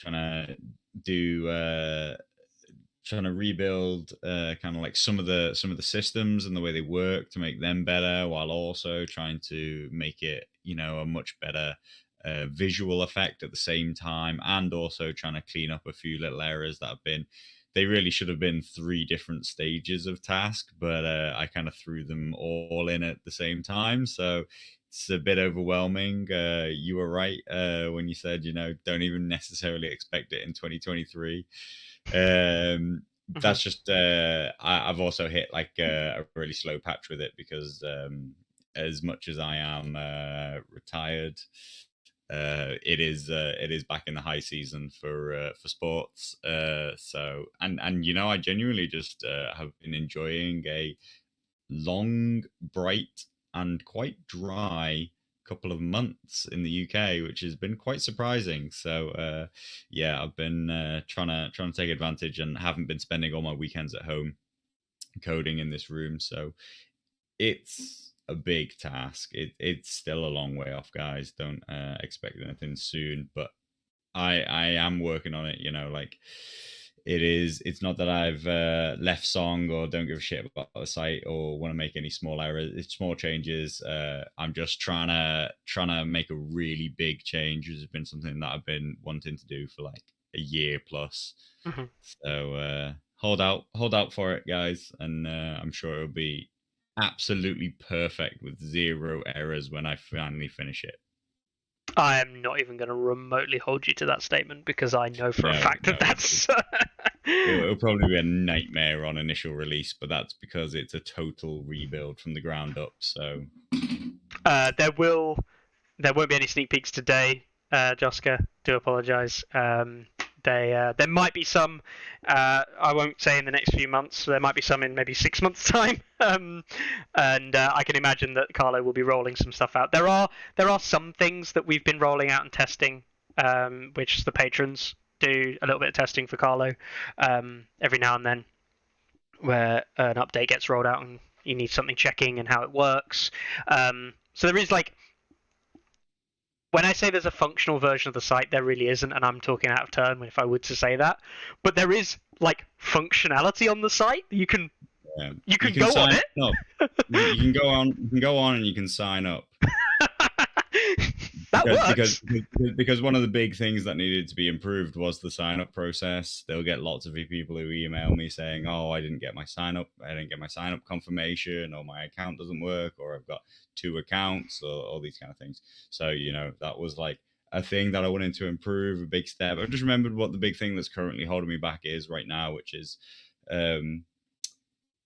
to do trying to rebuild kind of like some of the systems and the way they work to make them better, while also trying to make it, you know, a much better visual effect at the same time, and also trying to clean up a few little errors that have been. They really should have been 3 different stages of task, but I kind of threw them all in at the same time, so it's a bit overwhelming. You were right when you said, you know, don't even necessarily expect it in 2023. That's just I've also hit like a really slow patch with it, because as much as I am retired, it is back in the high season for sports. So and you know, I genuinely just have been enjoying a long, bright, and quite dry couple of months in the UK, which has been quite surprising. So yeah, I've been trying to take advantage, and haven't been spending all my weekends at home coding in this room. So it's a big task. It's still a long way off, guys. Don't expect anything soon, but I am working on it. You know, like it's not that I've left song or don't give a shit about the site or want to make any small errors. It's small changes. I'm just trying to make a really big change, which has been something that I've been wanting to do for like a year plus. So hold out for it, guys, and I'm sure it'll be absolutely perfect with 0 errors when I finally finish it. I am not even going to remotely hold you to that statement, because I know for a fact that that's... It'll probably be a nightmare on initial release, but that's because it's a total rebuild from the ground up. So there won't be any sneak peeks today, Joska. Do apologise. There might be some. I won't say in the next few months. There might be some in maybe 6 months' time. And I can imagine that Carlo will be rolling some stuff out. There are some things that we've been rolling out and testing, which the patrons do a little bit of testing for Carlo every now and then, where an update gets rolled out and you need something checking and how it works. So there is like, when I say there's a functional version of the site, there really isn't, and I'm talking out of turn if I were to say that. But there is like functionality on the site. You can go on it. You can go on and you can sign up. That works. Because one of the big things that needed to be improved was the sign up process. They'll get lots of people who email me saying, "Oh, I didn't get my sign up confirmation, or my account doesn't work, or I've got 2 accounts," or all these kind of things. So, you know, that was like a thing that I wanted to improve, a big step. I've just remembered what the big thing that's currently holding me back is right now, which is a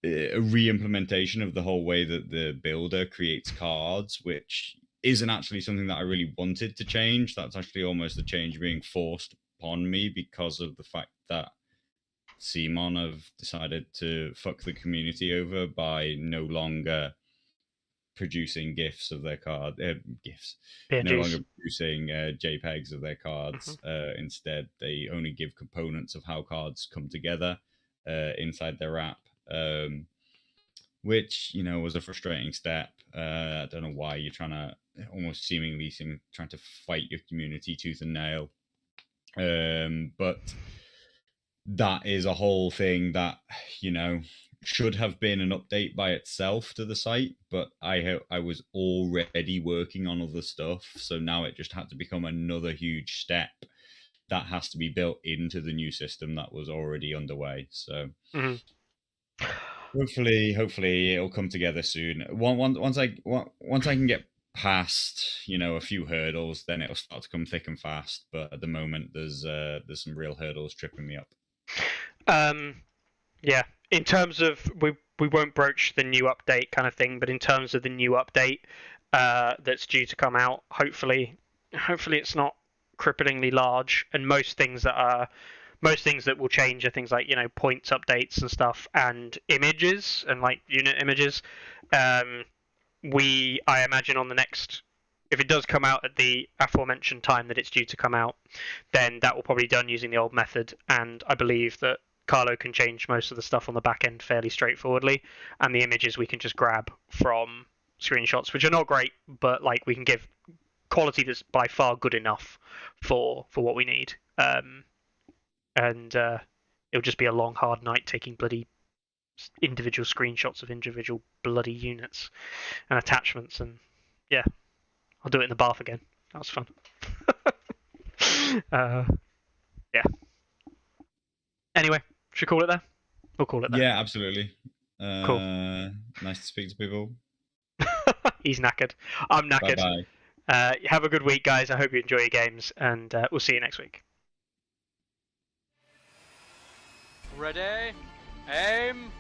re-implementation of the whole way that the builder creates cards, which isn't actually something that I really wanted to change. That's actually almost a change being forced upon me because of the fact that Simon have decided to fuck the community over by no longer producing GIFs of their card, no longer producing JPEGs of their cards. Instead, they only give components of how cards come together inside their app. Which, you know, was a frustrating step. I don't know why you're trying to trying to fight your community tooth and nail. But that is a whole thing that, you know, should have been an update by itself to the site, but I was already working on other stuff, so now it just had to become another huge step that has to be built into the new system that was already underway. So hopefully it'll come together soon. Once I can get past, you know, a few hurdles, then it'll start to come thick and fast. But at the moment, there's some real hurdles tripping me up. Yeah. In terms of we won't broach the new update kind of thing, but in terms of the new update that's due to come out, hopefully it's not cripplingly large, and most things that will change are things like, you know, points updates and stuff, and images and like unit images. I imagine on the next, if it does come out at the aforementioned time that it's due to come out, then that will probably be done using the old method, and I believe that Carlo can change most of the stuff on the back end fairly straightforwardly, and the images we can just grab from screenshots, which are not great, but like we can give quality that's by far good enough for what we need. And it'll just be a long, hard night taking bloody individual screenshots of individual bloody units and attachments, and yeah, I'll do it in the bath again. That was fun. Yeah. Anyway, should we call it there? We'll call it there. Yeah, absolutely. Cool. Nice to speak to people. He's knackered. I'm knackered. Bye-bye. Have a good week, guys. I hope you enjoy your games, and we'll see you next week. Ready? Aim!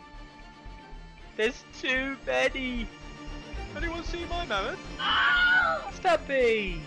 There's too many! Anyone see my mammoth? Stubby!